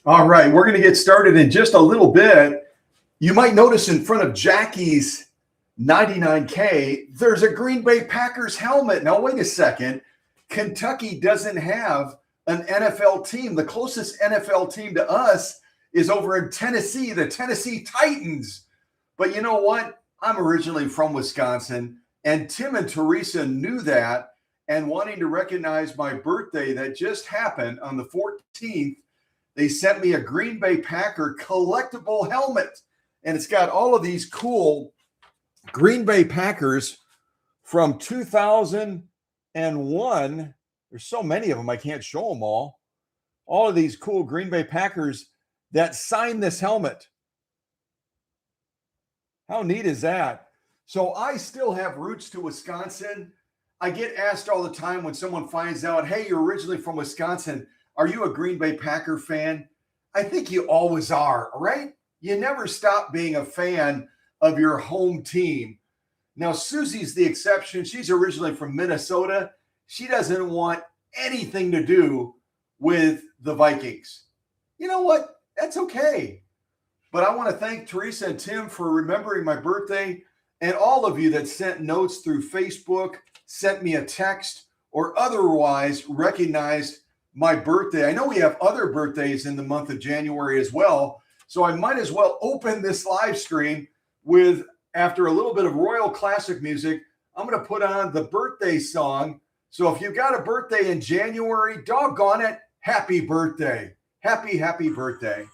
All right, we're going to get started in just a little bit. You might notice in front of Jackie's 99K, there's a Green Bay Packers helmet. Now, wait a second. Kentucky doesn't have an NFL team. The closest NFL team to us is over in Tennessee, the Tennessee Titans. But you know what? I'm originally from Wisconsin, and Tim and Teresa knew that, and wanting to recognize my birthday that just happened on the 14th, they sent me a Green Bay Packer collectible helmet, and it's got all of these cool Green Bay Packers from 2001. There's so many of them, I can't show them all. All of these cool Green Bay Packers that signed this helmet. How neat is that? So I still have roots to Wisconsin. I get asked all the time when someone finds out, hey, you're originally from Wisconsin, are you a Green Bay Packer fan? I think you always are, right? You never stop being a fan of your home team. Now, Susie's the exception. She's originally from Minnesota. She doesn't want anything to do with the Vikings. You know what? That's okay. But I want to thank Teresa and Tim for remembering my birthday, and all of you that sent notes through Facebook, sent me a text, or otherwise recognized my birthday. I know we have other birthdays in the month of January as well, so I might as well open this live stream with, after a little bit of Royal Classic music, I'm going to put on the birthday song. So if you've got a birthday in January, doggone it, happy birthday. Happy, happy birthday.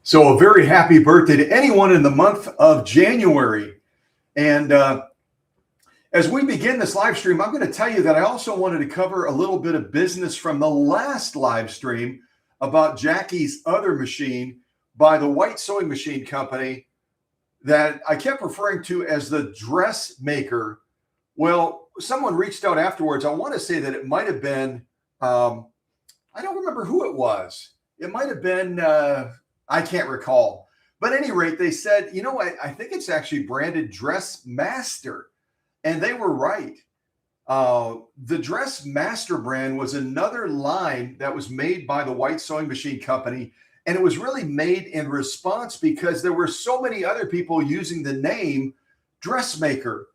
So a very happy birthday to anyone in the month of January. And as we begin this live stream, I'm going to tell you that I also wanted to cover a little bit of business from the last live stream about Jackie's other machine by the White Sewing Machine Company that I kept referring to as the dressmaker. Well, someone reached out afterwards. I want to say that it might have been, I don't remember who it was. It might have been, I can't recall. But at any rate, they said, you know, I think it's actually branded Dressmaster. And they were right. The Dressmaster brand was another line that was made by the White Sewing Machine Company. And it was really made in response because there were so many other people using the name dressmaker.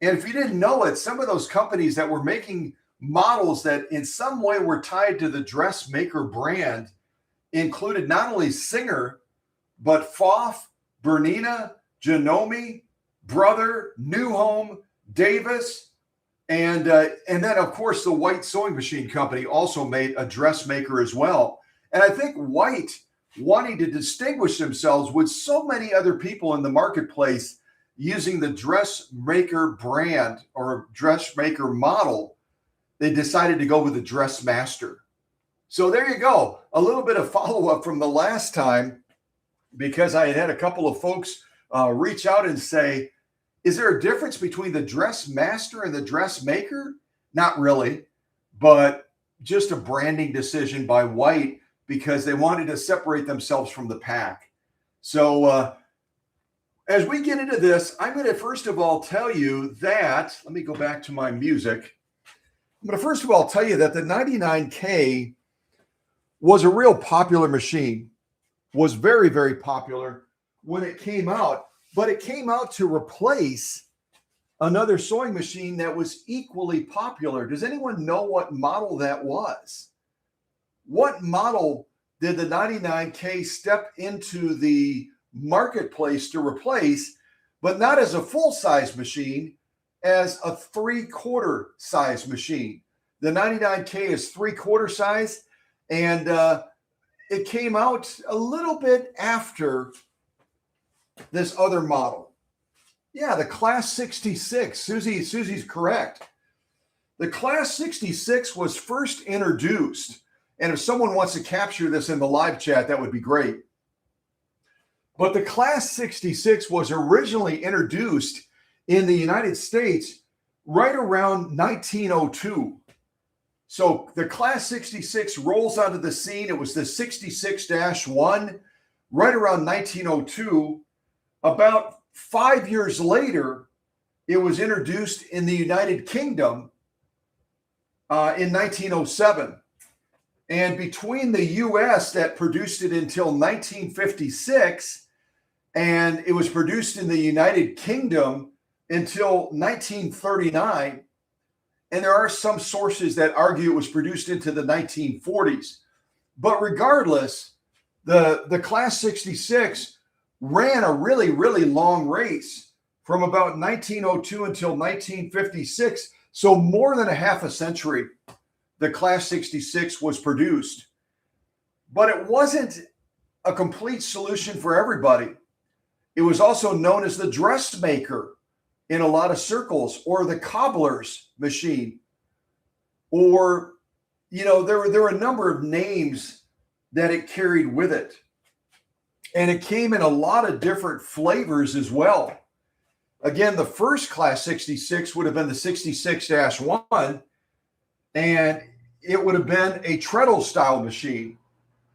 And if you didn't know it, some of those companies that were making models that in some way were tied to the dressmaker brand included not only Singer, but Pfaff, Bernina, Janome, Brother, New Home, Davis, and then, of course, the White Sewing Machine Company also made a dressmaker as well. And I think White, wanting to distinguish themselves with so many other people in the marketplace using the dressmaker brand or dressmaker model, they decided to go with the Dressmaster. So there you go. A little bit of follow-up from the last time, because I had a couple of folks reach out and say, is there a difference between the Dressmaster and the dressmaker? Not really, but just a branding decision by White because they wanted to separate themselves from the pack. So as we get into this, I'm going to first of all tell you that, let me go back to my music. I'm going to first of all tell you that the 99K was a real popular machine, was very, very popular when it came out, but it came out to replace another sewing machine that was equally popular. Does anyone know what model that was? What model did the 99K step into the marketplace to replace, but not as a full-size machine, as a 3/4 size machine? The 99K is 3/4 size, and it came out a little bit after this other model. Yeah, the Class 66. Susie's correct. The Class 66 was first introduced, and if someone wants to capture this in the live chat, that would be great. But the Class 66 was originally introduced in the United States right around 1902. So the Class 66 rolls onto the scene. It was the 66-1 right around 1902. About 5 years later, it was introduced in the United Kingdom in 1907. And between the U.S. that produced it until 1956, and it was produced in the United Kingdom until 1939, and there are some sources that argue it was produced into the 1940s. But regardless, the Class 66 ran a really, really long race from about 1902 until 1956. So more than a half a century, the Class 66 was produced. But it wasn't a complete solution for everybody. It was also known as the dressmaker in a lot of circles, or the cobbler's machine. Or, you know, there were a number of names that it carried with it. And it came in a lot of different flavors as well. Again, the first Class 66 would have been the 66-1, and it would have been a treadle style machine.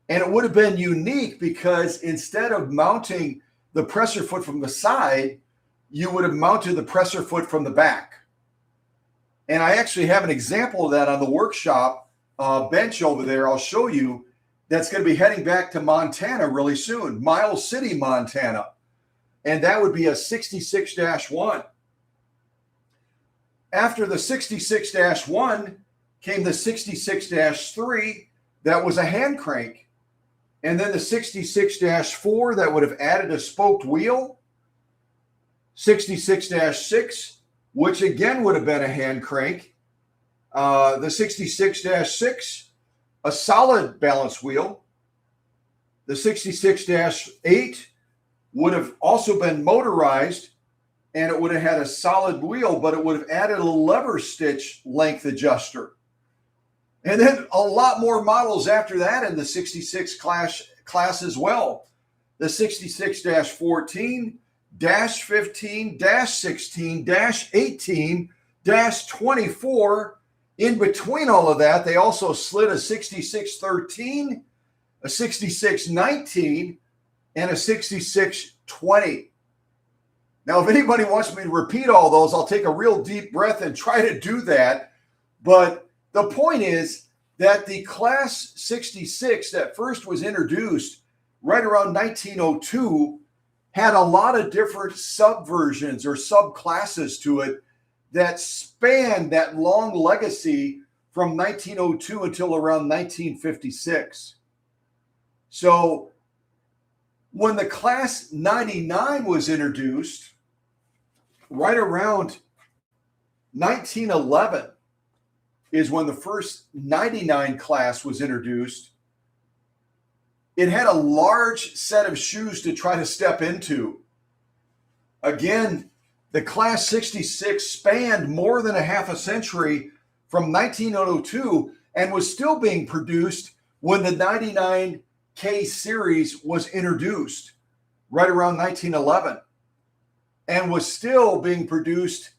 And it would have been unique because instead of mounting the presser foot from the side, you would have mounted the presser foot from the back. And I actually have an example of that on the workshop bench over there. I'll show you. That's going to be heading back to Montana really soon, Miles City, Montana. And that would be a 66-1. After the 66-1 came the 66-3 that was a hand crank. And then the 66-4 that would have added a spoked wheel. 66-6, which again would have been a hand crank. The 66-6, a solid balance wheel. The 66-8 would have also been motorized, and it would have had a solid wheel, but it would have added a lever stitch length adjuster. And then a lot more models after that in the 66 class as well. The 66-14, -15, -16, -18, -24. In between all of that, they also slid a 66-13, a 66-19, and a 66-20. Now, if anybody wants me to repeat all those, I'll take a real deep breath and try to do that. But the point is that the Class 66 that first was introduced right around 1902 had a lot of different subversions or subclasses to it that spanned that long legacy from 1902 until around 1956. So when the Class 99 was introduced, right around 1911 is when the first 99 class was introduced. It had a large set of shoes to try to step into. Again, the Class 66 spanned more than a half a century from 1902 and was still being produced when the 99K series was introduced right around 1911, and was still being produced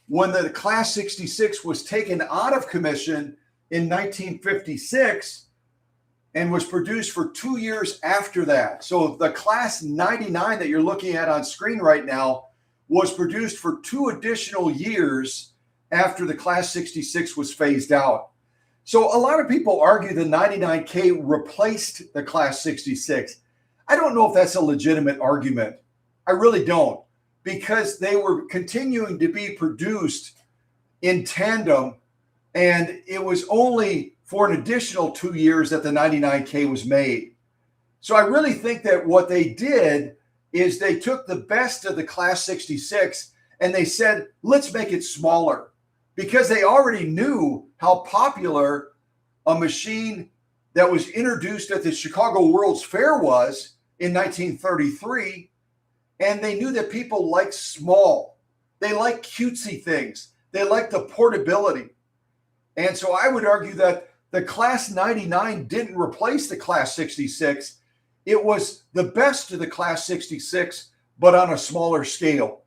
when the Class 66 was taken out of commission in 1956 and was produced for 2 years after that. So the Class 99 that you're looking at on screen right now was produced for 2 additional years after the Class 66 was phased out. So a lot of people argue the 99K replaced the Class 66. I don't know if that's a legitimate argument. I really don't, because they were continuing to be produced in tandem, and it was only for an additional 2 years that the 99K was made. So I really think that what they did is they took the best of the Class 66 and they said, let's make it smaller, because they already knew how popular a machine that was introduced at the Chicago World's Fair was in 1933. And they knew that people like small. They like cutesy things. They like the portability. And so I would argue that the Class 99 didn't replace the Class 66. It was the best of the Class 66, but on a smaller scale.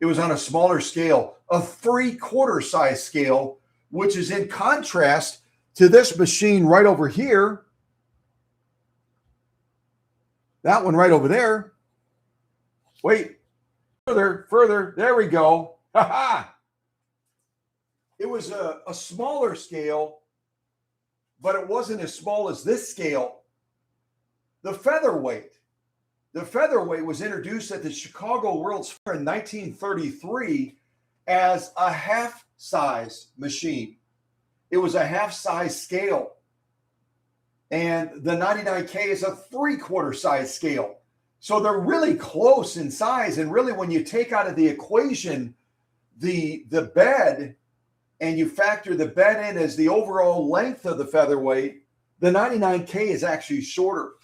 It was on a smaller scale, a 3/4 size scale, which is in contrast to this machine right over here. That one right over there. Wait, further. There we go. Ha ha. It was a smaller scale, but it wasn't as small as this scale. The featherweight was introduced at the Chicago World's Fair in 1933 as a half-size machine. It was a half-size scale. And the 99K is a 3/4 size scale. So they're really close in size. And really, when you take out of the equation the bed, and you factor the bed in as the overall length of the featherweight, the 99K is actually shorter.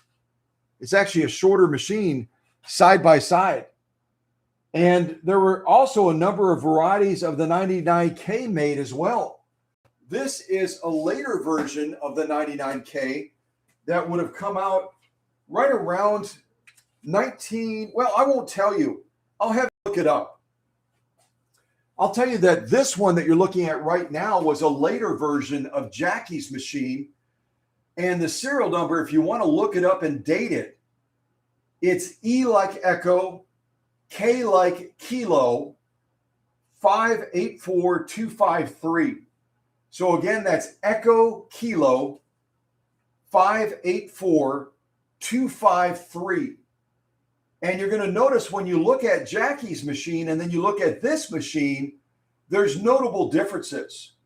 It's actually a shorter machine side by side. And there were also a number of varieties of the 99K made as well. This is a later version of the 99K that would have come out right around I won't tell you. I'll have to look it up. I'll tell you that this one that you're looking at right now was a later version of Jackie's machine. And the serial number, if you want to look it up and date it, it's E like Echo, K like Kilo, 584253. So again, that's Echo Kilo 584253. And you're going to notice when you look at Jackie's machine and then you look at this machine, there's notable differences.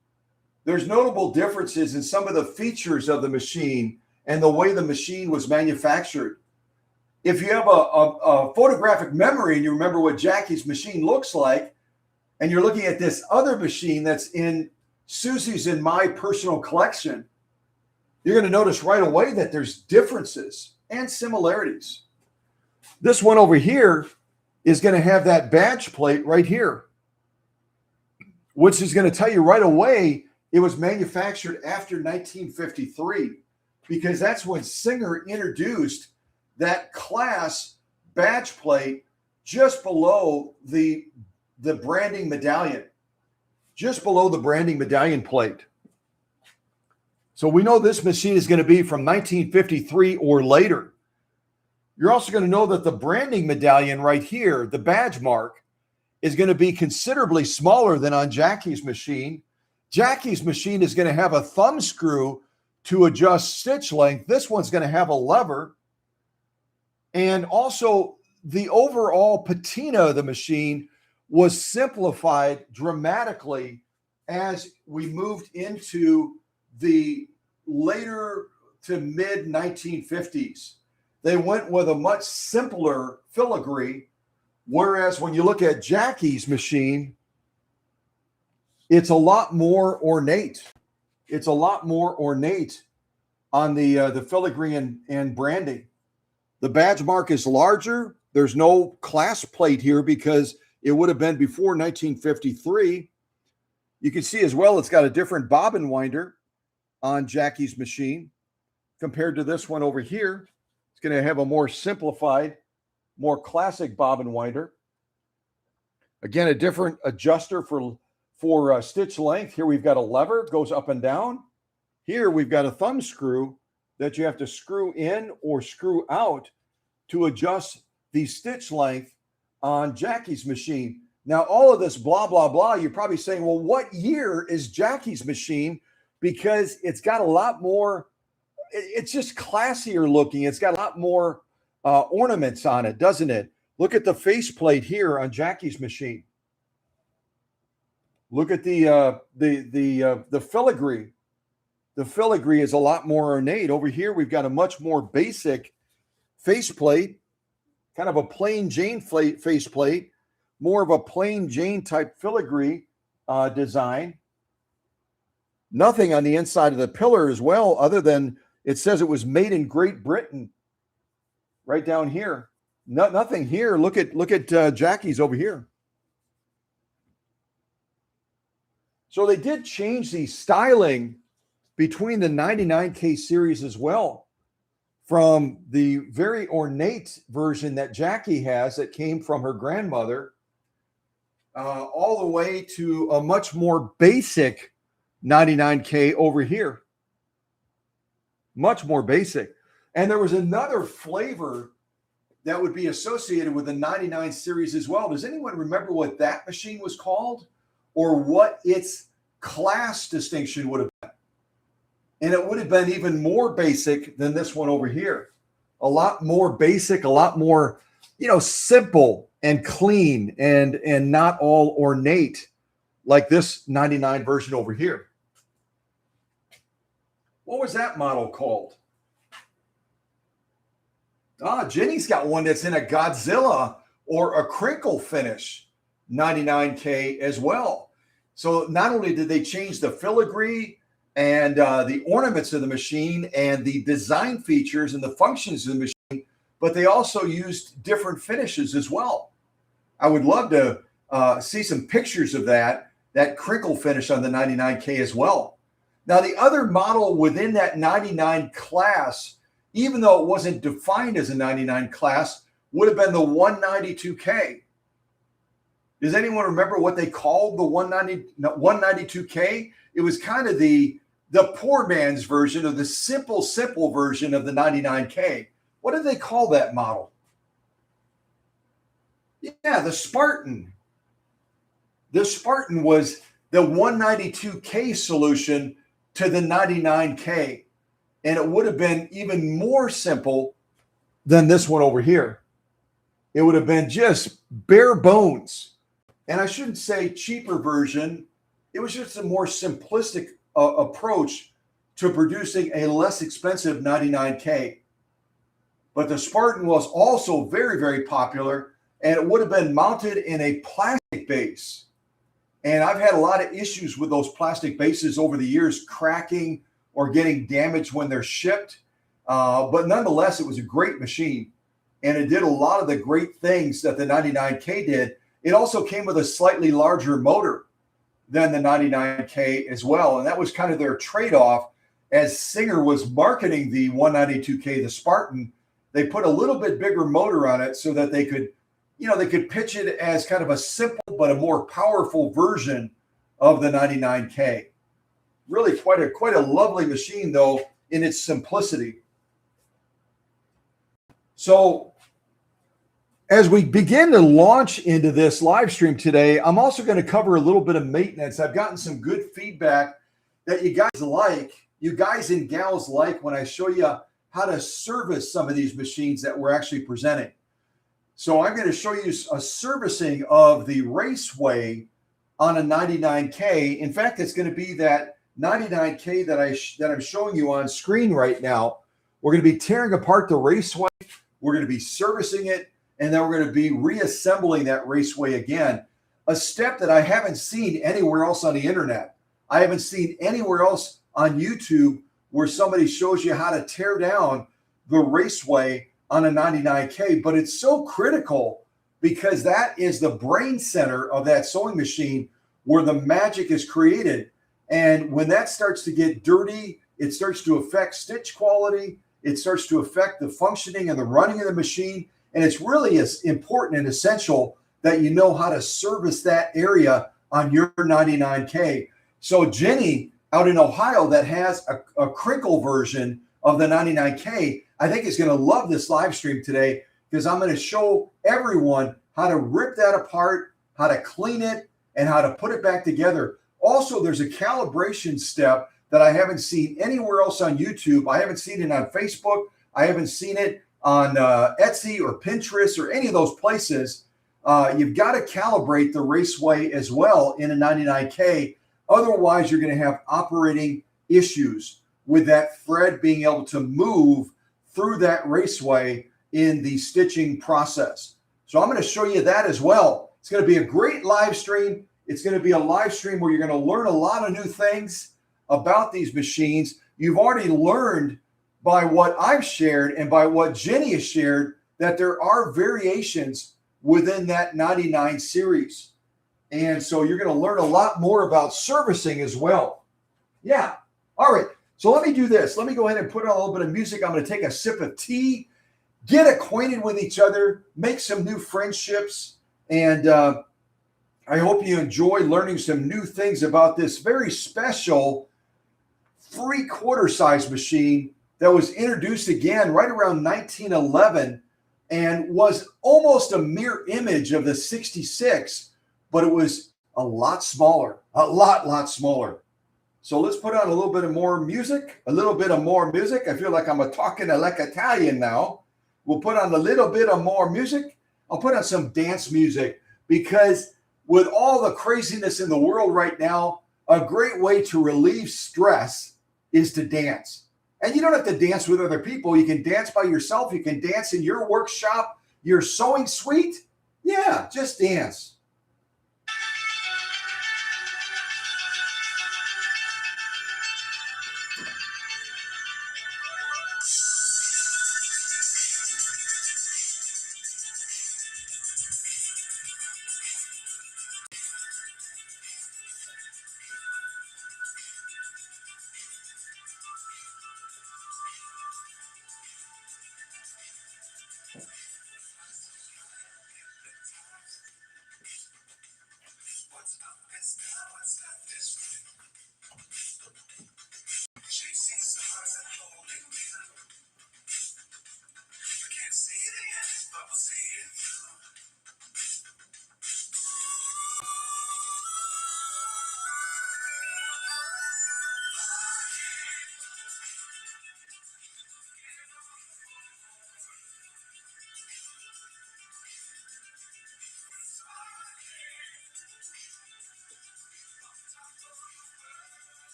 There's notable differences in some of the features of the machine and the way the machine was manufactured. If you have a photographic memory and you remember what Jackie's machine looks like, and you're looking at this other machine that's in Susie's and my personal collection, you're going to notice right away that there's differences. and similarities. This one over here is going to have that badge plate right here, which is going to tell you right away it was manufactured after 1953, because that's when Singer introduced that class badge plate just below the branding medallion, just below the branding medallion plate. So we know this machine is going to be from 1953 or later. You're also going to know that the branding medallion right here, the badge mark, is going to be considerably smaller than on Jackie's machine. Jackie's machine is going to have a thumb screw to adjust stitch length. This one's going to have a lever. And also the overall patina of the machine was simplified dramatically as we moved into the later to mid 1950s. They went with a much simpler filigree, whereas when you look at Jackie's machine, it's a lot more ornate. It's a lot more ornate on the filigree and branding. The badge mark is larger. There's no class plate here because it would have been before 1953. You can see as well it's got a different bobbin winder on Jackie's machine compared to this one over here. It's going to have a more simplified, more classic bobbin winder. Again, a different adjuster for stitch length. Here we've got a lever, goes up and down. Here we've got a thumb screw that you have to screw in or screw out to adjust the stitch length on Jackie's machine. Now, all of this blah, blah, blah, you're probably saying, well, what year is Jackie's machine? Because it's got a lot more, it's just classier looking. It's got a lot more ornaments on it, doesn't it? Look at the faceplate here on Jackie's machine. Look at the filigree. The filigree is a lot more ornate. Over here, we've got a much more basic faceplate, kind of a plain Jane faceplate, more of a plain Jane type filigree design. Nothing on the inside of the pillar as well, other than it says it was made in Great Britain. Right down here, nothing here. Look at Jackie's over here. So they did change the styling between the 99K series as well, from the very ornate version that Jackie has that came from her grandmother, all the way to a much more basic 99K over here. Much more basic. And there was another flavor that would be associated with the 99 series as well. Does anyone remember what that machine was called, or what its class distinction would have been? And it would have been even more basic than this one over here. A lot more basic, a lot more, simple and clean and not all ornate like this 99 version over here. What was that model called? Jenny's got one that's in a Godzilla or a crinkle finish 99K as well. So not only did they change the filigree and the ornaments of the machine and the design features and the functions of the machine, but they also used different finishes as well. I would love to see some pictures of that crinkle finish on the 99K as well. Now, the other model within that 99 class, even though it wasn't defined as a 99 class, would have been the 192K. Does anyone remember what they called the 192K? It was kind of the poor man's version of the simple version of the 99K. What did they call that model? Yeah, the Spartan. The Spartan was the 192K solution to the 99K. And it would have been even more simple than this one over here. It would have been just bare bones. And I shouldn't say cheaper version. It was just a more simplistic approach to producing a less expensive 99K. But the Spartan was also very, very popular, and it would have been mounted in a plastic base. And I've had a lot of issues with those plastic bases over the years, cracking or getting damaged when they're shipped. But nonetheless, it was a great machine, and it did a lot of the great things that the 99K did. It also came with a slightly larger motor than the 99K as well, and that was kind of their trade-off. As Singer was marketing the 192K, the Spartan, they put a little bit bigger motor on it so that they could, they could pitch it as kind of a simple but a more powerful version of the 99K. Really quite a lovely machine, though, in its simplicity. So as we begin to launch into this live stream today, I'm also going to cover a little bit of maintenance. I've gotten some good feedback that you guys and gals like when I show you how to service some of these machines that we're actually presenting. So I'm going to show you a servicing of the Raceway on a 99K. In fact, it's going to be that 99K that I'm showing you on screen right now. We're going to be tearing apart the Raceway. We're going to be servicing it, and then we're going to be reassembling that Raceway again, a step that I haven't seen anywhere else on the internet. I haven't seen anywhere else on YouTube where somebody shows you how to tear down the Raceway on a 99K, but it's so critical because that is the brain center of that sewing machine where the magic is created. And when that starts to get dirty, it starts to affect stitch quality. It starts to affect the functioning and the running of the machine. And it's really as important and essential that you know how to service that area on your 99K. So Jenny out in Ohio that has a crinkle version of the 99K, I think is going to love this live stream today because I'm going to show everyone how to rip that apart, how to clean it, and how to put it back together. Also, there's a calibration step that I haven't seen anywhere else on YouTube. I haven't seen it on Facebook. I haven't seen it on Etsy or Pinterest or any of those places. You've got to calibrate the Raceway as well in a 99K. Otherwise, you're going to have operating issues with that thread being able to move through that Raceway in the stitching process. So I'm going to show you that as well. It's going to be a great live stream. It's going to be a live stream where you're going to learn a lot of new things about these machines. You've already learned by what I've shared and by what Jenny has shared that there are variations within that 99 series. And so you're going to learn a lot more about servicing as well. Yeah. All right. So let me do this. Let me go ahead and put on a little bit of music. I'm going to take a sip of tea, get acquainted with each other, make some new friendships. And I hope you enjoy learning some new things about this very special 3/4 size machine that was introduced again right around 1911 and was almost a mirror image of the 66, but it was a lot smaller, a lot smaller. So let's put on a little bit of more music, I feel like I'm talking like Italian now. We'll put on a little bit of more music. I'll put on some dance music because with all the craziness in the world right now, a great way to relieve stress is to dance. And you don't have to dance with other people. You can dance by yourself. You can dance in your workshop, your sewing suite. Yeah, just dance.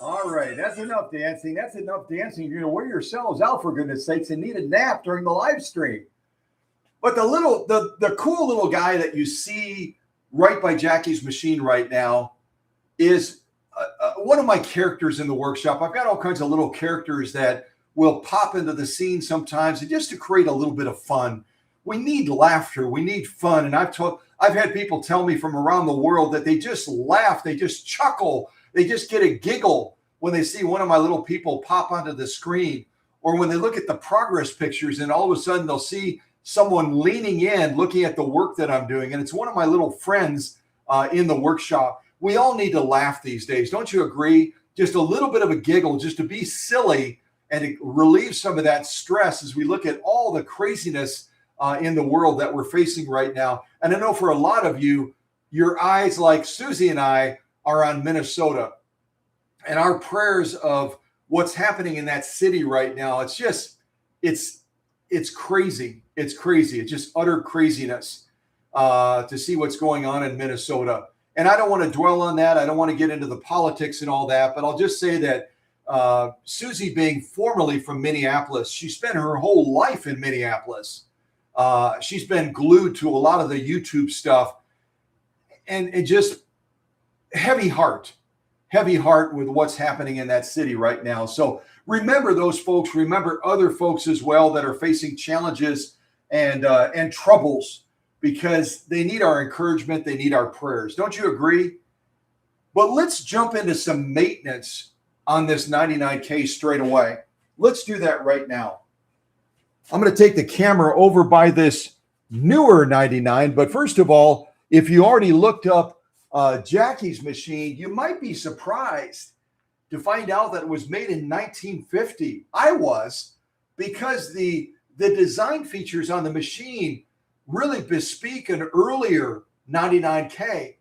All right, that's enough dancing. That's enough dancing. You're going to wear yourselves out, for goodness sakes, and need a nap during the live stream. But the cool little guy that you see right by Jackie's machine right now is one of my characters in the workshop. I've got all kinds of little characters that will pop into the scene sometimes, and just to create a little bit of fun. We need laughter. We need fun. And I've had people tell me from around the world that they just laugh, they just chuckle, they just get a giggle when they see one of my little people pop onto the screen, or when they look at the progress pictures and all of a sudden they'll see someone leaning in, looking at the work that I'm doing. And it's one of my little friends in the workshop. We all need to laugh these days. Don't you agree? Just a little bit of a giggle, just to be silly and to relieve some of that stress as we look at all the craziness in the world that we're facing right now. And I know for a lot of you, your eyes, like Susie and I, are on Minnesota. And our prayers of what's happening in that city right now, it's crazy. It's crazy. It's just utter craziness to see what's going on in Minnesota. And I don't want to dwell on that. I don't want to get into the politics and all that, but I'll just say that Susie, being formerly from Minneapolis, she spent her whole life in Minneapolis. She's been glued to a lot of the YouTube stuff, and just heavy heart with what's happening in that city right now. So remember those folks, remember other folks as well that are facing challenges and troubles, because they need our encouragement. They need our prayers. Don't you agree? But let's jump into some maintenance on this 99K straight away. Let's do that right now. I'm going to take the camera over by this newer 99. But first of all, if you already looked up Jackie's machine, you might be surprised to find out that it was made in 1950. I was, because the design features on the machine really bespeak an earlier 99K.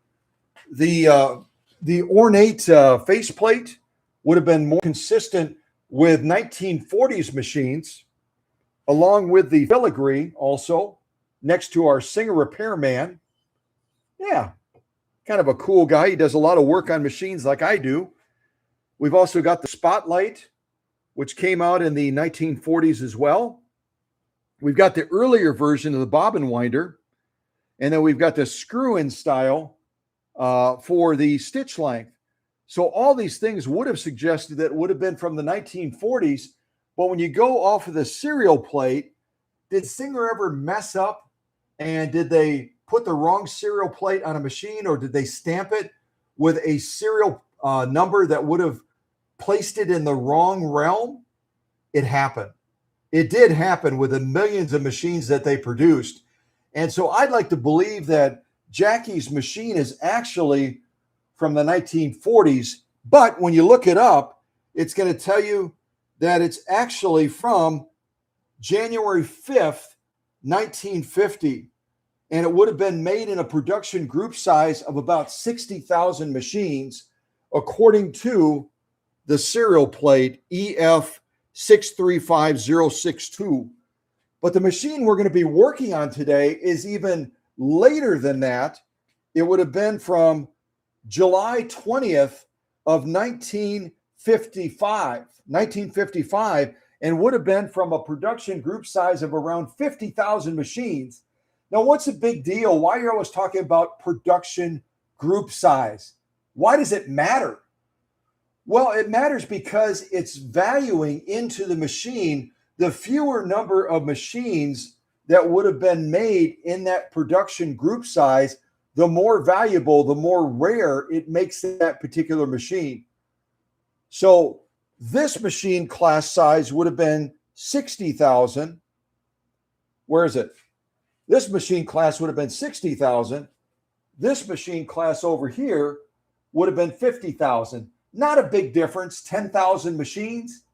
The ornate faceplate would have been more consistent with 1940s machines, along with the filigree also next to our Singer repairman. Yeah, kind of a cool guy. He does a lot of work on machines like I do. We've also got the spotlight, which came out in the 1940s as well. We've got the earlier version of the bobbin winder, and then we've got the screw-in style for the stitch length. So all these things would have suggested that it would have been from the 1940s, but when you go off of the serial plate, did Singer ever mess up, and did they put the wrong serial plate on a machine, or did they stamp it with a serial number that would have placed it in the wrong realm? It happened. It did happen with the millions of machines that they produced. And so I'd like to believe that Jackie's machine is actually from the 1940s. But when you look it up, it's going to tell you that it's actually from January 5th, 1950. And it would have been made in a production group size of about 60,000 machines, according to the serial plate EF635062. But the machine we're going to be working on today is even later than that. It would have been from July 20th of 1955, and would have been from a production group size of around 50,000 machines. Now, what's the big deal? Why are you always talking about production group size? Why does it matter? Well, it matters because it's valuing into the machine the fewer number of machines that would have been made in that production group size, the more valuable, the more rare it makes that particular machine. So this machine class size would have been 60,000. Where is it? This machine class would have been 60,000. This machine class over here would have been 50,000. Not a big difference, 10,000 machines.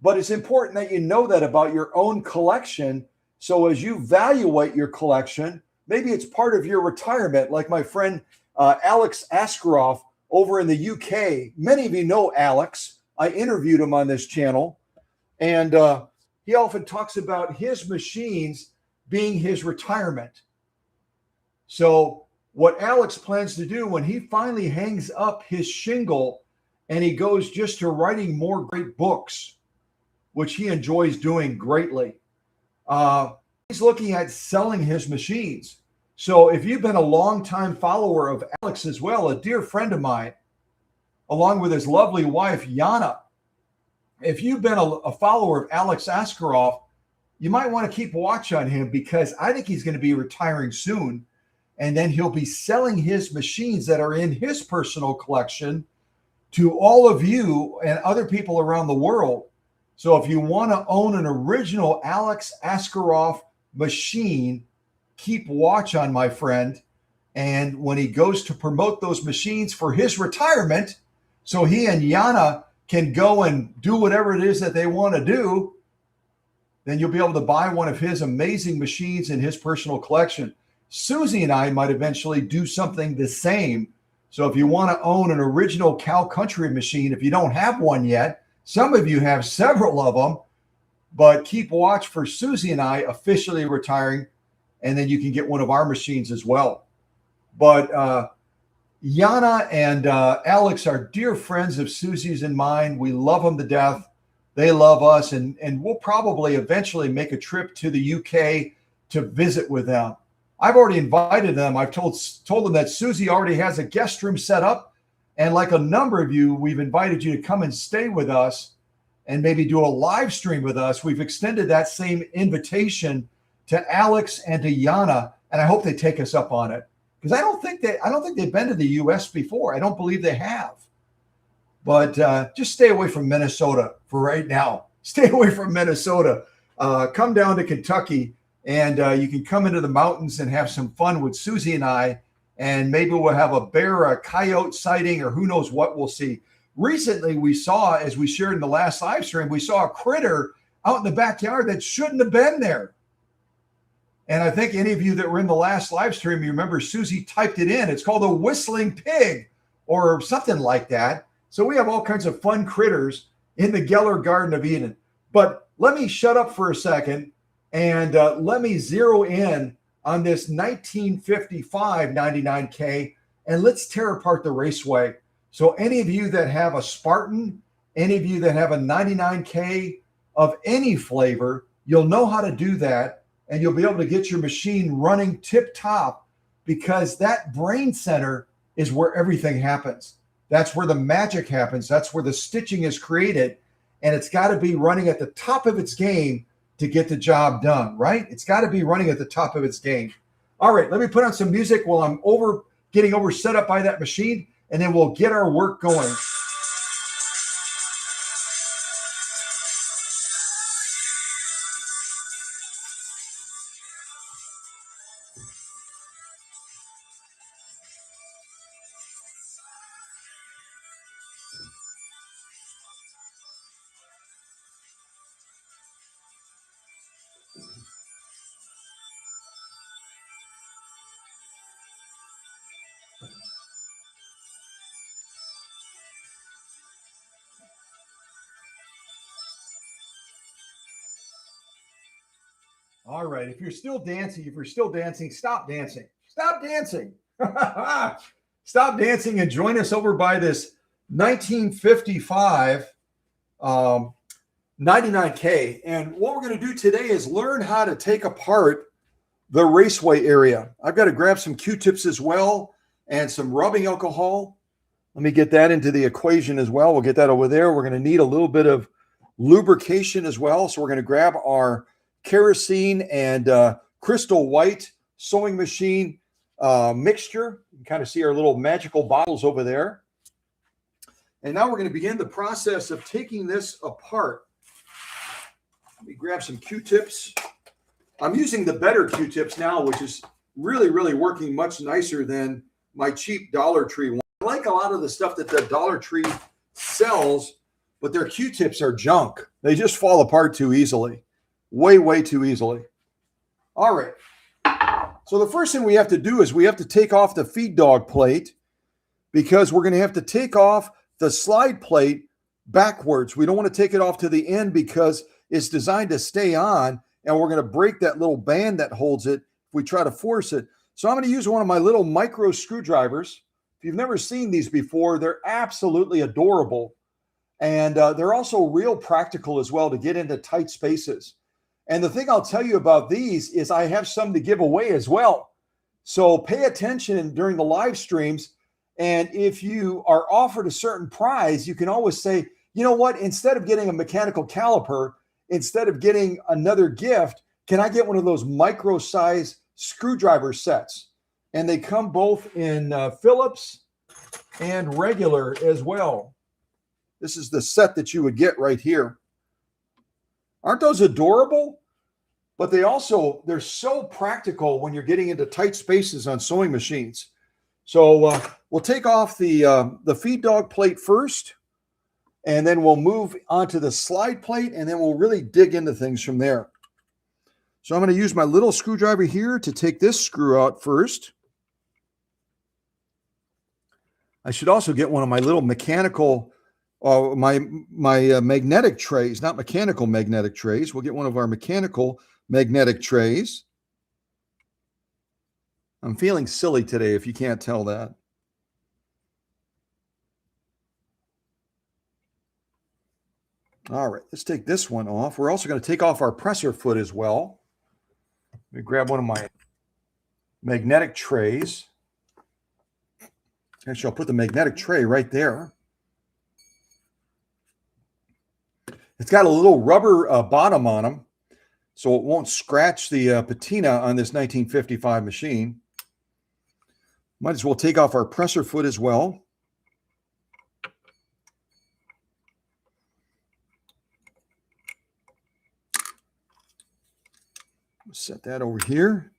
But it's important that you know that about your own collection. So as you evaluate your collection, maybe it's part of your retirement, like my friend Alex Askeroff over in the UK. Many of you know Alex. I interviewed him on this channel. And he often talks about his machines being his retirement. So what Alex plans to do when he finally hangs up his shingle and he goes just to writing more great books, which he enjoys doing greatly. He's looking at selling his machines. So if you've been a longtime follower of Alex as well, a dear friend of mine, along with his lovely wife, Yana, if you've been a follower of Alex Askarov, you might want to keep watch on him, because I think he's going to be retiring soon. And then he'll be selling his machines that are in his personal collection to all of you and other people around the world. So if you want to own an original Alex Askarov machine, keep watch on my friend. And when he goes to promote those machines for his retirement, so he and Yana can go and do whatever it is that they want to do, then you'll be able to buy one of his amazing machines in his personal collection. Susie and I might eventually do something the same. So if you want to own an original Cow Country machine, if you don't have one yet, some of you have several of them, but keep watch for Susie and I officially retiring, and then you can get one of our machines as well. But Yana and Alex are dear friends of Susie's and mine. We love them to death. They love us, and we'll probably eventually make a trip to the UK to visit with them. I've already invited them. I've told them that Susie already has a guest room set up. And like a number of you, we've invited you to come and stay with us and maybe do a live stream with us. We've extended that same invitation to Alex and to Yana, and I hope they take us up on it, because I don't think they've been to the US before. I don't believe they have. But just stay away from Minnesota for right now. Stay away from Minnesota. Come down to Kentucky, and you can come into the mountains and have some fun with Susie and I, and maybe we'll have a bear or a coyote sighting, or who knows what we'll see. Recently, we saw, as we shared in the last live stream, we saw a critter out in the backyard that shouldn't have been there. And I think any of you that were in the last live stream, you remember Susie typed it in. It's called a whistling pig or something like that. So we have all kinds of fun critters in the Geller Garden of Eden. But let me shut up for a second and let me zero in on this 1955 99K, and let's tear apart the Raceway. So any of you that have a Spartan, any of you that have a 99K of any flavor, you'll know how to do that, and you'll be able to get your machine running tip top, because that brain center is where everything happens. That's where the magic happens. That's where the stitching is created, and it's got to be running at the top of its game to get the job done, right? It's got to be running at the top of its game. All right, let me put on some music while I'm getting set up by that machine, and then we'll get our work going. All right. If you're still dancing, stop dancing. Stop dancing. Stop dancing and join us over by this 1955 99K. And what we're going to do today is learn how to take apart the Raceway area. I've got to grab some Q-tips as well and some rubbing alcohol. Let me get that into the equation as well. We'll get that over there. We're going to need a little bit of lubrication as well. So we're going to grab our kerosene and crystal white sewing machine mixture. You can kind of see our little magical bottles over there. And now we're going to begin the process of taking this apart. Let me grab some Q-tips. I'm using the better Q-tips now, which is really, really working much nicer than my cheap Dollar Tree one. I like a lot of the stuff that the Dollar Tree sells, but their Q-tips are junk. They just fall apart too easily. Way, way too easily. All right. So the first thing we have to do is we have to take off the feed dog plate, because we're going to have to take off the slide plate backwards. We don't want to take it off to the end because it's designed to stay on, and we're going to break that little band that holds it if we try to force it. So I'm going to use one of my little micro screwdrivers If you've never seen these before, they're absolutely adorable. And they're also real practical as well to get into tight spaces. And the thing I'll tell you about these is I have some to give away as well. So pay attention during the live streams. And if you are offered a certain prize, you can always say, you know what, instead of getting a mechanical caliper, instead of getting another gift, can I get one of those micro size screwdriver sets? And they come both in Phillips and regular as well. This is the set that you would get right here. Aren't those adorable? But they're so practical when you're getting into tight spaces on sewing machines. So we'll take off the feed dog plate first, and then we'll move onto the slide plate, and then we'll really dig into things from there. So I'm going to use my little screwdriver here to take this screw out first. I should also get one of my little mechanical, my magnetic trays, not mechanical magnetic trays. We'll get one of our mechanical magnetic trays. I'm feeling silly today, if you can't tell that. All right, let's take this one off. We're also going to take off our presser foot as well. Let me grab one of my magnetic trays. Actually, I'll put the magnetic tray right there. It's got a little rubber bottom on them, so it won't scratch the patina on this 1955 machine. Might as well take off our presser foot as well. Set that over here.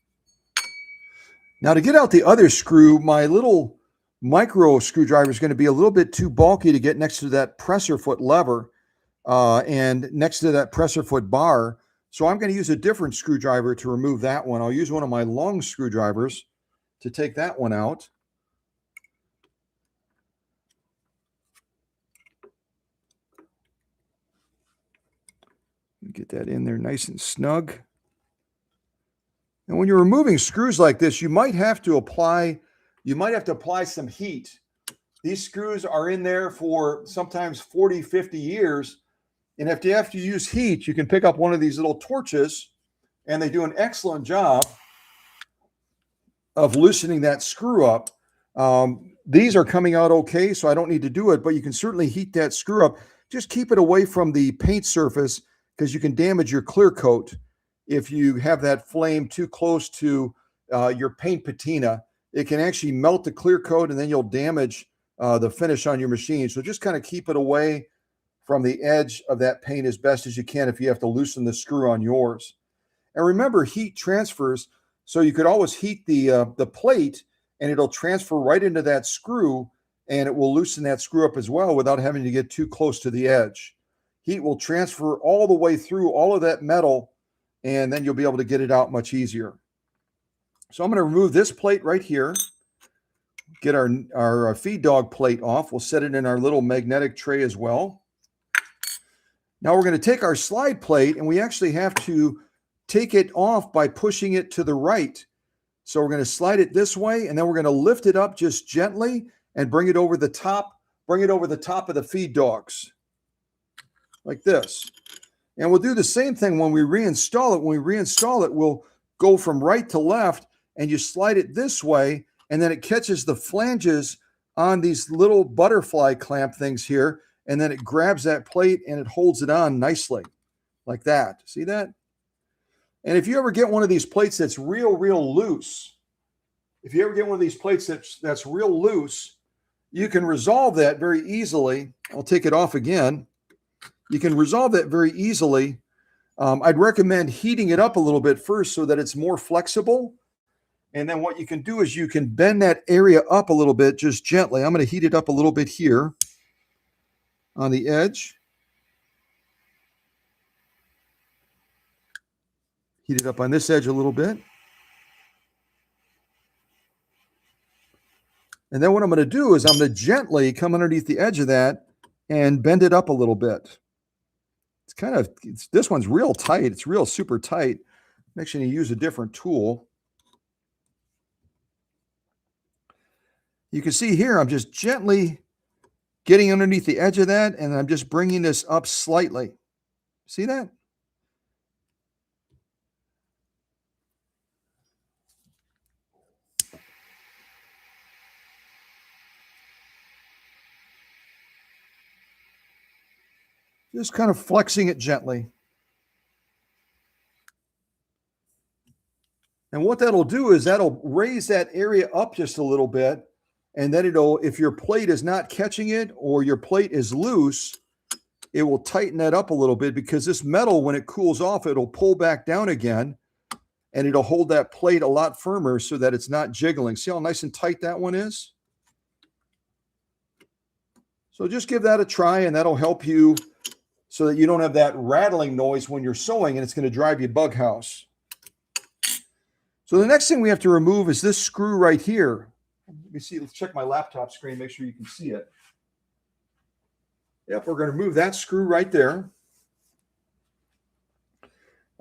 Now to get out the other screw, my little micro screwdriver is going to be a little bit too bulky to get next to that presser foot lever and next to that presser foot bar. So I'm going to use a different screwdriver to remove that one. I'll use one of my long screwdrivers to take that one out. Get that in there nice and snug. And when you're removing screws like this, you might have to apply some heat. These screws are in there for sometimes 40, 50 years. And if you have to use heat, you can pick up one of these little torches, and they do an excellent job of loosening that screw up. These are coming out okay, so I don't need to do it, but you can certainly heat that screw up. Just keep it away from the paint surface because you can damage your clear coat if you have that flame too close to your paint patina. It can actually melt the clear coat, and then you'll damage the finish on your machine. So just kind of keep it away from the edge of that paint as best as you can if you have to loosen the screw on yours. And remember, heat transfers, so you could always heat the plate, and it'll transfer right into that screw, and it will loosen that screw up as well without having to get too close to the edge. Heat will transfer all the way through all of that metal, and then you'll be able to get it out much easier. So I'm going to remove this plate right here, get our feed dog plate off. We'll set it in our little magnetic tray as well. Now we're going to take our slide plate, and we actually have to take it off by pushing it to the right. So we're going to slide it this way, and then we're going to lift it up just gently and bring it over the top of the feed dogs like this. And we'll do the same thing when we reinstall it. When we reinstall it, we'll go from right to left, and you slide it this way, and then it catches the flanges on these little butterfly clamp things here, and then it grabs that plate and it holds it on nicely like that. See that? And if you ever get one of these plates that's real loose, that's real loose, you can resolve that very easily. I'll take it off again. You can resolve that very easily. I'd recommend heating it up a little bit first so that it's more flexible. And then what you can do is you can bend that area up a little bit just gently. I'm going to heat it up a little bit here on the edge. Heat it up on this edge a little bit. And then what I'm going to do is I'm going to gently come underneath the edge of that and bend it up a little bit. This one's real tight. It's real super tight. Make sure you use a different tool. You can see here, I'm just gently getting underneath the edge of that, and I'm just bringing this up slightly. See that? Just kind of flexing it gently. And what that'll do is that'll raise that area up just a little bit. And then it'll, if your plate is not catching it or your plate is loose, it will tighten that up a little bit, because this metal, when it cools off, it'll pull back down again and it'll hold that plate a lot firmer so that it's not jiggling. See how nice and tight that one is? So just give that a try, and that'll help you so that you don't have that rattling noise when you're sewing, and it's going to drive you bug house. So the next thing we have to remove is this screw right here. Let me see, let's check my laptop screen, make sure you can see it. Yep, we're going to remove that screw right there.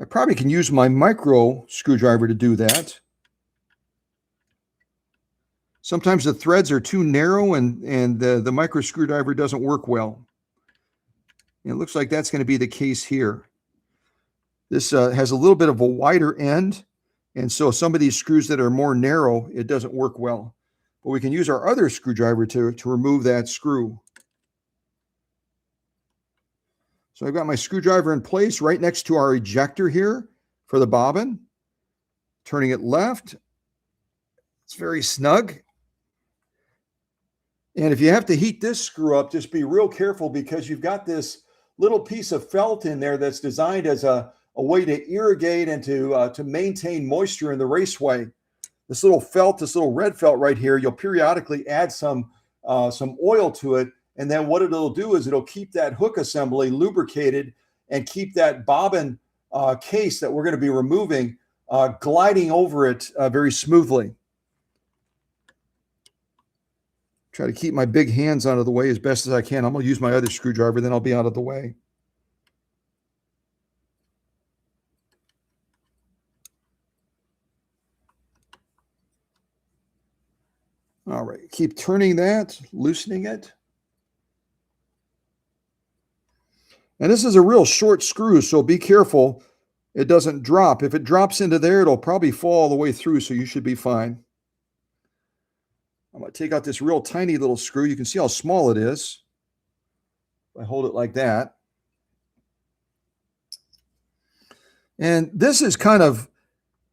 I probably can use my micro screwdriver to do that. Sometimes the threads are too narrow and the micro screwdriver doesn't work well. And it looks like that's going to be the case here. This has a little bit of a wider end, and so some of these screws that are more narrow, it doesn't work well. But we can use our other screwdriver to remove that screw. So I've got my screwdriver in place right next to our ejector here for the bobbin. Turning it left. It's very snug. And if you have to heat this screw up, just be real careful, because you've got this little piece of felt in there that's designed as a way to irrigate and to maintain moisture in the Raceway. This little felt, this little red felt right here, you'll periodically add some oil to it. And then what it'll do is it'll keep that hook assembly lubricated and keep that bobbin case that we're going to be removing gliding over it very smoothly. Try to keep my big hands out of the way as best as I can. I'm going to use my other screwdriver, then I'll be out of the way. All right, keep turning that, loosening it. And this is a real short screw, so be careful it doesn't drop. If it drops into there, it'll probably fall all the way through, so you should be fine. I'm going to take out this real tiny little screw. You can see how small it is. I hold it like that. And this is kind of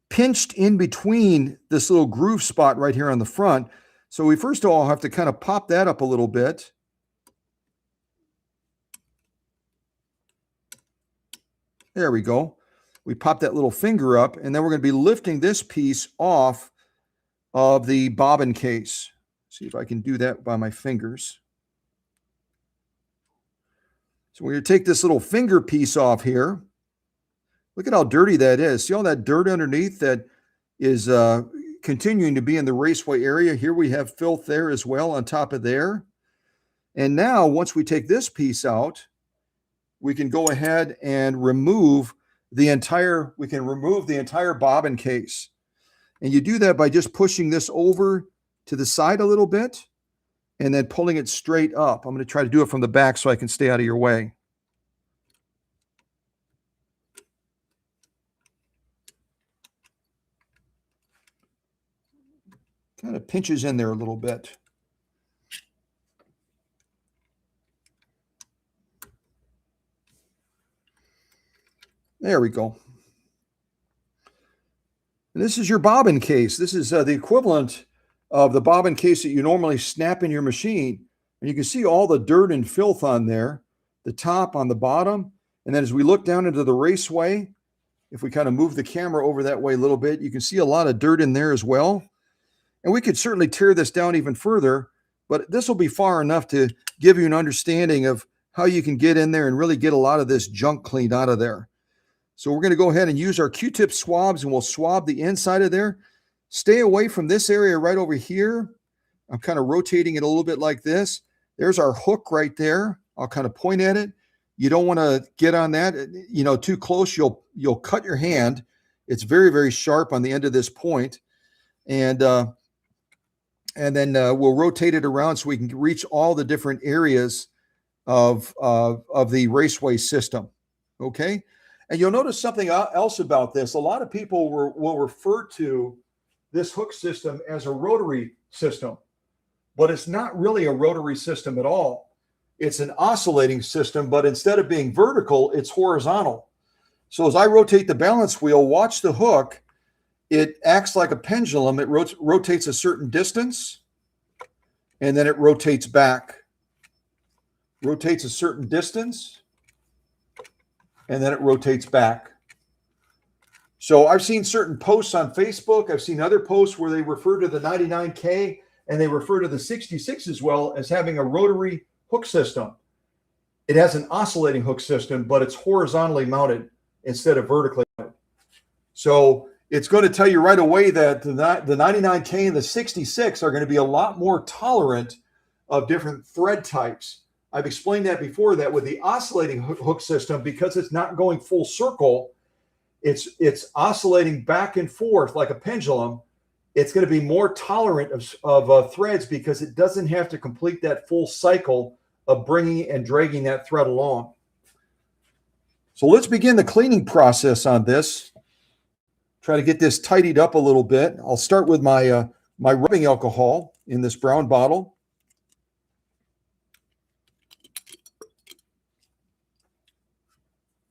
pinched in between this little groove spot right here on the front. So we first of all have to kind of pop that up a little bit. There we go. We pop that little finger up, and then we're going to be lifting this piece off of the bobbin case. See if I can do that by my fingers. So we're going to take this little finger piece off here. Look at how dirty that is. See all that dirt underneath that is continuing to be in the Raceway area? Here we have filth there as well on top of there. And now once we take this piece out, we can go ahead and remove the entire bobbin case. And you do that by just pushing this over to the side a little bit and then pulling it straight up. I'm going to try to do it from the back so I can stay out of your way. Kind of pinches in there a little bit. There we go. And this is your bobbin case. This is the equivalent of the bobbin case that you normally snap in your machine. And you can see all the dirt and filth on there, the top, on the bottom. And then as we look down into the Raceway, if we kind of move the camera over that way a little bit, you can see a lot of dirt in there as well. And we could certainly tear this down even further, but this will be far enough to give you an understanding of how you can get in there and really get a lot of this junk cleaned out of there. So we're going to go ahead and use our Q-tip swabs, and we'll swab the inside of there. Stay away from this area right over here. I'm kind of rotating it a little bit like this. There's our hook right there. I'll kind of point at it. You don't want to get on that, too close. You'll cut your hand. It's very, very sharp on the end of this point. And And then we'll rotate it around so we can reach all the different areas of the Raceway system. Okay. And you'll notice something else about this. A lot of people will refer to this hook system as a rotary system, but it's not really a rotary system at all. It's an oscillating system, but instead of being vertical, it's horizontal. So as I rotate the balance wheel, watch the hook. It acts like a pendulum. It rotates a certain distance, and then it rotates back. Rotates a certain distance, and then it rotates back. So I've seen certain posts on Facebook. I've seen other posts where they refer to the 99K and they refer to the 66 as well as having a rotary hook system. It has an oscillating hook system, but it's horizontally mounted instead of vertically mounted. So it's going to tell you right away that the 99K and the 66 are going to be a lot more tolerant of different thread types. I've explained that before, that with the oscillating hook system, because it's not going full circle, it's oscillating back and forth like a pendulum. It's going to be more tolerant of threads because it doesn't have to complete that full cycle of bringing and dragging that thread along. So let's begin the cleaning process on this. Try to get this tidied up a little bit. I'll start with my my rubbing alcohol in this brown bottle.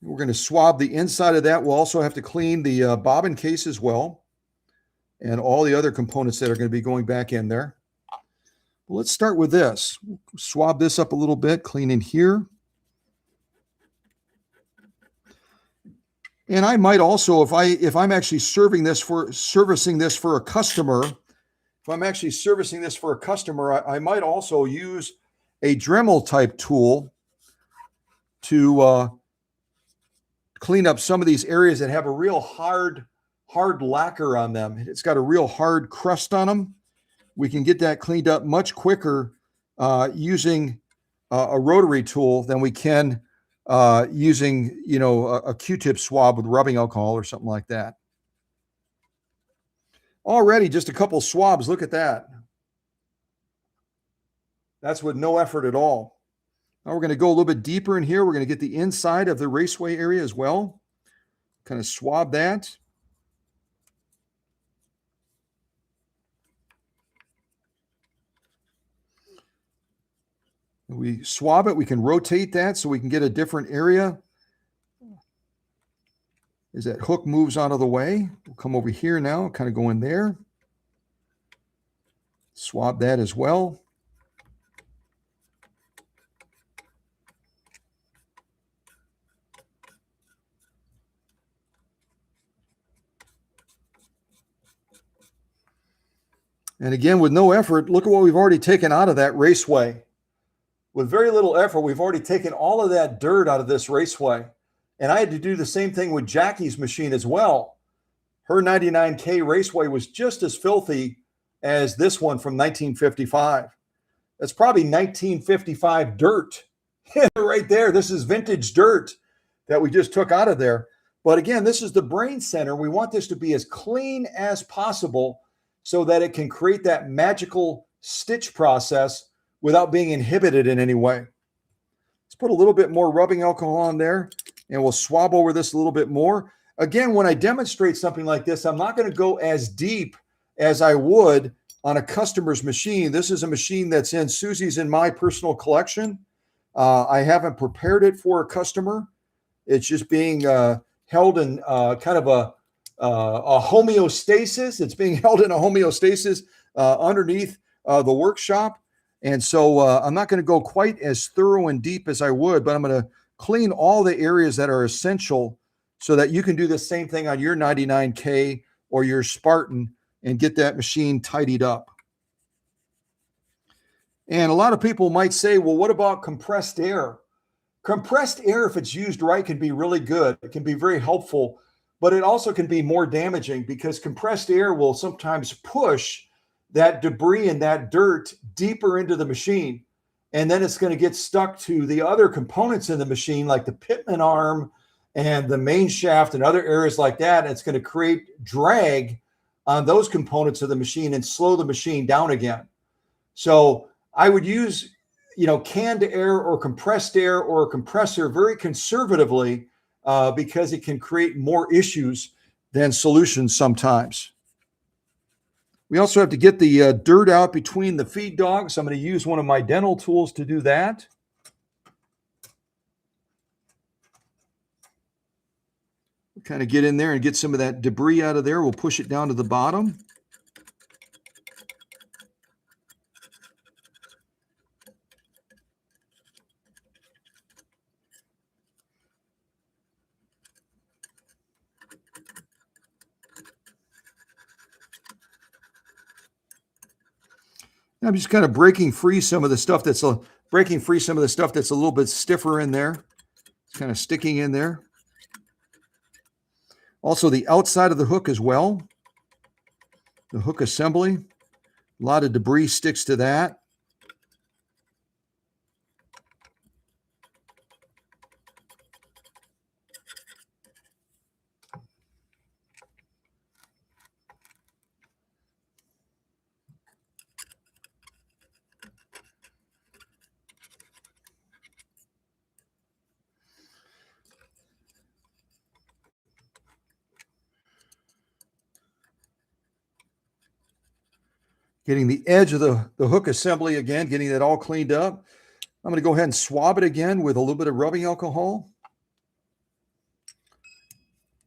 We're going to swab the inside of that. We'll also have to clean the bobbin case as well, and all the other components that are going to be going back in there. Well, let's start with this. Swab this up a little bit, clean in here. And I might also, if I'm actually servicing this for a customer, I might also use a Dremel type tool to clean up some of these areas that have a real hard lacquer on them. It's got a real hard crust on them. We can get that cleaned up much quicker using a rotary tool than we can using, a Q-tip swab with rubbing alcohol or something like that. Already just a couple swabs. Look at that. That's with no effort at all. Now we're going to go a little bit deeper in here. We're going to get the inside of the Raceway area as well. Kind of swab that. We swab it. We can rotate that so we can get a different area. As that hook moves out of the way, we'll come over here now, kind of go in there. Swab that as well. And again, with no effort, look at what we've already taken out of that Raceway. With very little effort, we've already taken all of that dirt out of this Raceway. And I had to do the same thing with Jackie's machine as well. Her 99K Raceway was just as filthy as this one from 1955. That's probably 1955 dirt right there. This is vintage dirt that we just took out of there. But again, this is the brain center. We want this to be as clean as possible so that it can create that magical stitch process without being inhibited in any way. Let's put a little bit more rubbing alcohol on there, and we'll swab over this a little bit more. Again, when I demonstrate something like this, I'm not going to go as deep as I would on a customer's machine. This is a machine that's in Susie's and my personal collection. I haven't prepared it for a customer. It's just being held in kind of a homeostasis. It's being held in a homeostasis underneath the workshop. And so I'm not going to go quite as thorough and deep as I would, but I'm going to clean all the areas that are essential so that you can do the same thing on your 99K or your Spartan and get that machine tidied up. And a lot of people might say, well, what about compressed air? Compressed air, if it's used right, can be really good. It can be very helpful, but it also can be more damaging because compressed air will sometimes push that debris and that dirt deeper into the machine. And then it's going to get stuck to the other components in the machine, like the pitman arm and the main shaft and other areas like that. And it's going to create drag on those components of the machine and slow the machine down again. So I would use, canned air or compressed air or a compressor very conservatively because it can create more issues than solutions sometimes. We also have to get the dirt out between the feed dogs. I'm going to use one of my dental tools to do that. Kind of get in there and get some of that debris out of there. We'll push it down to the bottom. I'm just kind of breaking free some of the stuff that's a little bit stiffer in there. It's kind of sticking in there. Also, the outside of the hook as well. The hook assembly. A lot of debris sticks to that. Getting the edge of the hook assembly again, getting that all cleaned up. I'm going to go ahead and swab it again with a little bit of rubbing alcohol.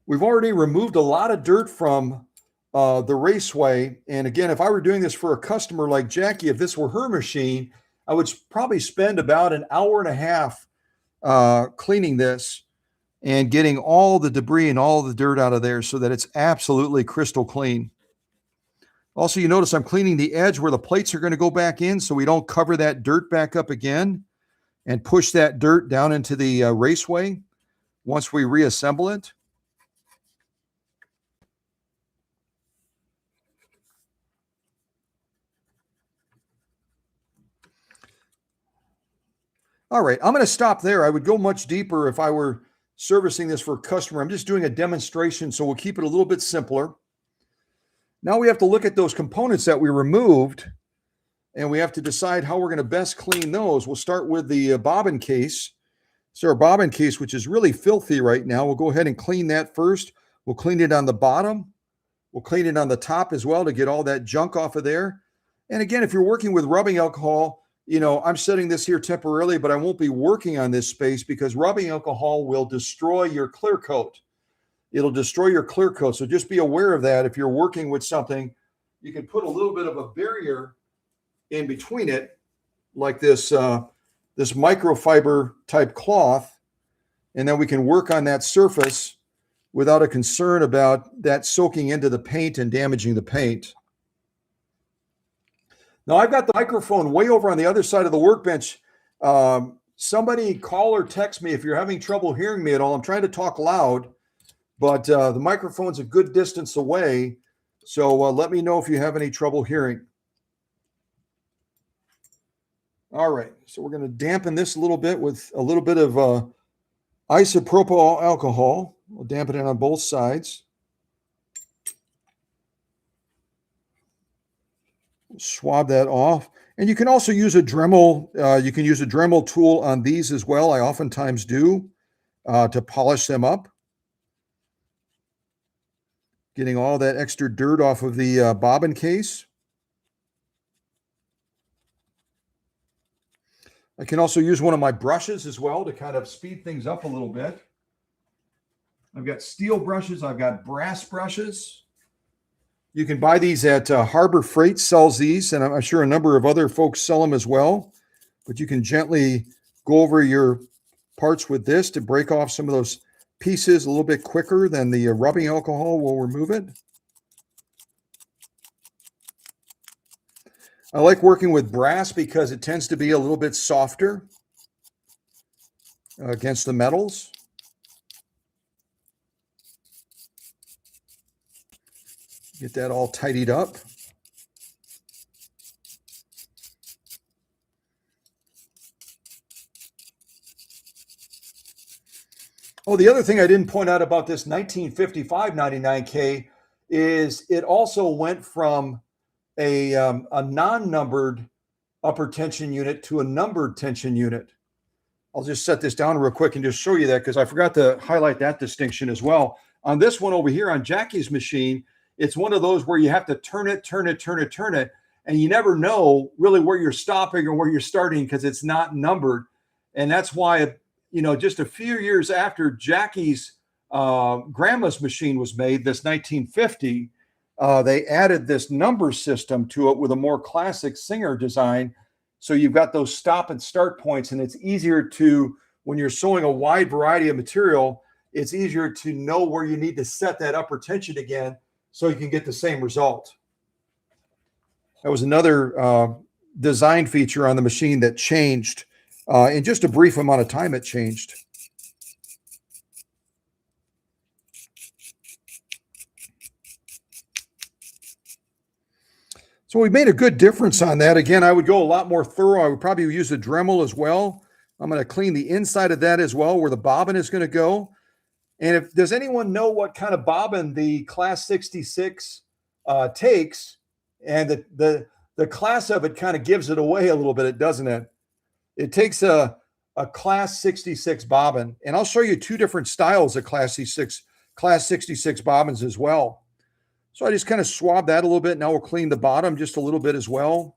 We've already removed a lot of dirt from the Raceway. And again, if I were doing this for a customer like Jackie, if this were her machine, I would probably spend about an hour and a half cleaning this and getting all the debris and all the dirt out of there so that it's absolutely crystal clean. Also, you notice I'm cleaning the edge where the plates are going to go back in so we don't cover that dirt back up again and push that dirt down into the Raceway once we reassemble it. All right, I'm going to stop there. I would go much deeper if I were servicing this for a customer. I'm just doing a demonstration, so we'll keep it a little bit simpler. Now we have to look at those components that we removed, and we have to decide how we're going to best clean those. We'll start with the bobbin case. So our bobbin case, which is really filthy right now, we'll go ahead and clean that first. We'll clean it on the bottom. We'll clean it on the top as well to get all that junk off of there. And again, if you're working with rubbing alcohol, I'm setting this here temporarily, but I won't be working on this space because rubbing alcohol will destroy your clear coat. It'll destroy your clear coat. So just be aware of that. If you're working with something, you can put a little bit of a barrier in between it, like this microfiber type cloth, and then we can work on that surface without a concern about that soaking into the paint and damaging the paint. Now I've got the microphone way over on the other side of the workbench. Somebody call or text me if you're having trouble hearing me at all. I'm trying to talk loud, but the microphone's a good distance away. So let me know if you have any trouble hearing. All right, so we're going to dampen this a little bit with a little bit of isopropyl alcohol. We'll dampen it on both sides. Swab that off. And you can also use a Dremel. You can use a Dremel tool on these as well. I oftentimes do to polish them up. Getting all that extra dirt off of the bobbin case. I can also use one of my brushes as well to kind of speed things up a little bit. I've got steel brushes. I've got brass brushes. You can buy these at Harbor Freight sells these, and I'm sure a number of other folks sell them as well. But you can gently go over your parts with this to break off some of those pieces a little bit quicker than the rubbing alcohol will remove it. I like working with brass because it tends to be a little bit softer against the metals. Get that all tidied up. Oh, the other thing I didn't point out about this 1955 99K is it also went from a non-numbered upper tension unit to a numbered tension unit. I'll just set this down real quick and just show you that because I forgot to highlight that distinction as well. On this one over here on Jackie's machine, it's one of those where you have to turn it, and you never know really where you're stopping or where you're starting because it's not numbered. And that's why, just a few years after Jackie's grandma's machine was made, this 1950, they added this number system to it with a more classic Singer design. So you've got those stop and start points, and it's easier to, when you're sewing a wide variety of material, it's easier to know where you need to set that upper tension again so you can get the same result. That was another design feature on the machine that changed. In just a brief amount of time, it changed. So we made a good difference on that. Again, I would go a lot more thorough. I would probably use a Dremel as well. I'm going to clean the inside of that as well, where the bobbin is going to go. And does anyone know what kind of bobbin the Class 66 takes? And the class of it kind of gives it away a little bit, doesn't it? It takes a Class 66 bobbin. And I'll show you two different styles of Class 66 bobbins as well. So I just kind of swab that a little bit. Now we'll clean the bottom just a little bit as well.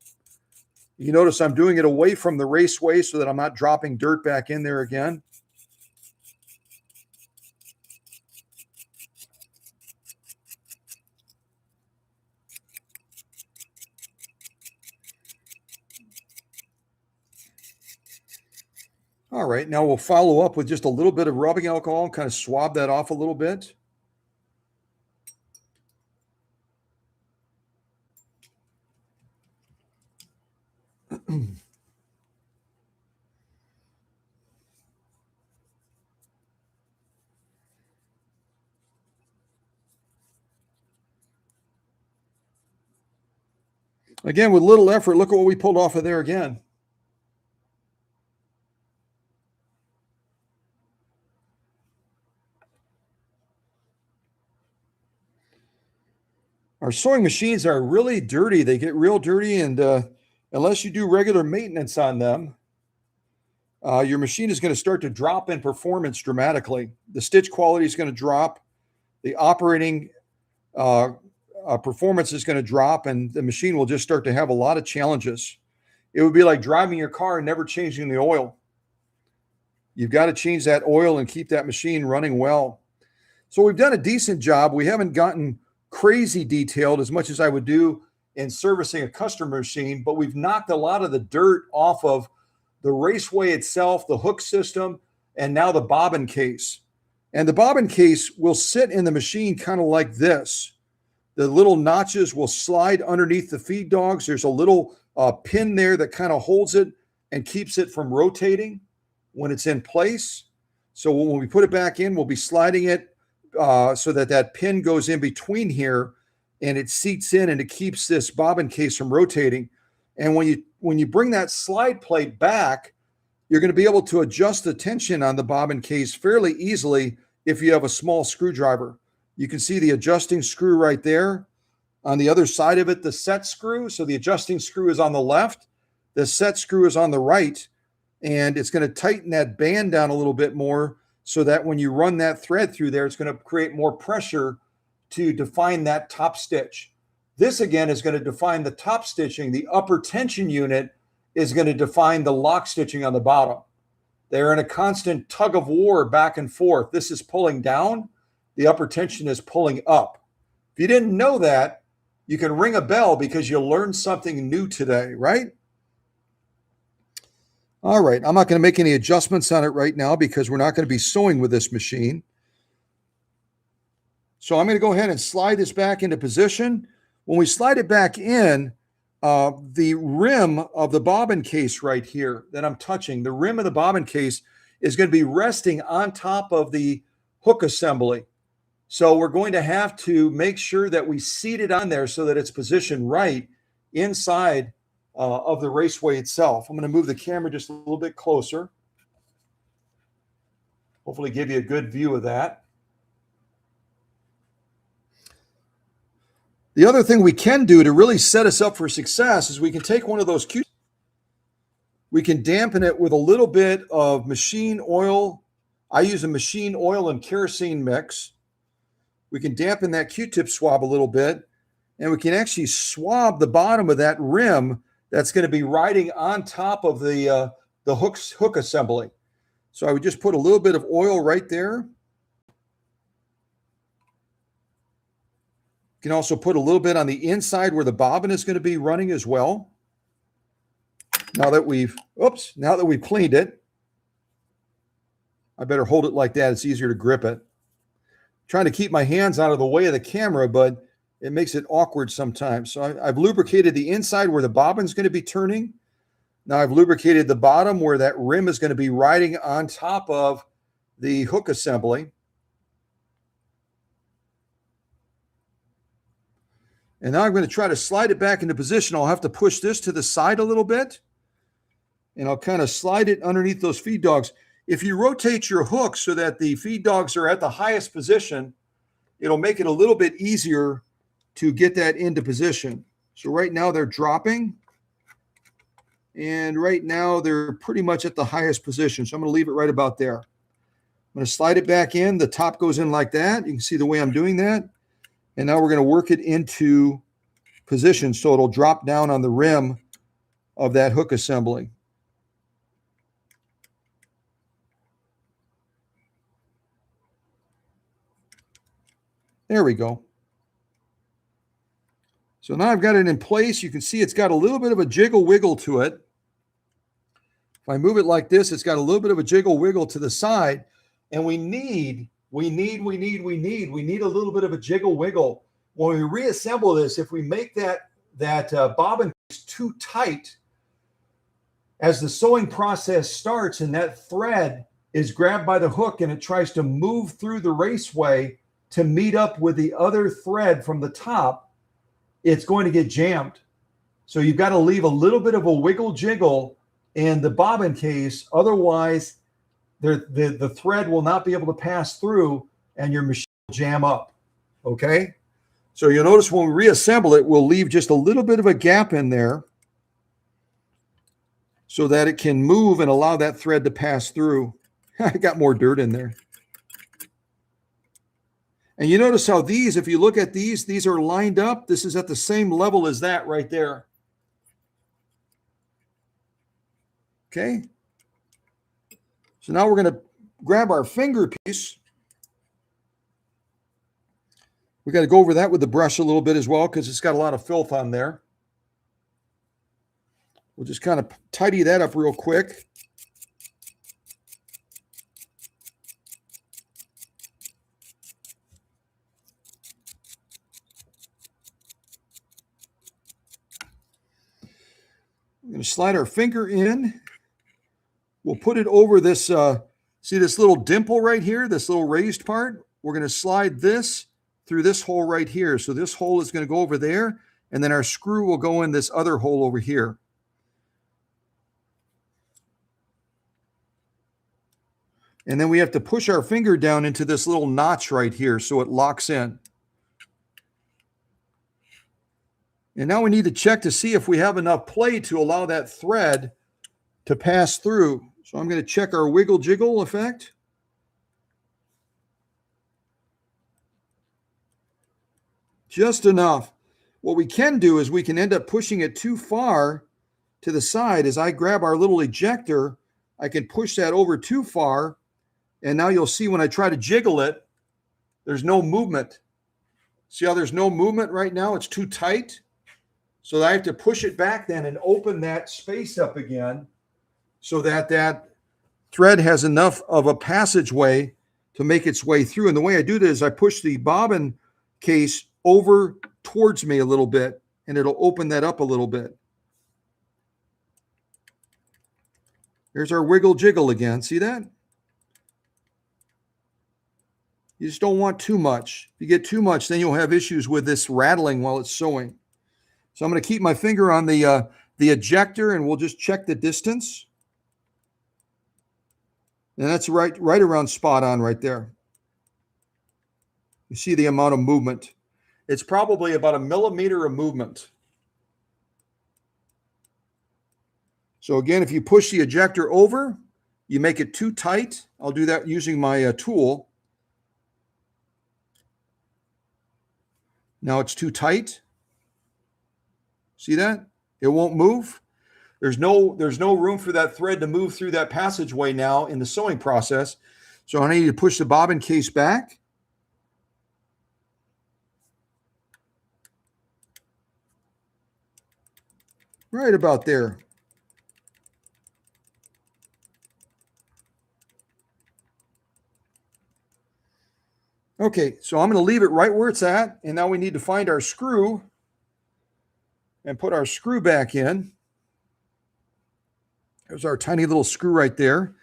You notice I'm doing it away from the Raceway so that I'm not dropping dirt back in there again. All right, now we'll follow up with just a little bit of rubbing alcohol and kind of swab that off a little bit. Again, with little effort, look at what we pulled off of there again. Our sewing machines are really dirty. They get real dirty, and unless you do regular maintenance on them, your machine is going to start to drop in performance dramatically. The stitch quality is going to drop. The operating performance is going to drop, and the machine will just start to have a lot of challenges. It would be like driving your car and never changing the oil. You've got to change that oil and keep that machine running well. So we've done a decent job. We haven't gotten crazy detailed as much as I would do in servicing a customer machine, but we've knocked a lot of the dirt off of the Raceway itself, the hook system, and now the bobbin case. And the bobbin case will sit in the machine kind of like this. The little notches will slide underneath the feed dogs. There's a little pin there that kind of holds it and keeps it from rotating when it's in place. So when we put it back in, we'll be sliding it so that pin goes in between here and it seats in and it keeps this bobbin case from rotating. And when you bring that slide plate back, you're going to be able to adjust the tension on the bobbin case fairly easily if you have a small screwdriver. You can see the adjusting screw right there. On the other side of it, the set screw. So the adjusting screw is on the left. The set screw is on the right. And it's going to tighten that band down a little bit more so that when you run that thread through there, it's going to create more pressure to define that top stitch. This, again, is going to define the top stitching. The upper tension unit is going to define the lock stitching on the bottom. They're in a constant tug of war back and forth. This is pulling down. The upper tension is pulling up. If you didn't know that, you can ring a bell because you learned something new today, right? All right, I'm not going to make any adjustments on it right now because we're not going to be sewing with this machine. So I'm going to go ahead and slide this back into position. When we slide it back in, the rim of the bobbin case right here that I'm touching, the rim of the bobbin case is going to be resting on top of the hook assembly. So we're going to have to make sure that we seat it on there so that it's positioned right inside of the Raceway itself. I'm going to move the camera just a little bit closer. Hopefully give you a good view of that. The other thing we can do to really set us up for success is we can take one of those Q-tips. We can dampen it with a little bit of machine oil. I use a machine oil and kerosene mix. We can dampen that Q-tip swab a little bit, and we can actually swab the bottom of that rim that's going to be riding on top of the hook assembly. So I would just put a little bit of oil right there. You can also put a little bit on the inside where the bobbin is going to be running as well. Now that we've cleaned it, I better hold it like that. It's easier to grip it. I'm trying to keep my hands out of the way of the camera, but it makes it awkward sometimes. So I've lubricated the inside where the bobbin's going to be turning. Now I've lubricated the bottom where that rim is going to be riding on top of the hook assembly. And now I'm going to try to slide it back into position. I'll have to push this to the side a little bit, and I'll kind of slide it underneath those feed dogs. If you rotate your hook so that the feed dogs are at the highest position, it'll make it a little bit easier to get that into position. So right now they're dropping, and right now they're pretty much at the highest position. So I'm going to leave it right about there. I'm going to slide it back in. The top goes in like that. You can see the way I'm doing that. And now we're going to work it into position so it'll drop down on the rim of that hook assembly. There we go. So now I've got it in place. You can see it's got a little bit of a jiggle wiggle to it. If I move it like this, it's got a little bit of a jiggle wiggle to the side. And we need a little bit of a jiggle wiggle. When we reassemble this, if we make that bobbin too tight, as the sewing process starts and that thread is grabbed by the hook and it tries to move through the Raceway to meet up with the other thread from the top, it's going to get jammed. So you've got to leave a little bit of a wiggle jiggle in the bobbin case. Otherwise, the thread will not be able to pass through and your machine will jam up. Okay? So you'll notice when we reassemble it, we'll leave just a little bit of a gap in there so that it can move and allow that thread to pass through. I got more dirt in there. And you notice how these, if you look at these are lined up. This is at the same level as that right there. Okay. So now we're going to grab our finger piece. We got to go over that with the brush a little bit as well because it's got a lot of filth on there. We'll just kind of tidy that up real quick. We're going to slide our finger in. We'll put it over this, see this little dimple right here, this little raised part? We're going to slide this through this hole right here. So this hole is going to go over there, and then our screw will go in this other hole over here. And then we have to push our finger down into this little notch right here so it locks in. And now we need to check to see if we have enough play to allow that thread to pass through. So I'm going to check our wiggle jiggle effect. Just enough. What we can do is we can end up pushing it too far to the side. As I grab our little ejector, I can push that over too far. And now you'll see when I try to jiggle it, there's no movement. See how there's no movement right now? It's too tight. So I have to push it back then and open that space up again so that that thread has enough of a passageway to make its way through. And the way I do this is I push the bobbin case over towards me a little bit, and it'll open that up a little bit. There's our wiggle jiggle again. See that? You just don't want too much. If you get too much, then you'll have issues with this rattling while it's sewing. So I'm going to keep my finger on the ejector, and we'll just check the distance. And that's right around spot on right there. You see the amount of movement. It's probably about 1 millimeter of movement. So again, if you push the ejector over, you make it too tight. I'll do that using my tool. Now it's too tight. See that? It won't move. There's no room for that thread to move through that passageway now in the sewing process. So I need to push the bobbin case back. Right about there. Okay, so I'm going to leave it right where it's at. And now we need to find our screw and put our screw back in. There's our tiny little screw right there.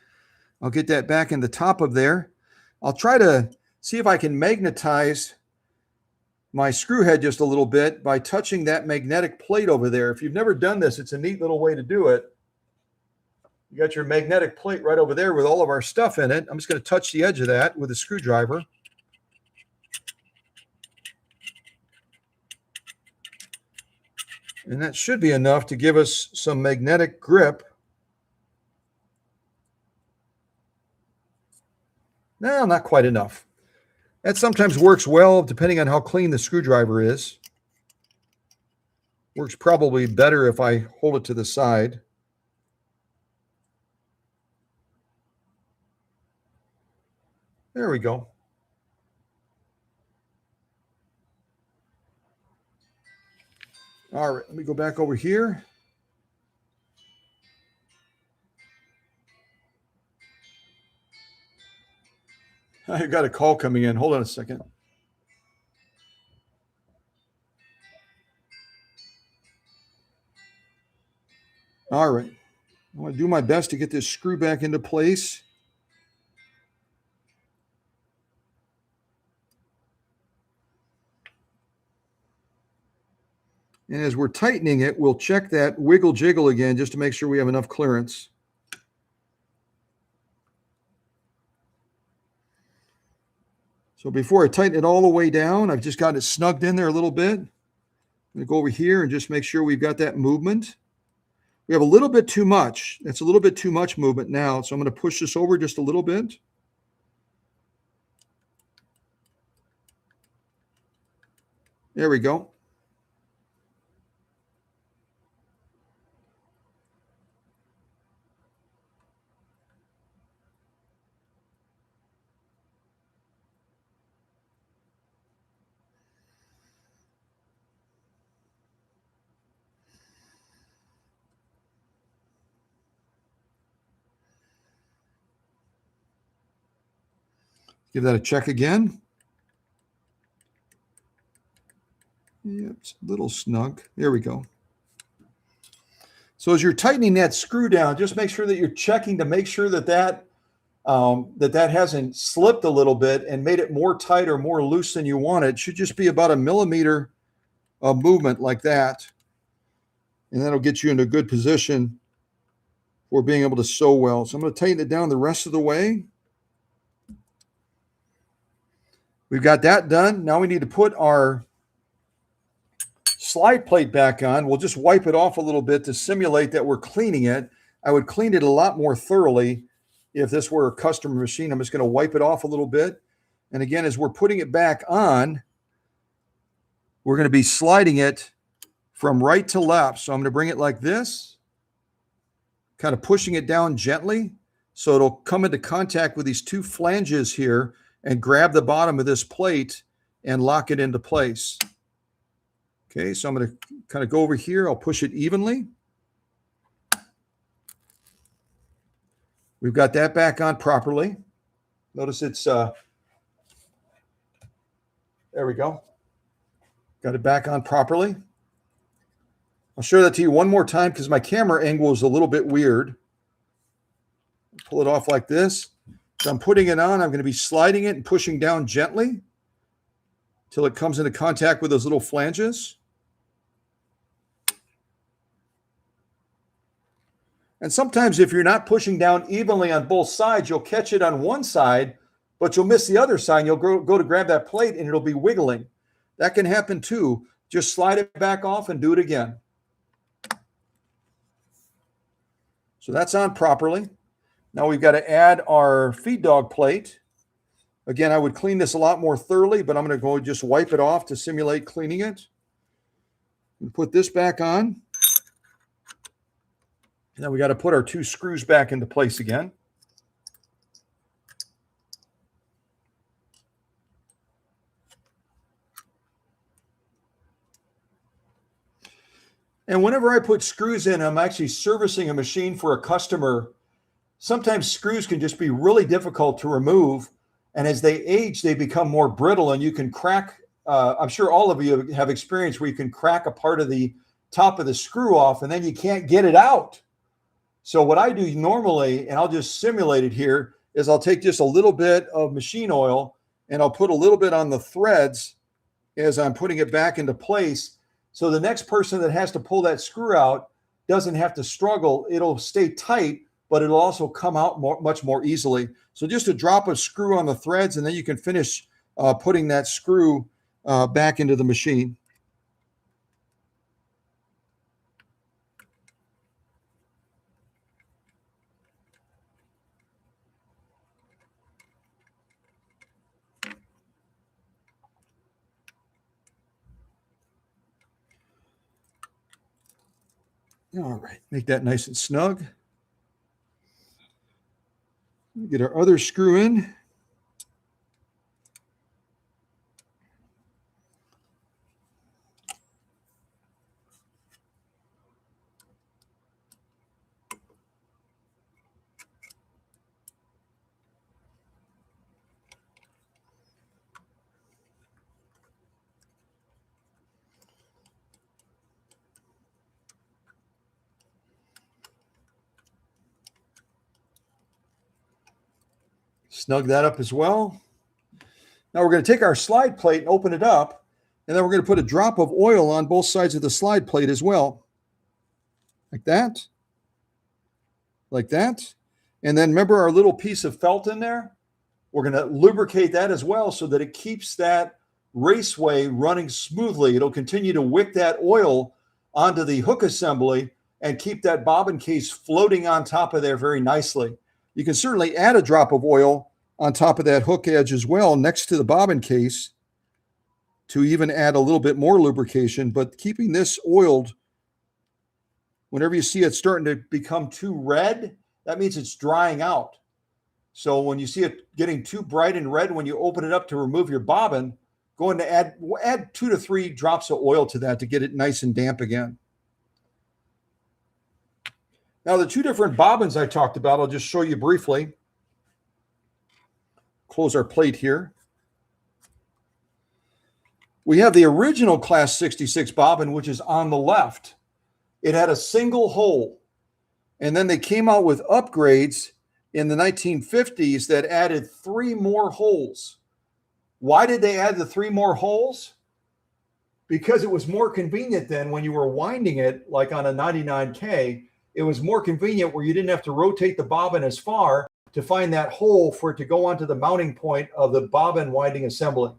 I'll get that back in the top of there. I'll try to see if I can magnetize my screw head just a little bit by touching that magnetic plate over there. If you've never done this, it's a neat little way to do it. You got your magnetic plate right over there with all of our stuff in it. I'm just going to touch the edge of that with a screwdriver. And that should be enough to give us some magnetic grip. No, not quite enough. That sometimes works well depending on how clean the screwdriver is. Works probably better if I hold it to the side. There we go. All right, let me go back over here. I got a call coming in. Hold on a second. All right. I want to do my best to get this screw back into place. And as we're tightening it, we'll check that wiggle jiggle again just to make sure we have enough clearance. So before I tighten it all the way down, I've just got it snugged in there a little bit. I'm going to go over here and just make sure we've got that movement. We have a little bit too much. That's a little bit too much movement now. So I'm going to push this over just a little bit. There we go. Give that a check again. Yep, it's a little snug. There we go. So as you're tightening that screw down, just make sure that you're checking to make sure that that hasn't slipped a little bit and made it more tight or more loose than you want. It should just be about 1 millimeter of movement like that. And that'll get you into a good position for being able to sew well. So I'm going to tighten it down the rest of the way. We've got that done. Now we need to put our slide plate back on. We'll just wipe it off a little bit to simulate that we're cleaning it. I would clean it a lot more thoroughly if this were a custom machine. I'm just going to wipe it off a little bit. And again, as we're putting it back on, we're going to be sliding it from right to left. So I'm going to bring it like this, kind of pushing it down gently so it'll come into contact with these two flanges here and grab the bottom of this plate and lock it into place. Okay, so I'm going to kind of go over here. I'll push it evenly. We've got that back on properly. Notice it's, there we go. Got it back on properly. I'll show that to you one more time because my camera angle is a little bit weird. Pull it off like this. So I'm putting it on. I'm going to be sliding it and pushing down gently till it comes into contact with those little flanges. And sometimes if you're not pushing down evenly on both sides, you'll catch it on one side, but you'll miss the other side. And you'll go to grab that plate and it'll be wiggling. That can happen too. Just slide it back off and do it again. So that's on properly. Now we've got to add our feed dog plate. Again, I would clean this a lot more thoroughly, but I'm going to go just wipe it off to simulate cleaning it. And put this back on. Now we got to put our 2 screws back into place again. And whenever I put screws in, I'm actually servicing a machine for a customer. Sometimes screws can just be really difficult to remove. And as they age, they become more brittle and you can crack. I'm sure all of you have experience where you can crack a part of the top of the screw off and then you can't get it out. So what I do normally, and I'll just simulate it here, is I'll take just a little bit of machine oil and I'll put a little bit on the threads as I'm putting it back into place. So the next person that has to pull that screw out doesn't have to struggle. It'll stay tight, but it'll also come out much more easily. So just a drop of screw on the threads, and then you can finish putting that screw back into the machine. All right, make that nice and snug. Get our other screw in. Snug that up as well. Now we're going to take our slide plate and open it up, and then we're going to put a drop of oil on both sides of the slide plate as well. Like that. Like that. And then remember our little piece of felt in there? We're going to lubricate that as well so that it keeps that Raceway running smoothly. It'll continue to wick that oil onto the hook assembly and keep that bobbin case floating on top of there very nicely. You can certainly add a drop of oil on top of that hook edge as well next to the bobbin case to even add a little bit more lubrication, but keeping this oiled, whenever you see it starting to become too red, that means it's drying out. So when you see it getting too bright and red, when you open it up to remove your bobbin, going to add 2 to 3 drops of oil to that to get it nice and damp again. Now the 2 different bobbins I talked about, I'll just show you briefly. Close our plate here. We have the original Class 66 bobbin, which is on the left. It had a single hole. And then they came out with upgrades in the 1950s that added 3 more holes. Why did they add the 3 more holes? Because it was more convenient then when you were winding it, like on a 99K, it was more convenient where you didn't have to rotate the bobbin as far to find that hole for it to go onto the mounting point of the bobbin winding assembly.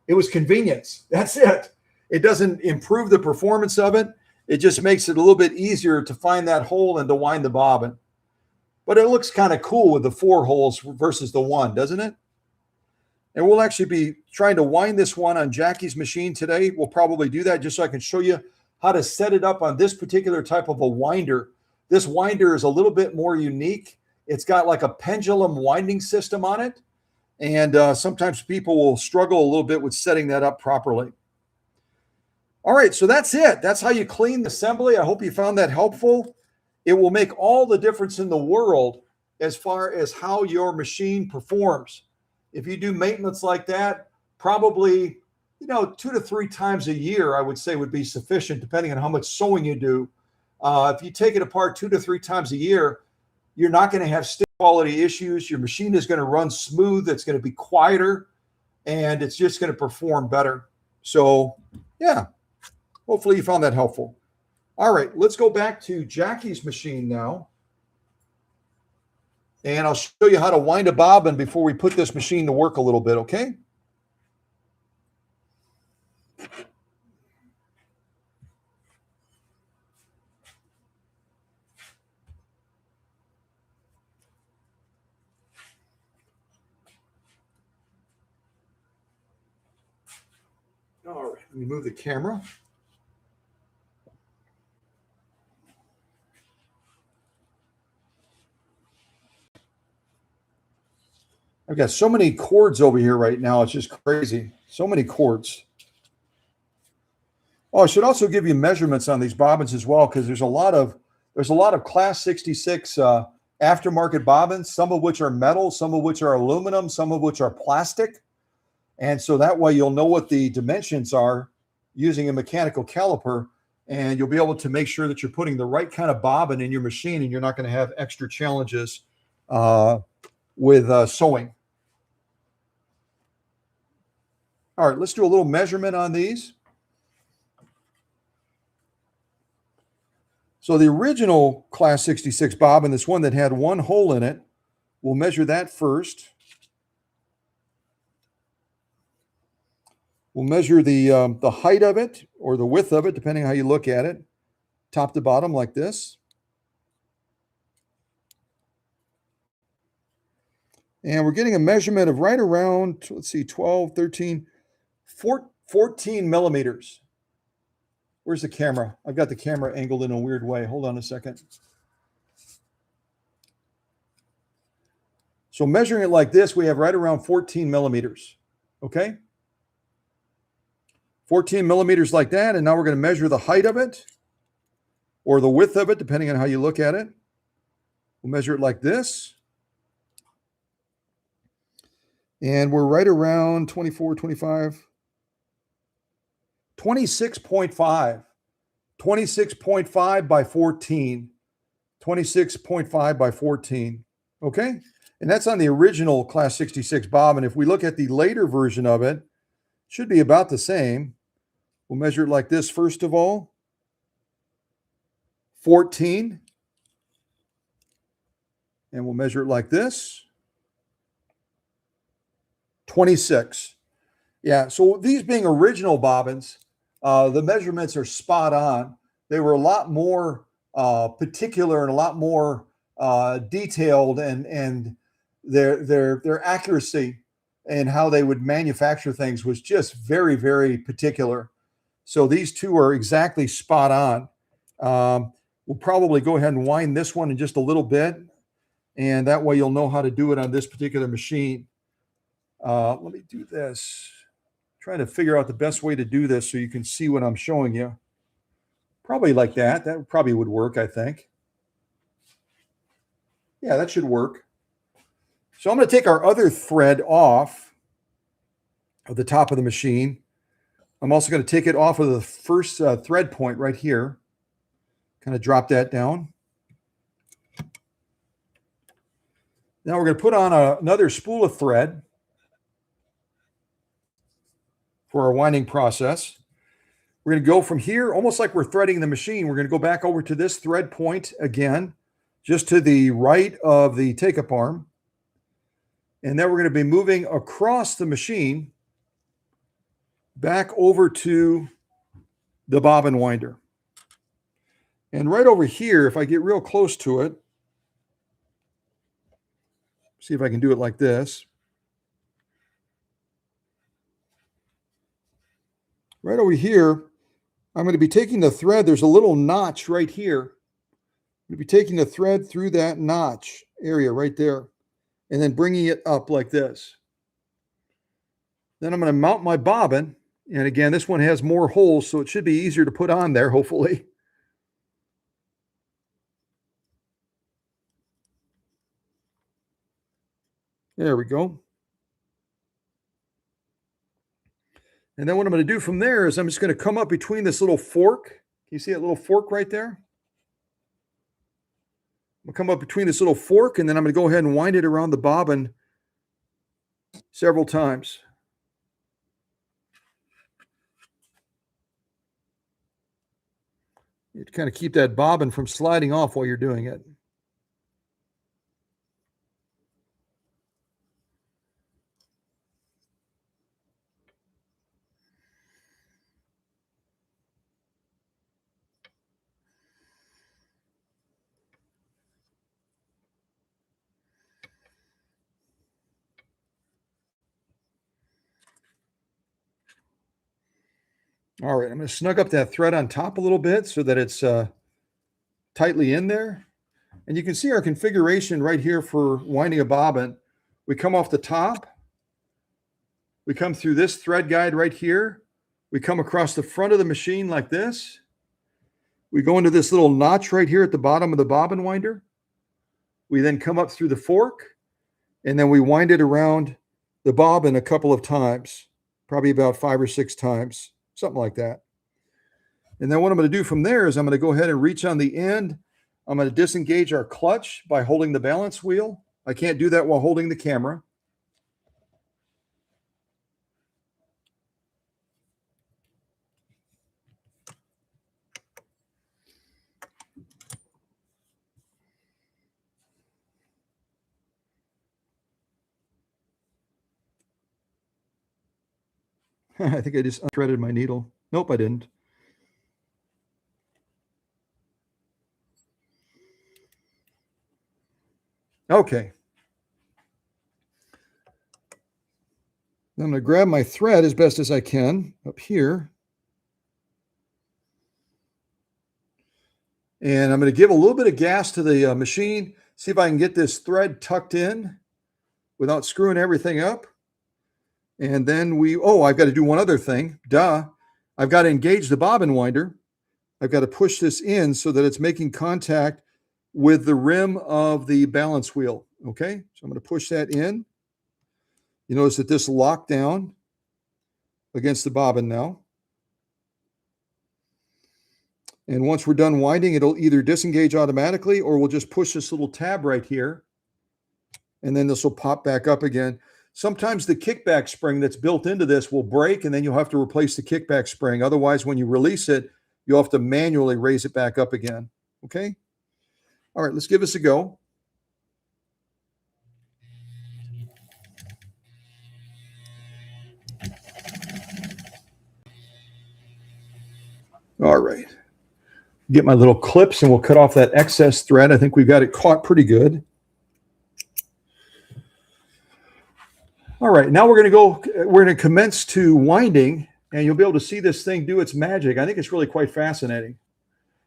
It was convenience. That's it. It doesn't improve the performance of it. It just makes it a little bit easier to find that hole and to wind the bobbin. But it looks kind of cool with the 4 holes versus the 1, doesn't it? And we'll actually be trying to wind this one on Jackie's machine today. We'll probably do that just so I can show you how to set it up on this particular type of a winder. This winder is a little bit more unique. It's got like a pendulum winding system on it. And sometimes people will struggle a little bit with setting that up properly. All right, so that's it. That's how you clean the assembly. I hope you found that helpful. It will make all the difference in the world as far as how your machine performs. If you do maintenance like that, probably 2 to 3 times a year, I would say would be sufficient, depending on how much sewing you do. If you take it apart 2 to 3 times a year, you're not going to have stick quality issues. Your machine is going to run smooth. It's going to be quieter, and it's just going to perform better. So, yeah, hopefully you found that helpful. All right, let's go back to Jackie's machine now. And I'll show you how to wind a bobbin before we put this machine to work a little bit, okay? All right, let me move the camera. I've got so many cords over here right now. It's just crazy. So many cords. Oh, I should also give you measurements on these bobbins as well, because there's a lot of Class 66 aftermarket bobbins, some of which are metal, some of which are aluminum, some of which are plastic. And so that way you'll know what the dimensions are using a mechanical caliper, and you'll be able to make sure that you're putting the right kind of bobbin in your machine, and you're not going to have extra challenges with sewing. All right, let's do a little measurement on these. So the original Class 66 bobbin, this one that had one hole in it, we'll measure that first. We'll measure the height of it or the width of it, depending on how you look at it, top to bottom like this. And we're getting a measurement of right around, let's see, 12, 13, 14 millimeters. Where's the camera? I've got the camera angled in a weird way. Hold on a second. So measuring it like this, we have right around 14 millimeters. Okay? 14 millimeters like that. And now we're going to measure the height of it or the width of it, depending on how you look at it. We'll measure it like this. And we're right around 24, 25, 26.5. 26.5 by 14. 26.5 by 14. Okay? And that's on the original Class 66 bobbin. If we look at the later version of it, it should be about the same. We'll measure it like this first of all. 14. And we'll measure it like this. 26. Yeah, so these being original bobbins, the measurements are spot on. They were a lot more particular and a lot more detailed, and their accuracy and how they would manufacture things was just very, very particular. So these two are exactly spot on. We'll probably go ahead and wind this one in just a little bit, and that way you'll know how to do it on this particular machine. Let me do this. Trying to figure out the best way to do this so you can see what I'm showing you. Probably like that. That probably would work, I think. Yeah, that should work. So I'm going to take our other thread off of the top of the machine. I'm also going to take it off of the first thread point right here. Kind of drop that down. Now we're going to put on another spool of thread for our winding process. We're going to go from here, almost like we're threading the machine. We're going to go back over to this thread point again, just to the right of the take-up arm. And then we're going to be moving across the machine back over to the bobbin winder. And right over here, if I get real close to it, see if I can do it like this. Right over here, I'm going to be taking the thread. There's a little notch right here. I'm going to be taking the thread through that notch area right there and then bringing it up like this. Then I'm going to mount my bobbin. And again, this one has more holes, so it should be easier to put on there, hopefully. There we go. And then what I'm going to do from there is I'm just going to come up between this little fork. Can you see that little fork right there? I'll come up between this little fork, and then I'm going to go ahead and wind it around the bobbin several times. You kind of keep that bobbin from sliding off while you're doing it. All right, I'm going to snug up that thread on top a little bit so that it's tightly in there. And you can see our configuration right here for winding a bobbin. We come off the top. We come through this thread guide right here. We come across the front of the machine like this. We go into this little notch right here at the bottom of the bobbin winder. We then come up through the fork, and then we wind it around the bobbin a couple of times, probably about 5 or 6 times, something like that. And then what I'm going to do from there is I'm going to go ahead and reach on the end. I'm going to disengage our clutch by holding the balance wheel. I can't do that while holding the camera. I think I just unthreaded my needle. Nope, I didn't. Okay. I'm going to grab my thread as best as I can up here. And I'm going to give a little bit of gas to the machine, see if I can get this thread tucked in without screwing everything up. And then I've got to do one other thing. Duh. I've got to engage the bobbin winder. I've got to push this in so that it's making contact with the rim of the balance wheel. Okay, so I'm going to push that in. You notice that this locked down against the bobbin now. And once we're done winding, it'll either disengage automatically or we'll just push this little tab right here. And then this will pop back up again. Sometimes the kickback spring that's built into this will break and then you'll have to replace the kickback spring. Otherwise, when you release it, you'll have to manually raise it back up again. Okay? All right, let's give this a go. All right. Get my little clips and we'll cut off that excess thread. I think we've got it caught pretty good. All right, now we're going to commence to winding, and you'll be able to see this thing do its magic. I think it's really quite fascinating.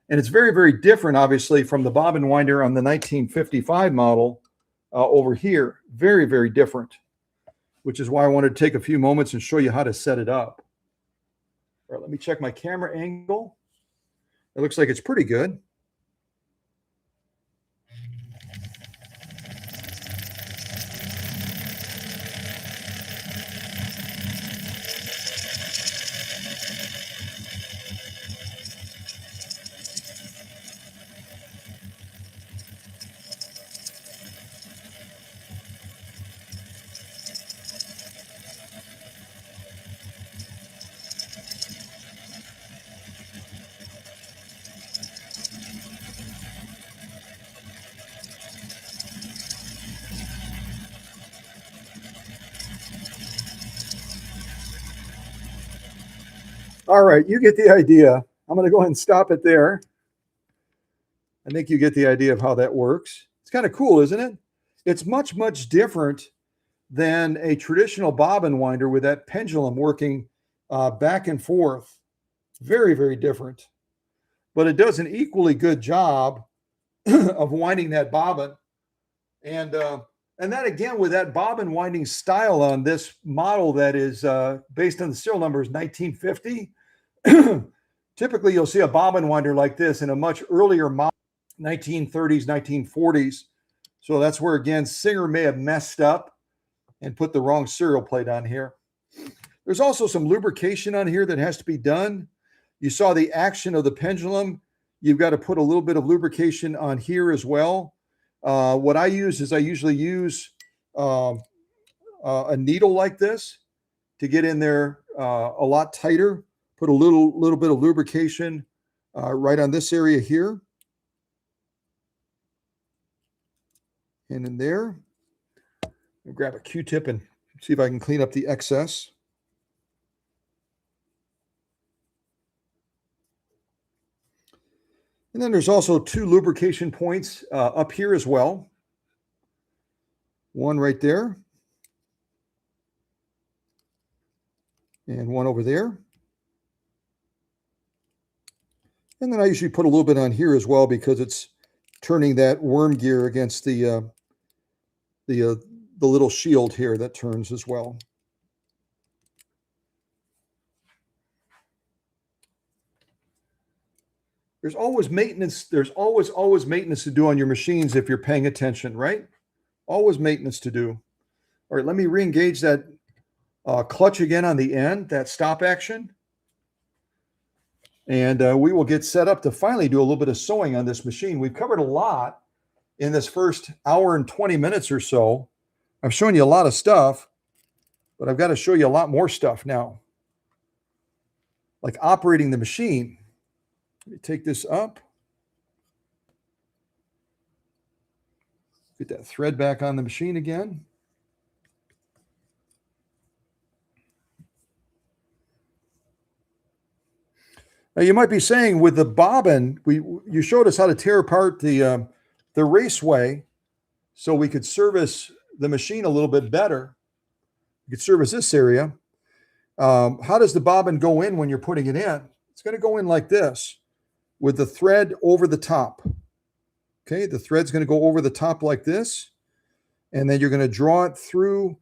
And it's very, very different, obviously, from the bobbin winder on the 1955 model over here. Very, very different, which is why I wanted to take a few moments and show you how to set it up. All right, let me check my camera angle. It looks like it's pretty good. All right, you get the idea. I'm going to go ahead and stop it there. I think you get the idea of how that works. It's kind of cool, isn't it? It's much, much different than a traditional bobbin winder with that pendulum working back and forth. Very, very different. But it does an equally good job of winding that bobbin. And that, again, with that bobbin winding style on this model that is based on the serial numbers 1950, typically you'll see a bobbin winder like this in a much earlier model, 1930s, 1940s. So that's where, again, Singer may have messed up and put the wrong serial plate on here. There's also some lubrication on here that has to be done. You saw the action of the pendulum. You've got to put a little bit of lubrication on here as well. What I use is I usually use a needle like this to get in there a lot tighter. Put a little bit of lubrication right on this area here. And in there, I'll grab a Q-tip and see if I can clean up the excess. And then there's also 2 lubrication points up here as well. One right there. And one over there. And then I usually put a little bit on here as well because it's turning that worm gear against the little shield here that turns as well. There's always maintenance. There's always maintenance to do on your machines if you're paying attention, right? Always maintenance to do. All right, let me re-engage that clutch again on the end, that stop action. And we will get set up to finally do a little bit of sewing on this machine. We've covered a lot in this first hour and 20 minutes or so. I've shown you a lot of stuff, but I've got to show you a lot more stuff now, like operating the machine. Let me take this up. Get that thread back on the machine again. Now you might be saying with the bobbin, you showed us how to tear apart the Raceway so we could service the machine a little bit better. You could service this area. How does the bobbin go in when you're putting it in? It's going to go in like this with the thread over the top. Okay, the thread's going to go over the top like this, and then you're going to draw it through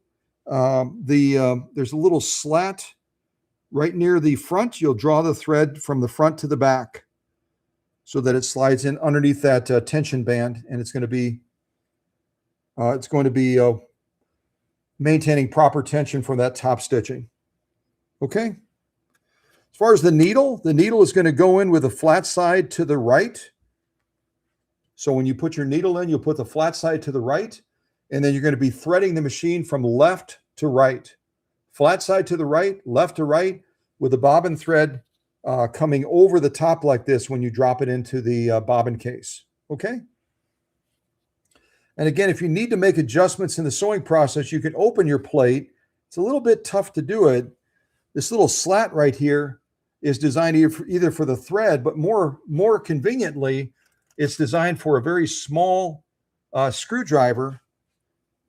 there's a little slat right near the front. You'll draw the thread from the front to the back so that it slides in underneath that tension band, and it's going to be maintaining proper tension for that top stitching. Okay. As far as the needle is going to go in with a flat side to the right. So when you put your needle in, you'll put the flat side to the right, and then you're going to be threading the machine from left to right. Flat side to the right, left to right, with the bobbin thread coming over the top like this when you drop it into the bobbin case. Okay? And again, if you need to make adjustments in the sewing process, you can open your plate. It's a little bit tough to do it. This little slat right here is designed either for the thread, but more conveniently, it's designed for a very small screwdriver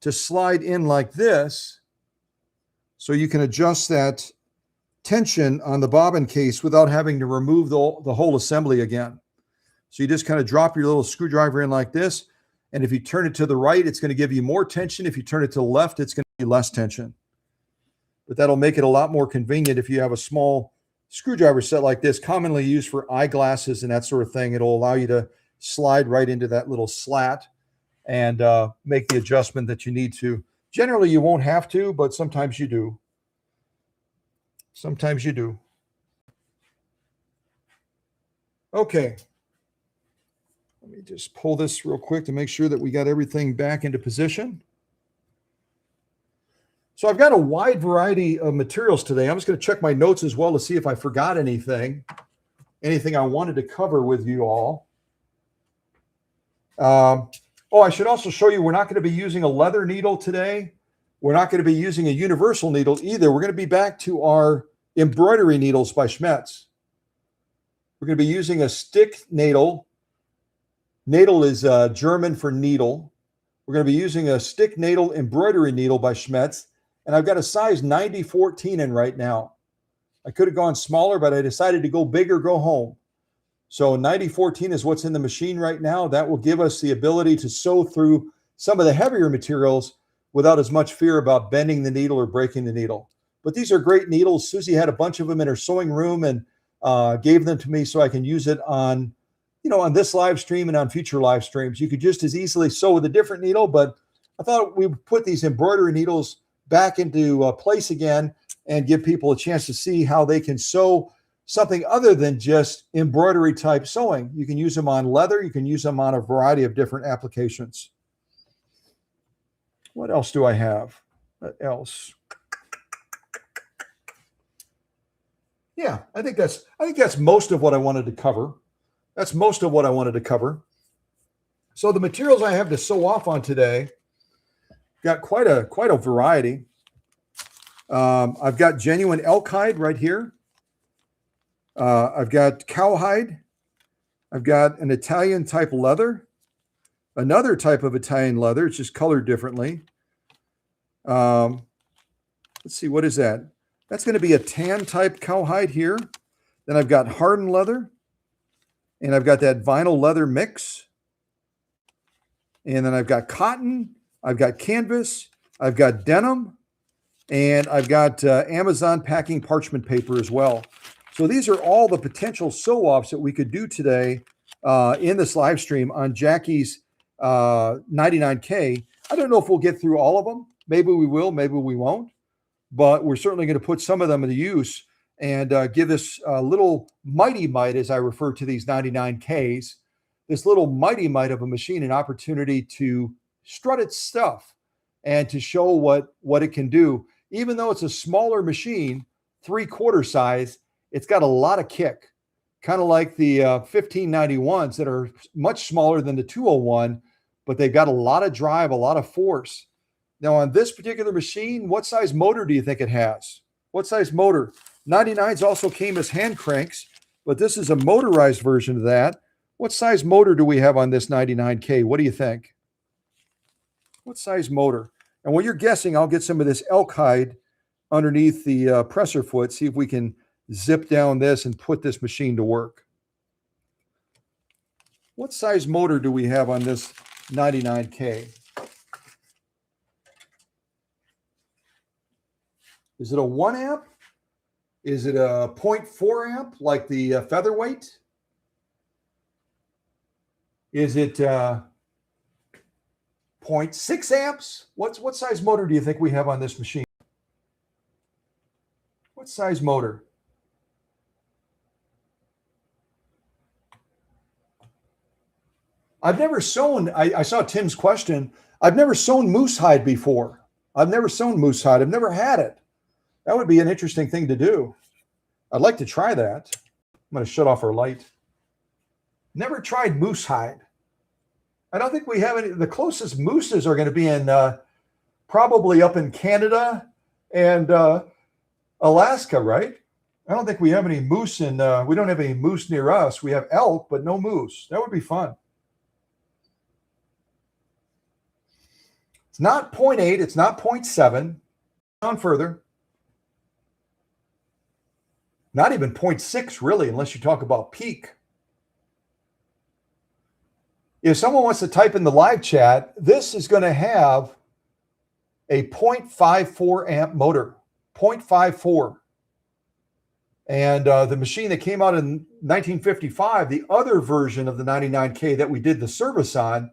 to slide in like this, so you can adjust that tension on the bobbin case without having to remove the whole assembly again. So you just kind of drop your little screwdriver in like this, and if you turn it to the right, it's going to give you more tension. If you turn it to the left, it's going to be less tension. But that'll make it a lot more convenient if you have a small screwdriver set like this, commonly used for eyeglasses and that sort of thing. It'll allow you to slide right into that little slat and make the adjustment that you need to. Generally, you won't have to, but sometimes you do. Sometimes you do. Okay. Let me just pull this real quick to make sure that we got everything back into position. So I've got a wide variety of materials today. I'm just going to check my notes as well to see if I forgot anything I wanted to cover with you all. I should also show you we're not going to be using a leather needle today. We're not going to be using a universal needle either. We're going to be back to our embroidery needles by Schmetz. We're going to be using a stick needle. Needle is German for needle. We're going to be using a stick needle embroidery needle by Schmetz. And I've got a size 90-14 in right now. I could have gone smaller, but I decided to go big or go home. So 90-14 is what's in the machine right now. That will give us the ability to sew through some of the heavier materials without as much fear about bending the needle or breaking the needle. But these are great needles. Susie had a bunch of them in her sewing room and gave them to me so I can use it on, on this live stream and on future live streams. You could just as easily sew with a different needle, but I thought we would put these embroidery needles back into place again and give people a chance to see how they can sew something other than just embroidery type sewing. You can use them on leather. You can use them on a variety of different applications. What else do I have? What else? Yeah, I think that's most of what I wanted to cover. That's most of what I wanted to cover. So the materials I have to sew off on today got quite a variety. I've got genuine elk hide right here. I've got cowhide. I've got an Italian type leather. Another type of Italian leather. It's just colored differently. Let's see, what is that? That's going to be a tan type cowhide here. Then I've got hardened leather. And I've got that vinyl leather mix. And then I've got cotton, I've got canvas, I've got denim, and I've got Amazon packing parchment paper as well. So these are all the potential sew-offs that we could do today in this live stream on Jackie's 99K. I don't know if we'll get through all of them. Maybe we will, maybe we won't. But we're certainly going to put some of them into use and give this little mighty mite, as I refer to these 99Ks, this little mighty mite of a machine, an opportunity to strut its stuff and to show what it can do. Even though it's a smaller machine, 3/4 size, it's got a lot of kick, kind of like the 1591s that are much smaller than the 201, but they've got a lot of drive, a lot of force. Now on this particular machine, what size motor do you think it has? What size motor? 99s also came as hand cranks, but this is a motorized version of that. What size motor do we have on this 99K? What do you think? What size motor? And while you're guessing, I'll get some of this elk hide underneath the presser foot, see if we can zip down this and put this machine to work. What size motor do we have on this 99K? Is it a 1 amp? Is it a 0.4 amp like the featherweight? Is it 0.6 amps? What size motor do you think we have on this machine? What size motor? I've never sewn, I saw Tim's question. I've never sewn moose hide before. I've never sewn moose hide. I've never had it. That would be an interesting thing to do. I'd like to try that. I'm going to shut off our light. Never tried moose hide. I don't think we have any. The closest mooses are going to be in probably up in Canada and Alaska, right? I don't think we have any moose in, we don't have any moose near us. We have elk, but no moose. That would be fun. It's not 0.8. It's not 0.7. On further. Not even 0.6 really, unless you talk about peak. If someone wants to type in the live chat, this is going to have a 0.54 amp motor, 0.54. And the machine that came out in 1955, the other version of the 99K that we did the service on,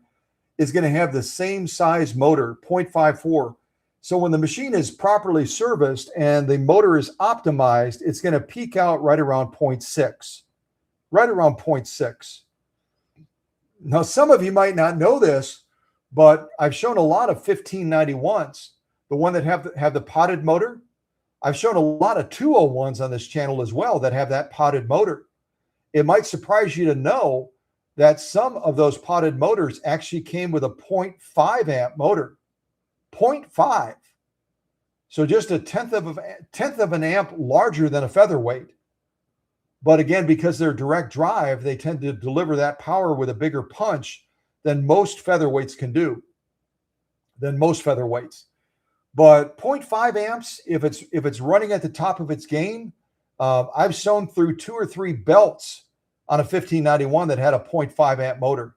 is going to have the same size motor, 0.54. So when the machine is properly serviced and the motor is optimized, it's going to peak out right around 0.6, right around 0.6. Now, some of you might not know this, but I've shown a lot of 1591s, the one that have the potted motor. I've shown a lot of 201s on this channel as well that have that potted motor. It might surprise you to know that some of those potted motors actually came with a 0.5 amp motor. 0.5. So just a tenth of an amp larger than a featherweight. But again, because they're direct drive, they tend to deliver that power with a bigger punch than most featherweights can do. But 0.5 amps, if it's running at the top of its game, I've sewn through 2 or 3 belts on a 1591 that had a 0.5 amp motor.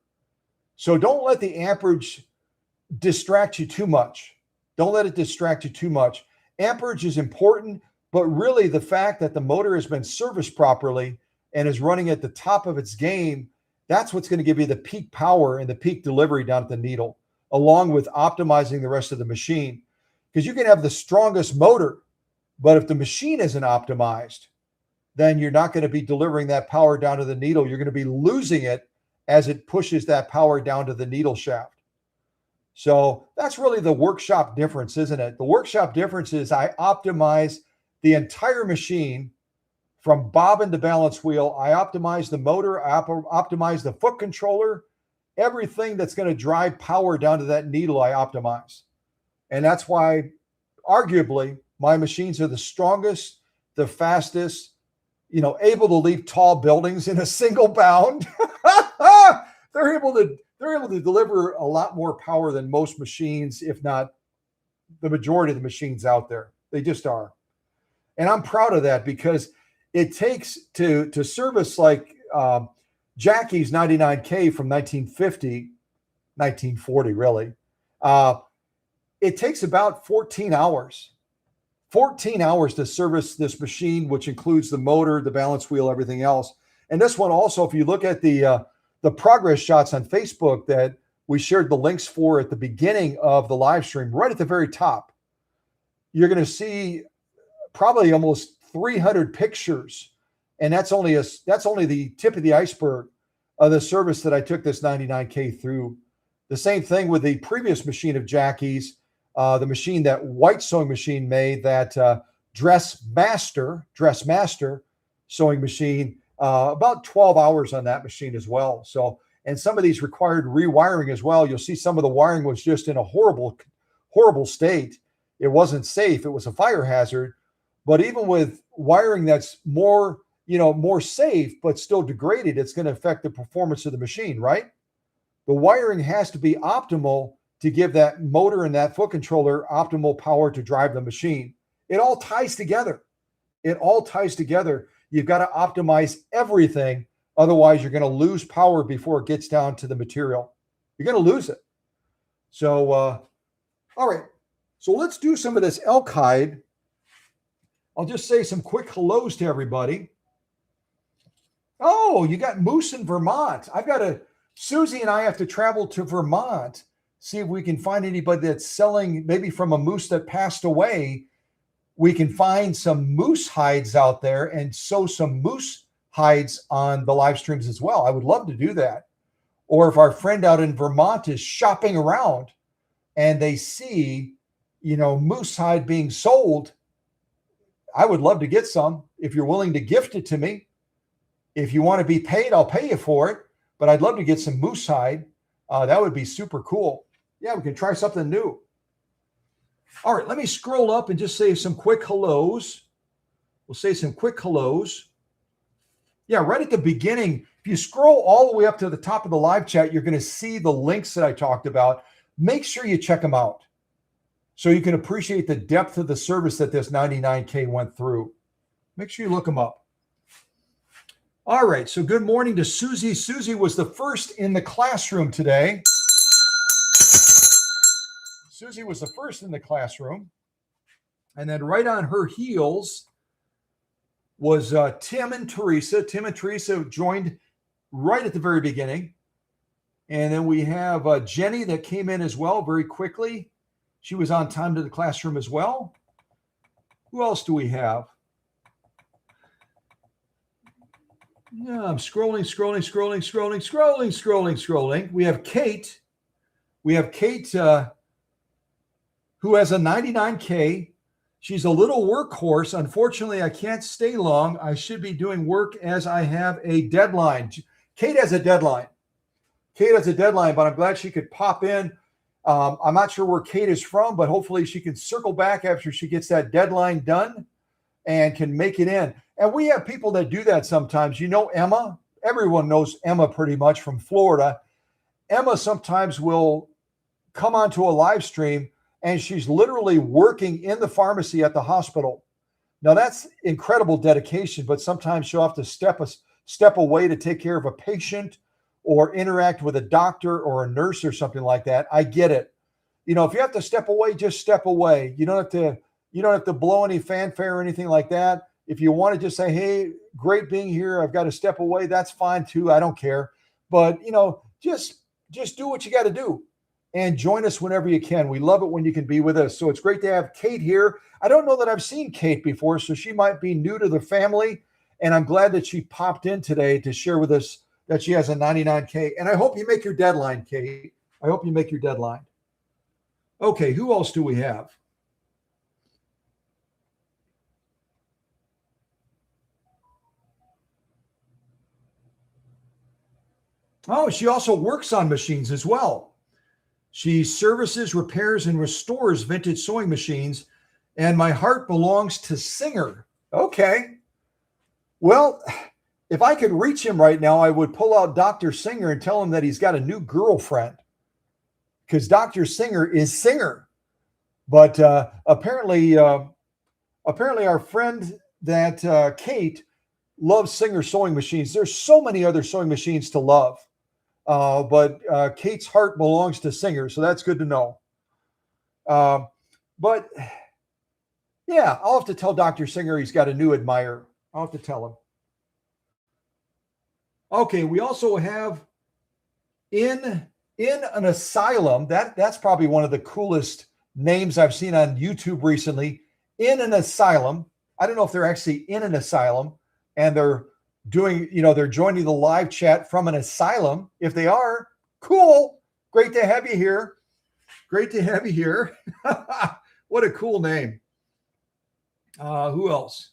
So don't let the amperage distract you too much. Don't let it distract you too much. Amperage is important, but really the fact that the motor has been serviced properly and is running at the top of its game, that's what's going to give you the peak power and the peak delivery down at the needle, along with optimizing the rest of the machine. Because you can have the strongest motor, but if the machine isn't optimized, then you're not going to be delivering that power down to the needle. You're going to be losing it as it pushes that power down to the needle shaft. So that's really the workshop difference, isn't it? The workshop difference is I optimize the entire machine from bobbin to balance wheel. I optimize the motor, I optimize the foot controller, everything that's going to drive power down to that needle, I optimize. And that's why, arguably, my machines are the strongest, the fastest, able to leap tall buildings in a single bound. They're able to deliver a lot more power than most machines, if not the majority of the machines out there. They just are. And I'm proud of that because it takes to service like Jackie's 99K from 1950, 1940, really. It takes about 14 hours. 14 hours to service this machine, which includes the motor, the balance wheel, everything else. And this one also, if you look at the progress shots on Facebook that we shared the links for at the beginning of the live stream, right at the very top, you're going to see probably almost 300 pictures. And that's only the tip of the iceberg of the service that I took this 99K through. The same thing with the previous machine of Jackie's, the machine that White Sewing Machine made, that Dress Master sewing machine, about 12 hours on that machine as well. So, and some of these required rewiring as well. You'll see some of the wiring was just in a horrible state. It wasn't safe. It was a fire hazard. But even with wiring that's more safe, but still degraded, it's going to affect the performance of the machine, right? The wiring has to be optimal to give that motor and that foot controller optimal power to drive the machine. It all ties together. You've got to optimize everything. Otherwise, you're going to lose power before it gets down to the material. You're going to lose it. So, all right. So let's do some of this elk hide. I'll just say some quick hellos to everybody. Oh, you got moose in Vermont. Susie and I have to travel to Vermont, see if we can find anybody that's selling, maybe from a moose that passed away. We can find some moose hides out there and sew some moose hides on the live streams as well. I would love to do that. Or if our friend out in Vermont is shopping around and they see, moose hide being sold, I would love to get some. If you're willing to gift it to me, if you want to be paid, I'll pay you for it. But I'd love to get some moose hide. That would be super cool. Yeah, we can try something new. All right, let me scroll up and just say some quick hellos. We'll say some quick hellos. Yeah, right at the beginning, if you scroll all the way up to the top of the live chat, you're going to see the links that I talked about. Make sure you check them out so you can appreciate the depth of the service that this 99K went through. Make sure you look them up. All right, so good morning to Susie. Susie was the first in the classroom today. Susie was the first in the classroom. And then right on her heels was Tim and Teresa. Tim and Teresa joined right at the very beginning. And then we have Jenny that came in as well very quickly. She was on time to the classroom as well. Who else do we have? Yeah, I'm scrolling. We have Kate. Who has a 99K. She's a little workhorse. Unfortunately, I can't stay long. I should be doing work as I have a deadline. Kate has a deadline, but I'm glad she could pop in. I'm not sure where Kate is from, but hopefully she can circle back after she gets that deadline done and can make it in. And we have people that do that sometimes. Emma. Everyone knows Emma pretty much from Florida. Emma sometimes will come onto a live stream and she's literally working in the pharmacy at the hospital. Now that's incredible dedication, but sometimes she'll have to step away to take care of a patient or interact with a doctor or a nurse or something like that. I get it. If you have to step away, just step away. You don't have to blow any fanfare or anything like that. If you want to just say, hey, great being here, I've got to step away, that's fine too. I don't care. But, just do what you got to do and join us whenever you can. We love it when you can be with us. So it's great to have Kate here. I don't know that I've seen Kate before, so she might be new to the family. And I'm glad that she popped in today to share with us that she has a 99K. And I hope you make your deadline, Kate. I hope you make your deadline. Okay, who else do we have? Oh, she also works on machines as well. She services, repairs, and restores vintage sewing machines. And my heart belongs to Singer. Okay. Well, if I could reach him right now, I would pull out Dr. Singer and tell him that he's got a new girlfriend, because Dr. Singer is Singer. But apparently our friend that Kate loves Singer sewing machines. There's so many other sewing machines to love. But Kate's heart belongs to Singer, so that's good to know. But yeah, I'll have to tell Dr. Singer he's got a new admirer. I'll have to tell him. Okay, we also have in an asylum. That's probably one of the coolest names I've seen on YouTube recently. In an asylum. I don't know if they're actually in an asylum and they're doing, they're joining the live chat from an asylum. If they are, cool. Great to have you here. Great to have you here. What a cool name. Who else?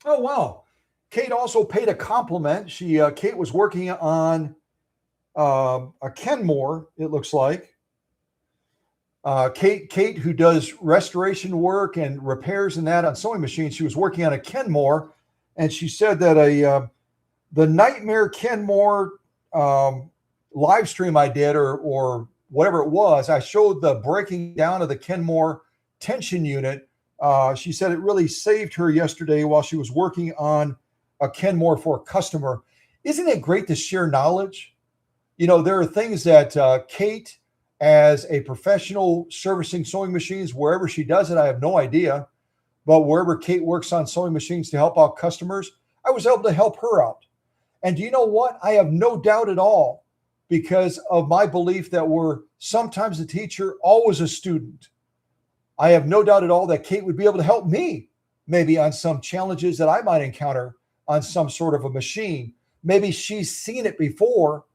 Oh, wow. Kate also paid a compliment. Kate was working on a Kenmore, it looks like. Kate, who does restoration work and repairs and that on sewing machines, she was working on a Kenmore, and she said that the Nightmare Kenmore live stream I did, or whatever it was, I showed the breaking down of the Kenmore tension unit. She said it really saved her yesterday while she was working on a Kenmore for a customer. Isn't it great to share knowledge? There are things that Kate, as a professional servicing sewing machines, wherever she does it, I have no idea. But wherever Kate works on sewing machines to help out customers, I was able to help her out. And do you know what? I have no doubt at all, because of my belief that we're sometimes a teacher, always a student. I have no doubt at all that Kate would be able to help me maybe on some challenges that I might encounter on some sort of a machine. Maybe she's seen it before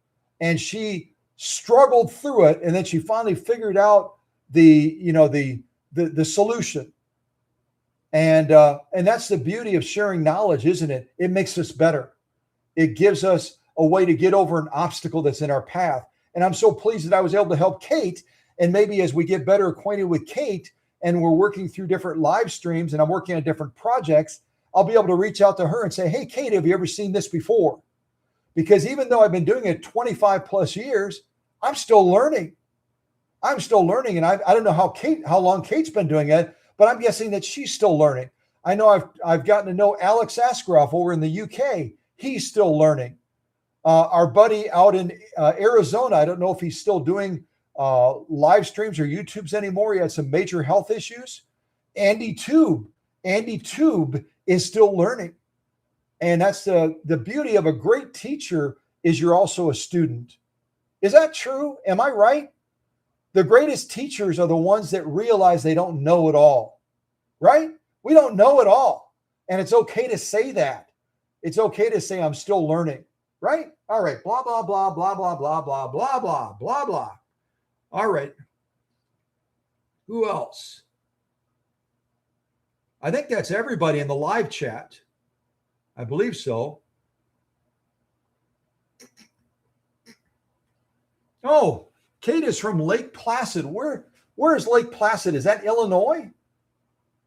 and she struggled through it, and then she finally figured out the solution. And that's the beauty of sharing knowledge, isn't it? It makes us better. It gives us a way to get over an obstacle that's in our path. And I'm so pleased that I was able to help Kate. And maybe as we get better acquainted with Kate and we're working through different live streams and I'm working on different projects, I'll be able to reach out to her and say, hey, Kate, have you ever seen this before? Because even though I've been doing it 25 plus years, I'm still learning. And I don't know how long Kate's been doing it, but I'm guessing that she's still learning. I know I've gotten to know Alex Askeroff over in the UK. He's still learning. Our buddy out in Arizona, I don't know if he's still doing live streams or YouTubes anymore. He had some major health issues. Andy Tube is still learning. And that's the beauty of a great teacher, is you're also a student. Is that true? Am I right? The greatest teachers are the ones that realize they don't know it all, right? We don't know it all. And it's okay to say that. It's okay to say, I'm still learning, right? All right. Blah, blah, blah, blah, blah, blah, blah, blah, blah, blah, blah. All right. Who else? I think that's everybody in the live chat. I believe so. Oh, Kate is from Lake Placid. Where is Lake Placid? Is that Illinois?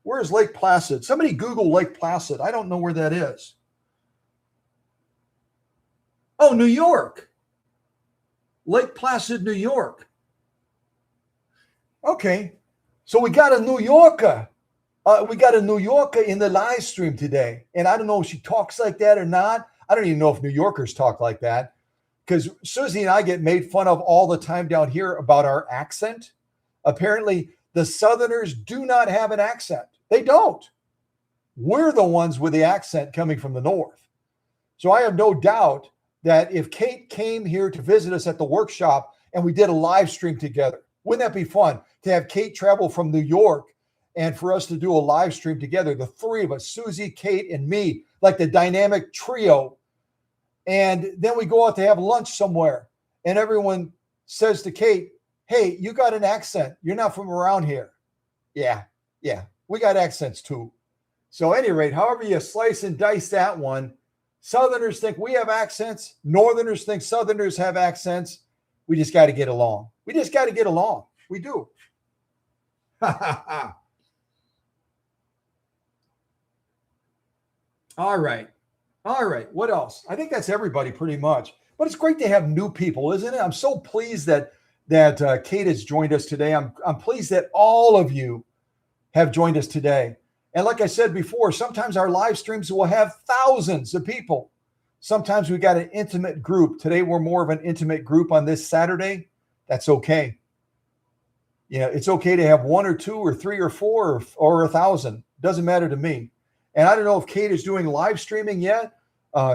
Where is Lake Placid? Somebody Google Lake Placid. I don't know where that is. Oh, New York. Lake Placid, New York. Okay. So we got a New Yorker. We got a New Yorker in the live stream today. And I don't know if she talks like that or not. I don't even know if New Yorkers talk like that, because Susie and I get made fun of all the time down here about our accent. Apparently, the Southerners do not have an accent. They don't. We're the ones with the accent coming from the North. So I have no doubt that if Kate came here to visit us at the workshop and we did a live stream together, wouldn't that be fun to have Kate travel from New York and for us to do a live stream together, the three of us, Susie, Kate, and me, like the dynamic trio. And then we go out to have lunch somewhere and everyone says to Kate, hey, you got an accent. You're not from around here. Yeah, we got accents too. So at any rate, however you slice and dice that one, Southerners think we have accents. Northerners think Southerners have accents. We just got to get along. We do. All right. What else? I think that's everybody pretty much. But it's great to have new people, isn't it? I'm so pleased that that Kate has joined us today. I'm pleased that all of you have joined us today. And like I said before, sometimes our live streams will have thousands of people. Sometimes we got an intimate group. Today, we're more of an intimate group on this Saturday. That's okay. You know, it's okay to have 1 or 2 or 3 or 4 or 1,000. Doesn't matter to me. And I don't know if Kate is doing live streaming yet,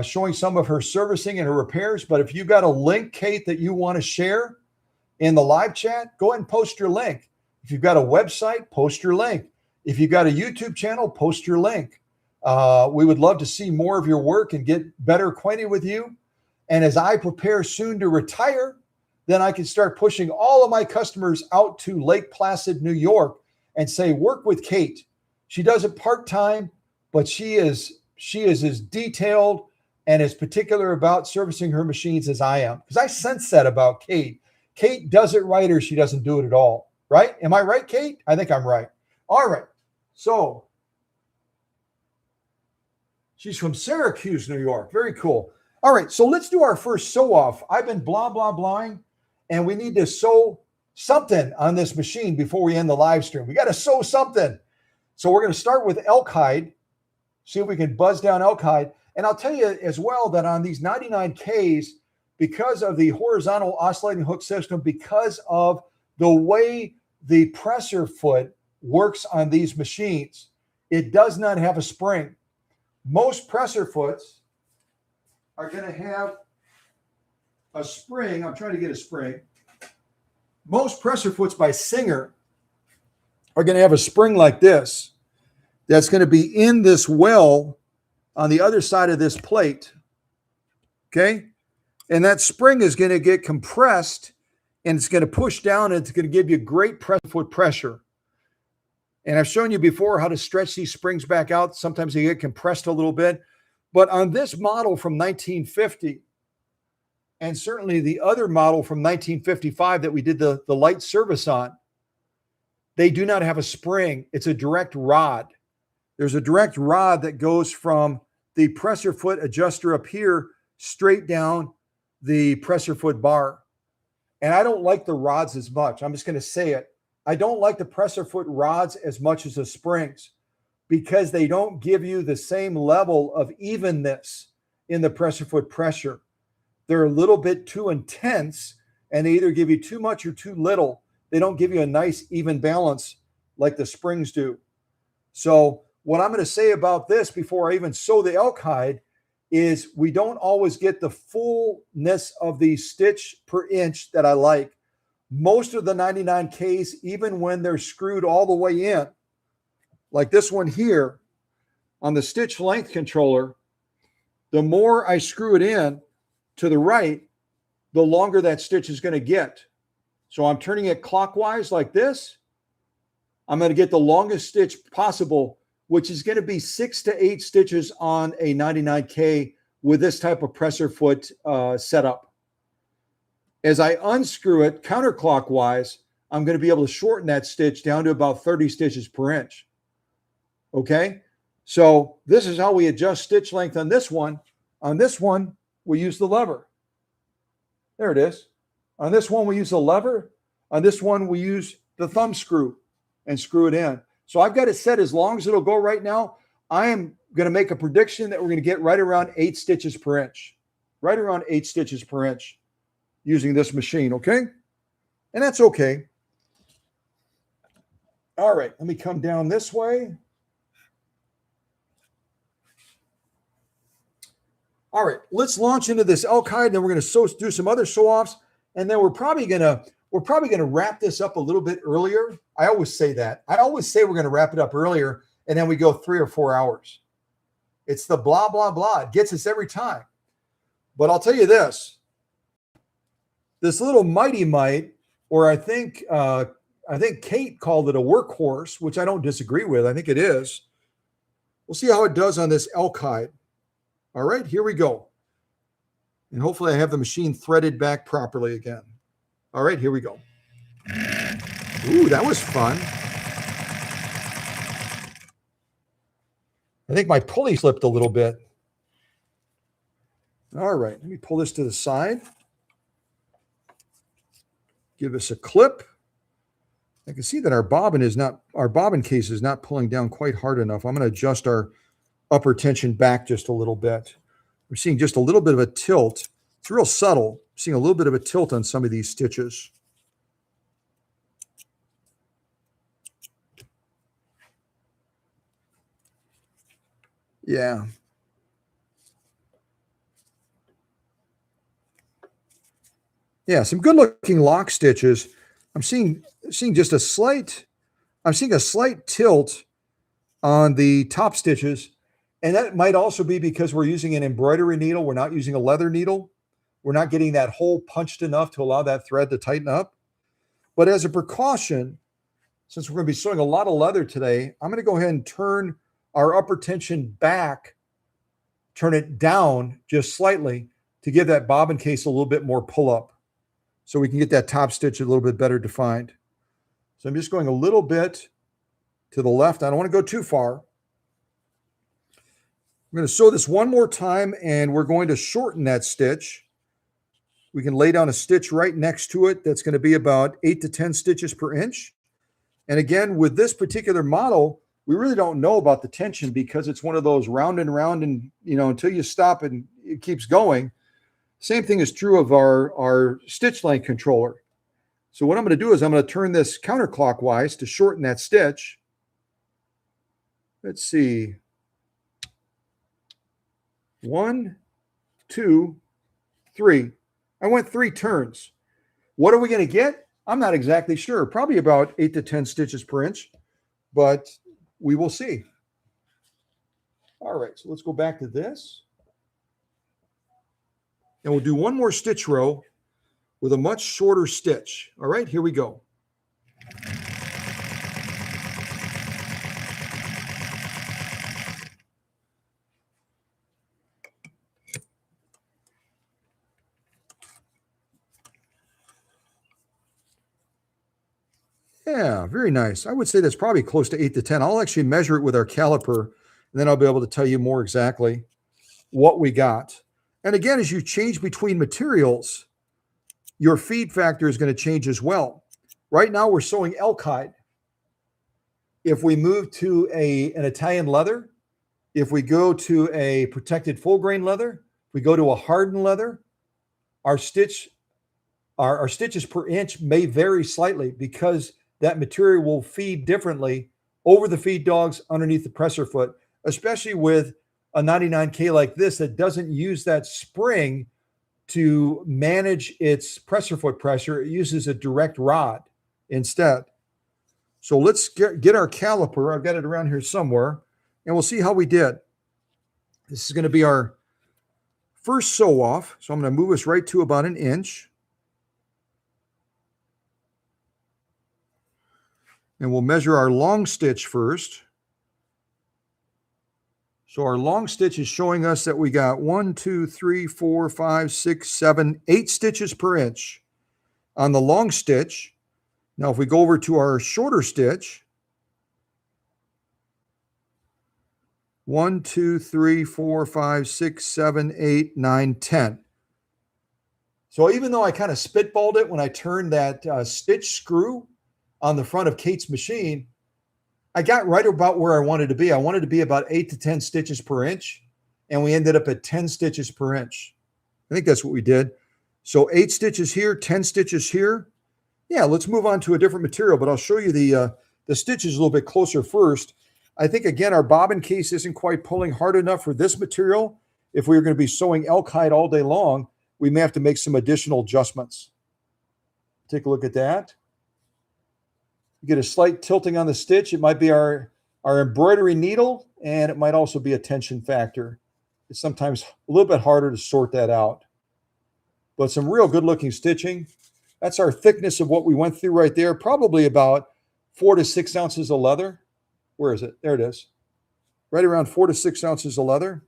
showing some of her servicing and her repairs. But if you got a link, Kate, that you want to share in the live chat, go ahead and post your link. If you've got a website, post your link. If you've got a YouTube channel, post your link. We would love to see more of your work and get better acquainted with you. And as I prepare soon to retire, then I can start pushing all of my customers out to Lake Placid, New York, and say, work with Kate. She does it part-time, but she is as detailed and as particular about servicing her machines as I am. Because I sense that about Kate. Kate does it right or she doesn't do it at all. Right? Am I right, Kate? I think I'm right. All right. So she's from Syracuse, New York. Very cool. All right. So let's do our first sew off. I've been blah, blahing, and we need to sew something on this machine before we end the live stream. We got to sew something. So we're going to start with elk hide, see if we can buzz down elk hide. And I'll tell you as well that on these 99Ks, because of the horizontal oscillating hook system, because of the way the presser foot works on these machines, it does not have a spring. Most presser foots are going to have a spring. I'm trying to get a spring. Most presser foots by Singer are going to have a spring like this that's going to be in this well on the other side of this plate. Okay? And that spring is going to get compressed and it's going to push down and it's going to give you great presser foot pressure. And I've shown you before how to stretch these springs back out. Sometimes they get compressed a little bit. But on this model from 1950, and certainly the other model from 1955 that we did the light service on, they do not have a spring. It's a direct rod. There's a direct rod that goes from the presser foot adjuster up here straight down the presser foot bar. And I don't like the rods as much. I'm just going to say it. I don't like the presser foot rods as much as the springs because they don't give you the same level of evenness in the presser foot pressure. They're a little bit too intense and they either give you too much or too little. They don't give you a nice even balance like the springs do. So what I'm going to say about this before I even sew the elk hide is we don't always get the fullness of the stitch per inch that I like. Most of the 99Ks, even when they're screwed all the way in, like this one here on the stitch length controller, the more I screw it in to the right, the longer that stitch is going to get. So I'm turning it clockwise like this. I'm going to get the longest stitch possible, which is going to be 6 to 8 stitches on a 99K with this type of presser foot setup. As I unscrew it counterclockwise, I'm going to be able to shorten that stitch down to about 30 stitches per inch. Okay, so this is how we adjust stitch length on this one. On this one, we use the lever. There it is. On this one, we use the lever. On this one, we use the thumb screw and screw it in. So I've got it set as long as it'll go right now. I am going to make a prediction that we're going to get right around 8 stitches per inch. Right around 8 stitches per inch using this machine, okay? And that's okay. All right, let me come down this way. All right, let's launch into this elk hide. Then we're going to do some other sew-offs, and then we're probably going to wrap this up a little bit earlier. I always say that. I always say we're going to wrap it up earlier, and then we go 3 or 4 hours. It's the blah blah blah. It gets us every time. But I'll tell you this: this little Mite, or I think Kate called it a workhorse, which I don't disagree with. I think it is. We'll see how it does on this elk hide. All right, here we go. And hopefully I have the machine threaded back properly again. All right, here we go. Ooh, that was fun. I think my pulley slipped a little bit. All right, let me pull this to the side. give us a clip. I can see that our bobbin case is not pulling down quite hard enough. I'm going to adjust our upper tension back just a little bit. We're seeing just a little bit of a tilt. It's real subtle. Seeing a little bit of a tilt on some of these stitches. Yeah. Yeah, some good looking lock stitches. I'm seeing just a slight, I'm seeing a slight tilt on the top stitches. And that might also be because we're using an embroidery needle. We're not using a leather needle. We're not getting that hole punched enough to allow that thread to tighten up. But as a precaution, since we're going to be sewing a lot of leather today, I'm going to go ahead and turn our upper tension back, turn it down just slightly to give that bobbin case a little bit more pull up so we can get that top stitch a little bit better defined. So I'm just going a little bit to the left. I don't want to go too far. I'm going to sew this one more time and we're going to shorten that stitch. We can lay down a stitch right next to it. That's going to be about 8 to 10 stitches per inch. And again, with this particular model, we really don't know about the tension because it's one of those round and round and, until you stop and it keeps going. Same thing is true of our stitch length controller. So what I'm going to do is I'm going to turn this counterclockwise to shorten that stitch. Let's see. 1, 2, 3. I went 3 turns. What are we going to get? I'm not exactly sure. Probably about 8 to 10 stitches per inch, but we will see. All right, so let's go back to this. And we'll do one more stitch row with a much shorter stitch. All right, here we go. Yeah, very nice. I would say that's probably close to 8 to 10. I'll actually measure it with our caliper, and then I'll be able to tell you more exactly what we got. And again, as you change between materials, your feed factor is going to change as well. Right now, we're sewing elk hide. If we move to an Italian leather, if we go to a protected full grain leather, if we go to a hardened leather, our stitches per inch may vary slightly because that material will feed differently over the feed dogs underneath the presser foot, especially with a 99K like this that doesn't use that spring to manage its presser foot pressure. It uses a direct rod instead. So let's get our caliper. I've got it around here somewhere, and we'll see how we did. This is going to be our first sew off. So I'm going to move us right to about 1 inch. And we'll measure our long stitch first. So our long stitch is showing us that we got 1, 2, 3, 4, 5, 6, 7, 8 stitches per inch on the long stitch. Now, if we go over to our shorter stitch, 1, 2, 3, 4, 5, 6, 7, 8, 9, 10. So even though I kind of spitballed it when I turned that stitch screw on the front of Kate's machine, I got right about where I wanted to be. I wanted to be about 8 to 10 stitches per inch, and we ended up at 10 stitches per inch. I think that's what we did. So 8 stitches here, 10 stitches here. Yeah, let's move on to a different material, but I'll show you the stitches a little bit closer first. I think, again, our bobbin case isn't quite pulling hard enough for this material. If we were going to be sewing elk hide all day long, we may have to make some additional adjustments. Take a look at that. You get a slight tilting on the stitch. It might be our embroidery needle, and it might also be a tension factor. It's sometimes a little bit harder to sort that out. But some real good-looking stitching. That's our thickness of what we went through right there. Probably about 4 to 6 ounces of leather. Where is it? There it is. Right around 4 to 6 ounces of leather.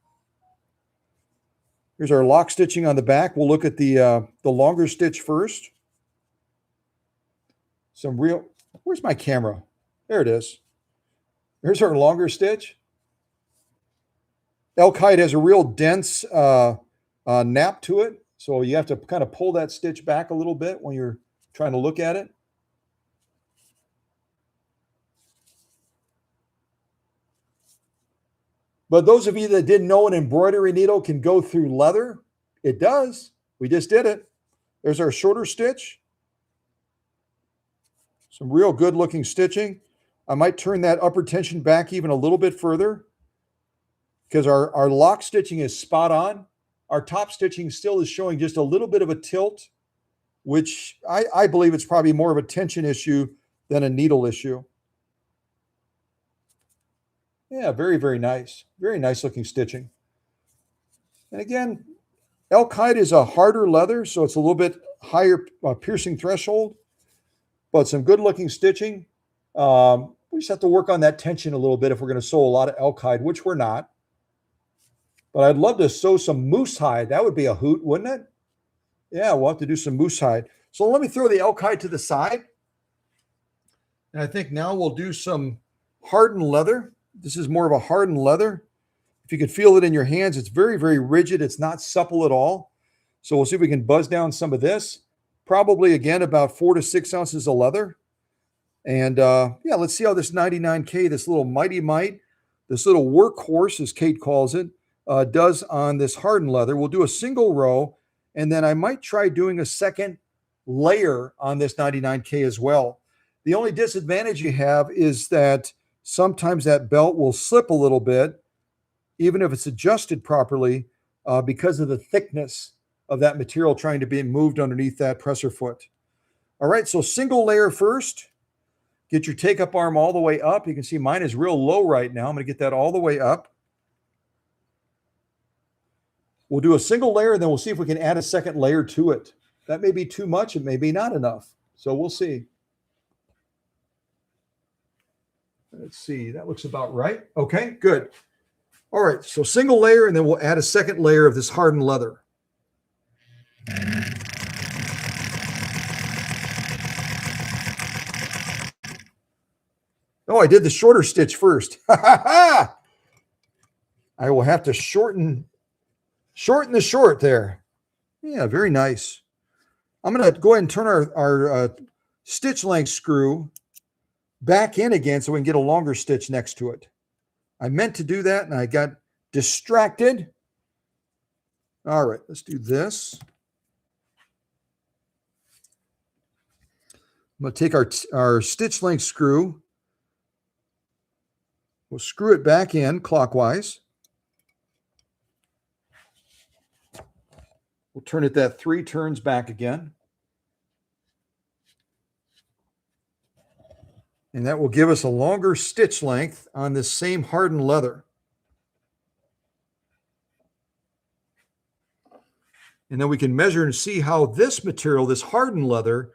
Here's our lock stitching on the back. We'll look at the longer stitch first. Where's my camera? There it is. Here's our longer stitch. Elk hide has a real dense nap to it. So you have to kind of pull that stitch back a little bit when you're trying to look at it. But those of you that didn't know an embroidery needle can go through leather, it does. We just did it. There's our shorter stitch. Some real good looking stitching. I might turn that upper tension back even a little bit further because our lock stitching is spot on. Our top stitching still is showing just a little bit of a tilt, which I believe it's probably more of a tension issue than a needle issue. Yeah, very, very nice. Very nice looking stitching. And again, elk hide is a harder leather, so it's a little bit higher piercing threshold, but some good looking stitching. We just have to work on that tension a little bit if we're going to sew a lot of elk hide, which we're not. But I'd love to sew some moose hide. That would be a hoot, wouldn't it? Yeah, we'll have to do some moose hide. So let me throw the elk hide to the side. And I think now we'll do some hardened leather. This is more of a hardened leather. If you can feel it in your hands, it's very, very rigid. It's not supple at all. So we'll see if we can buzz down some of this. Probably, again, about 4 to 6 ounces of leather. And yeah, let's see how this 99K, this little Mighty Mite, this little workhorse, as Kate calls it, does on this hardened leather. We'll do a single row, and then I might try doing a second layer on this 99K as well. The only disadvantage you have is that sometimes that belt will slip a little bit, even if it's adjusted properly, because of the thickness of that material trying to be moved underneath that presser foot. All right, so single layer first. Get your take-up arm all the way up. You can see mine is real low right now. I'm going to get that all the way up. We'll do a single layer, and then we'll see if we can add a second layer to it. That may be too much. It may be not enough. So we'll see. Let's see. That looks about right. Okay, good. All right, so single layer, and then we'll add a second layer of this hardened leather. Oh, I did the shorter stitch first. I will have to shorten the short there. Yeah, very nice. I'm going to go ahead and turn our stitch length screw back in again so we can get a longer stitch next to it. I meant to do that, and I got distracted. All right, let's do this. I'm going to take our stitch length screw. We'll screw it back in clockwise. We'll turn it that 3 turns back again. And that will give us a longer stitch length on this same hardened leather. And then we can measure and see how this material, this hardened leather,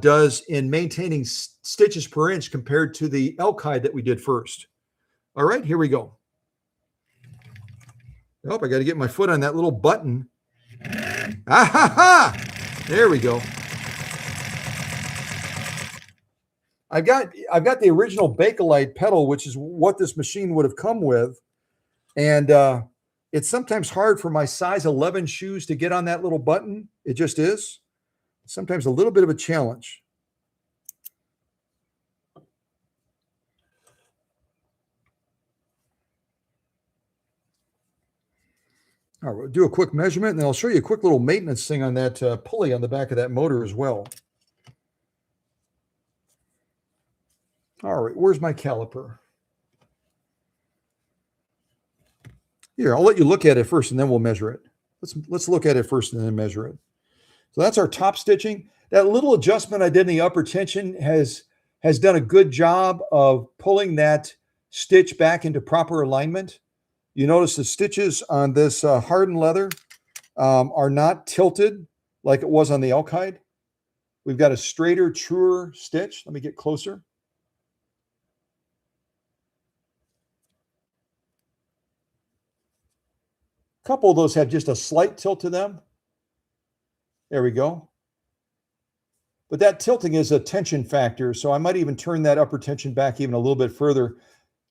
does in maintaining stitches per inch compared to the elk hide that we did first. All right, here we go. Oh, I got to get my foot on that little button. Ah ha ha! There we go. I've got the original Bakelite pedal, which is what this machine would have come with, and it's sometimes hard for my size 11 shoes to get on that little button. It just is. Sometimes a little bit of a challenge. All right, we'll do a quick measurement, and then I'll show you a quick little maintenance thing on that pulley on the back of that motor as well. All right, where's my caliper? Here, I'll let you look at it first, and then we'll measure it. Let's look at it first and then measure it. So that's our top stitching. That little adjustment I did in the upper tension has done a good job of pulling that stitch back into proper alignment. You notice the stitches on this hardened leather are not tilted like it was on the elk hide. We've got a straighter, truer stitch. Let me get closer. A couple of those have just a slight tilt to them. There we go. But that tilting is a tension factor, so I might even turn that upper tension back even a little bit further.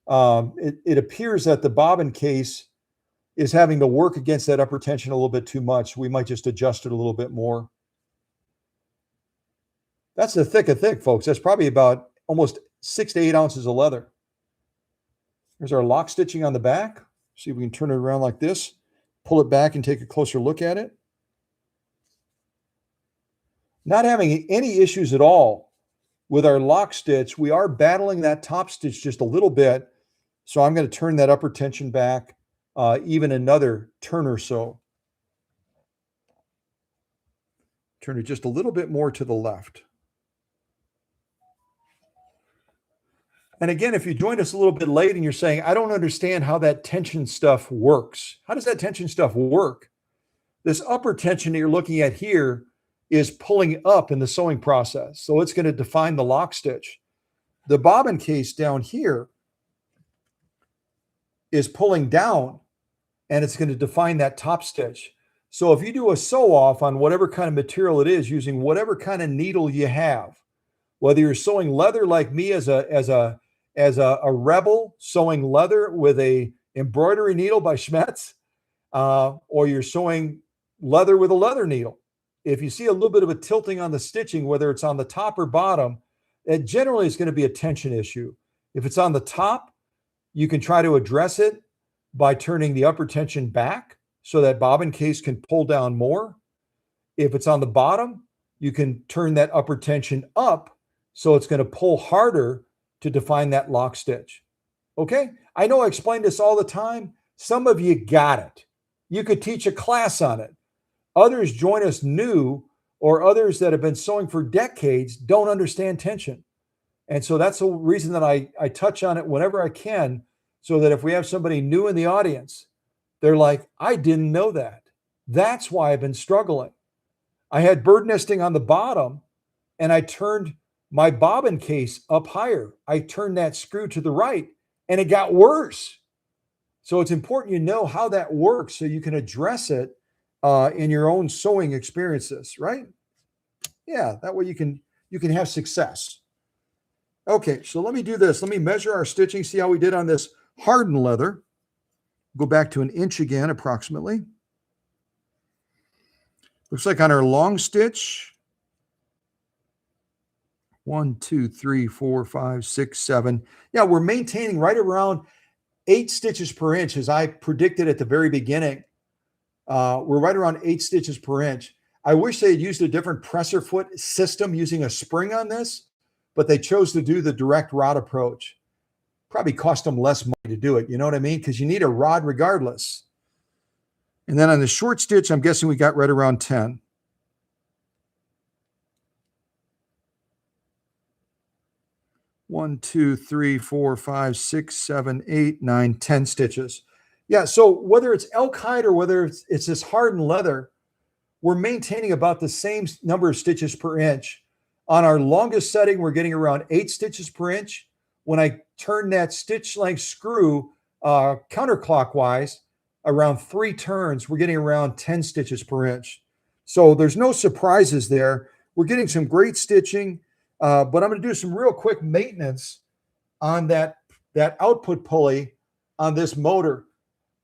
It appears that the bobbin case is having to work against that upper tension a little bit too much. We might just adjust it a little bit more. That's the thick of thick, folks. That's probably about almost 6 to 8 ounces of leather. Here's our lock stitching on the back. See if we can turn it around like this. Pull it back and take a closer look at it. Not having any issues at all with our lock stitch. We are battling that top stitch just a little bit. So I'm going to turn that upper tension back even another turn or so. Turn it just a little bit more to the left. And again, if you joined us a little bit late and you're saying, I don't understand how that tension stuff works. How does that tension stuff work? This upper tension that you're looking at here is pulling up in the sewing process. So it's going to define the lock stitch. The bobbin case down here is pulling down, and it's going to define that top stitch. So if you do a sew off on whatever kind of material it is, using whatever kind of needle you have, whether you're sewing leather like me as a rebel sewing leather with a embroidery needle by Schmetz, or you're sewing leather with a leather needle. If you see a little bit of a tilting on the stitching, whether it's on the top or bottom, it generally is going to be a tension issue. If it's on the top, you can try to address it by turning the upper tension back so that bobbin case can pull down more. If it's on the bottom, you can turn that upper tension up so it's going to pull harder to define that lock stitch. Okay? I know I explain this all the time. Some of you got it. You could teach a class on it. Others join us new, or others that have been sewing for decades don't understand tension. And so that's the reason that I touch on it whenever I can, so that if we have somebody new in the audience, they're like, I didn't know that. That's why I've been struggling. I had bird nesting on the bottom, and I turned my bobbin case up higher. I turned that screw to the right, and it got worse. So it's important you know how that works so you can address it in your own sewing experiences, right? Yeah, that way you can have success. Okay, so let me do this. Let me measure our stitching, see how we did on this hardened leather. Go back to 1 inch again, approximately. Looks like on our long stitch, 1, 2, 3, 4, 5, 6, 7. Yeah, we're maintaining right around 8 stitches per inch, as I predicted at the very beginning. We're right around 8 stitches per inch. I wish they had used a different presser foot system using a spring on this, but they chose to do the direct rod approach. Probably cost them less money to do it. You know what I mean? Because you need a rod regardless. And then on the short stitch, I'm guessing we got right around 10. One, 2, 3, 4, 5, 6, 7, 8, 9, 10 stitches. Yeah, so whether it's elk hide or whether it's this hardened leather, we're maintaining about the same number of stitches per inch. On our longest setting, we're getting around 8 stitches per inch. When I turn that stitch length screw counterclockwise, around 3 turns, we're getting around 10 stitches per inch. So there's no surprises there. We're getting some great stitching, but I'm going to do some real quick maintenance on that output pulley on this motor.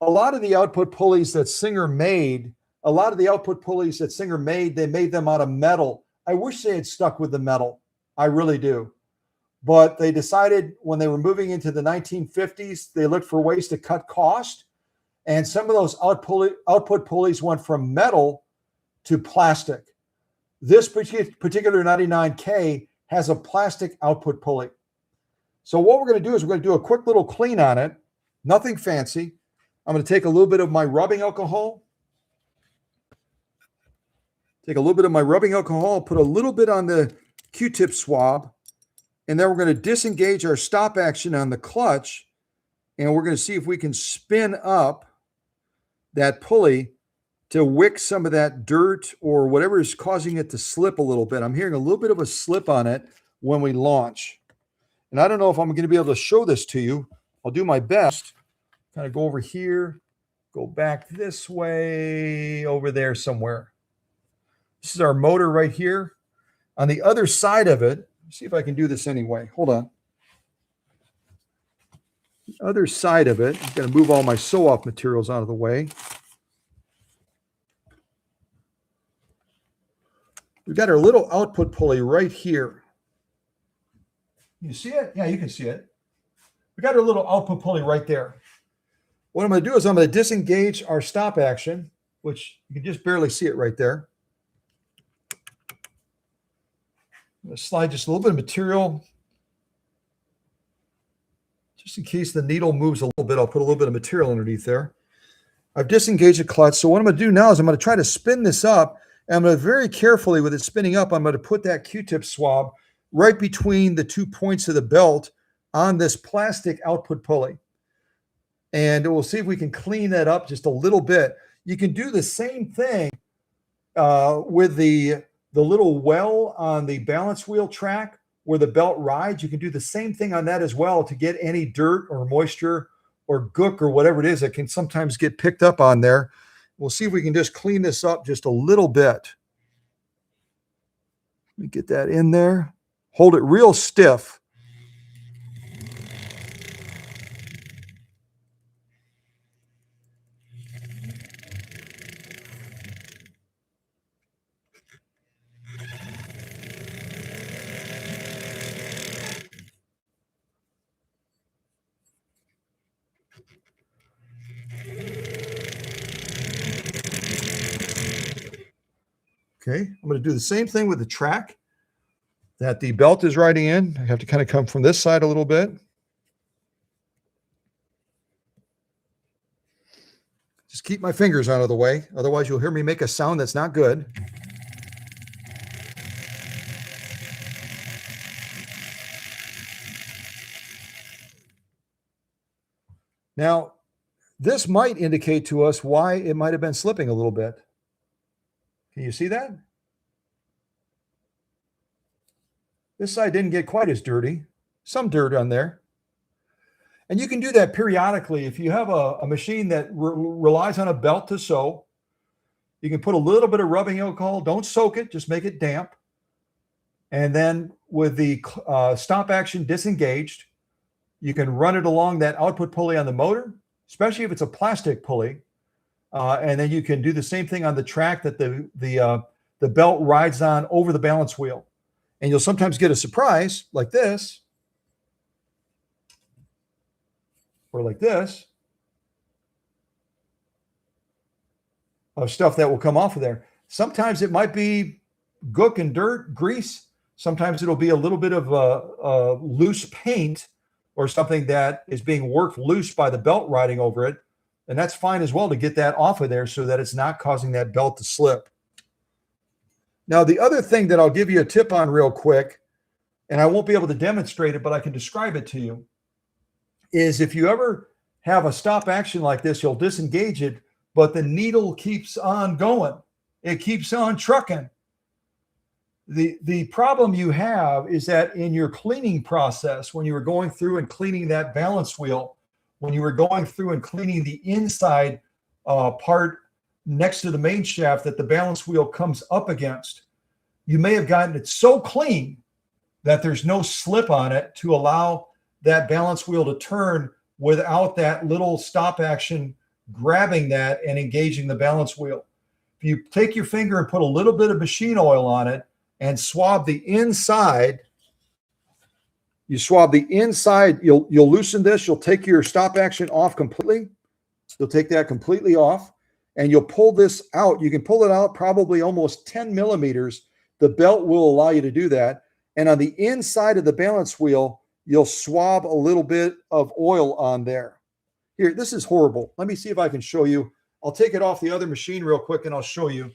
A lot of the output pulleys that Singer made, they made them out of metal. I wish they had stuck with the metal. I really do. But they decided when they were moving into the 1950s, they looked for ways to cut cost. And some of those output pulleys went from metal to plastic. This particular 99K has a plastic output pulley. So what we're going to do is we're going to do a quick little clean on it. Nothing fancy. I'm going to take a little bit of my rubbing alcohol. Put a little bit on the Q-tip swab, and then we're going to disengage our stop action on the clutch, and we're going to see if we can spin up that pulley to wick some of that dirt or whatever is causing it to slip a little bit. I'm hearing a little bit of a slip on it when we launch. And I don't know if I'm going to be able to show this to you. I'll do my best. Kind of go over here, go back this way, over there somewhere. This is our motor right here. On the other side of it, see if I can do this anyway. Hold on. The other side of it, I'm going to move all my sew-off materials out of the way. we've got our little output pulley right here. You see it? Yeah, you can see it. We got our little output pulley right there. What I'm going to do is I'm going to disengage our stop action, which you can just barely see it right there. I'm going to slide just a little bit of material. Just in case the needle moves a little bit, I'll put a little bit of material underneath there. I've disengaged the clutch. So what I'm going to do now is I'm going to try to spin this up. And I'm going to very carefully, with it spinning up, I'm going to put that Q-tip swab right between the 2 points of the belt on this plastic output pulley. And we'll see if we can clean that up just a little bit. You can do the same thing with the little well on the balance wheel track where the belt rides. You can do the same thing on that as well to get any dirt or moisture or gook or whatever it is that can sometimes get picked up on there. We'll see if we can just clean this up just a little bit. Let me get that in there. Hold it real stiff. Okay, I'm going to do the same thing with the track that the belt is riding in. I have to kind of come from this side a little bit. Just keep my fingers out of the way. Otherwise, you'll hear me make a sound that's not good. Now, this might indicate to us why it might have been slipping a little bit. Can you see that? This side didn't get quite as dirty. Some dirt on there. And you can do that periodically. If you have a machine that relies on a belt to sew, you can put a little bit of rubbing alcohol. Don't soak it, just make it damp. And then with the stop action disengaged, you can run it along that output pulley on the motor, especially if it's a plastic pulley. And then you can do the same thing on the track that the belt rides on over the balance wheel. And you'll sometimes get a surprise like this, or like this, of stuff that will come off of there. Sometimes it might be gook and dirt, grease. Sometimes it'll be a little bit of loose paint or something that is being worked loose by the belt riding over it. And that's fine as well to get that off of there so that it's not causing that belt to slip. Now, the other thing that I'll give you a tip on real quick, and I won't be able to demonstrate it, but I can describe it to you, is if you ever have a stop action like this, you'll disengage it, but the needle keeps on going. It keeps on trucking. The problem you have is that in your cleaning process, when you were going through and cleaning that balance wheel, when you were going through and cleaning the inside part next to the main shaft that the balance wheel comes up against, you may have gotten it so clean that there's no slip on it to allow that balance wheel to turn without that little stop action grabbing that and engaging the balance wheel. If you take your finger and put a little bit of machine oil on it and swab the inside, you swab the inside, you'll loosen this, you'll take your stop action off completely. You'll take that completely off and you'll pull this out. You can pull it out probably almost 10 millimeters. The belt will allow you to do that. And on the inside of the balance wheel, you'll swab a little bit of oil on there. Here, this is horrible. Let me see if I can show you. I'll take it off the other machine real quick and I'll show you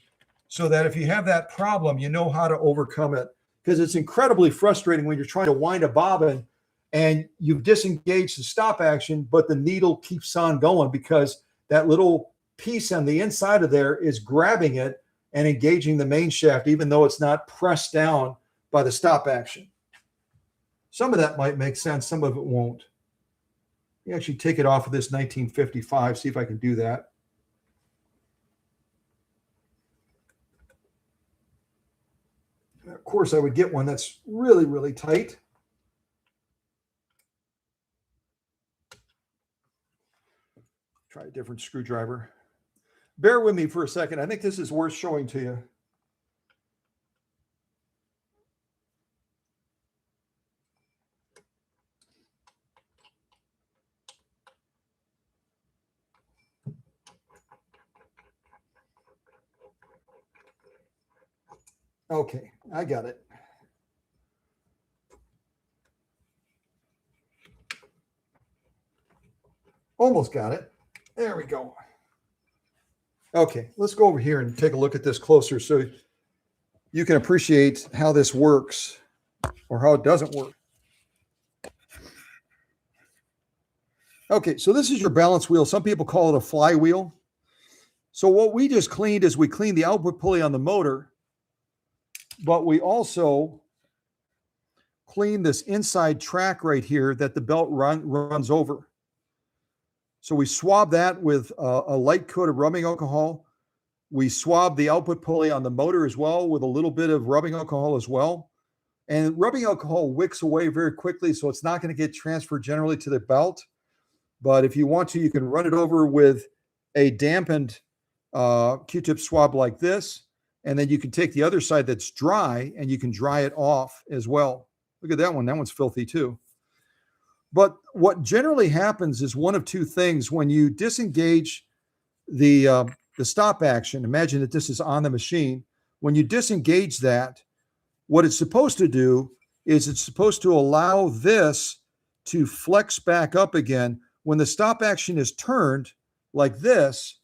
so that if you have that problem, you know how to overcome it. Because it's incredibly frustrating when you're trying to wind a bobbin and you've disengaged the stop action, but the needle keeps on going because that little piece on the inside of there is grabbing it and engaging the main shaft, even though it's not pressed down by the stop action. Some of that might make sense. Some of it won't. Let me actually take it off of this 1955, see if I can do that. Of course, I would get one that's really, really tight. Try a different screwdriver. Bear with me for a second. I think this is worth showing to you. Okay, I got it. Almost got it. There we go. Okay, let's go over here and take a look at this closer so you can appreciate how this works or how it doesn't work. Okay, so this is your balance wheel. Some people call it a flywheel. So what we just cleaned is we cleaned the output pulley on the motor, but we also cleaned this inside track right here that the belt runs over. So we swabbed that with a light coat of rubbing alcohol. We swabbed the output pulley on the motor as well with a little bit of rubbing alcohol as well. And rubbing alcohol wicks away very quickly, so it's not going to get transferred generally to the belt. But if you want to, you can run it over with a dampened Q-tip swab like this. And then you can take the other side that's dry and you can dry it off as well. Look at that one. That one's filthy too. But what generally happens is one of two things. When you disengage the stop action, imagine that this is on the machine. When you disengage that, what it's supposed to do is it's supposed to allow this to flex back up again. When the stop action is turned like this,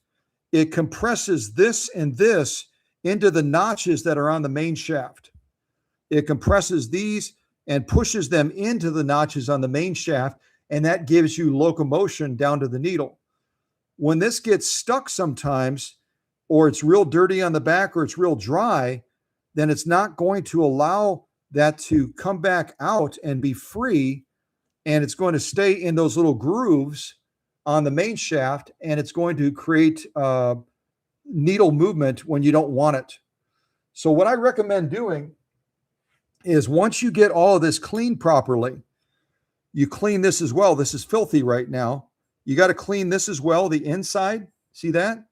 it compresses this and this into the notches that are on the main shaft. It compresses these and pushes them into the notches on the main shaft, and that gives you locomotion down to the needle. When this gets stuck sometimes, or it's real dirty on the back or it's real dry, then it's not going to allow that to come back out and be free, and it's going to stay in those little grooves on the main shaft, and it's going to create needle movement when you don't want it. So what I recommend doing is once you get all of this cleaned properly, you clean this as well. This is filthy right now. You got to clean this as well, the inside. See that?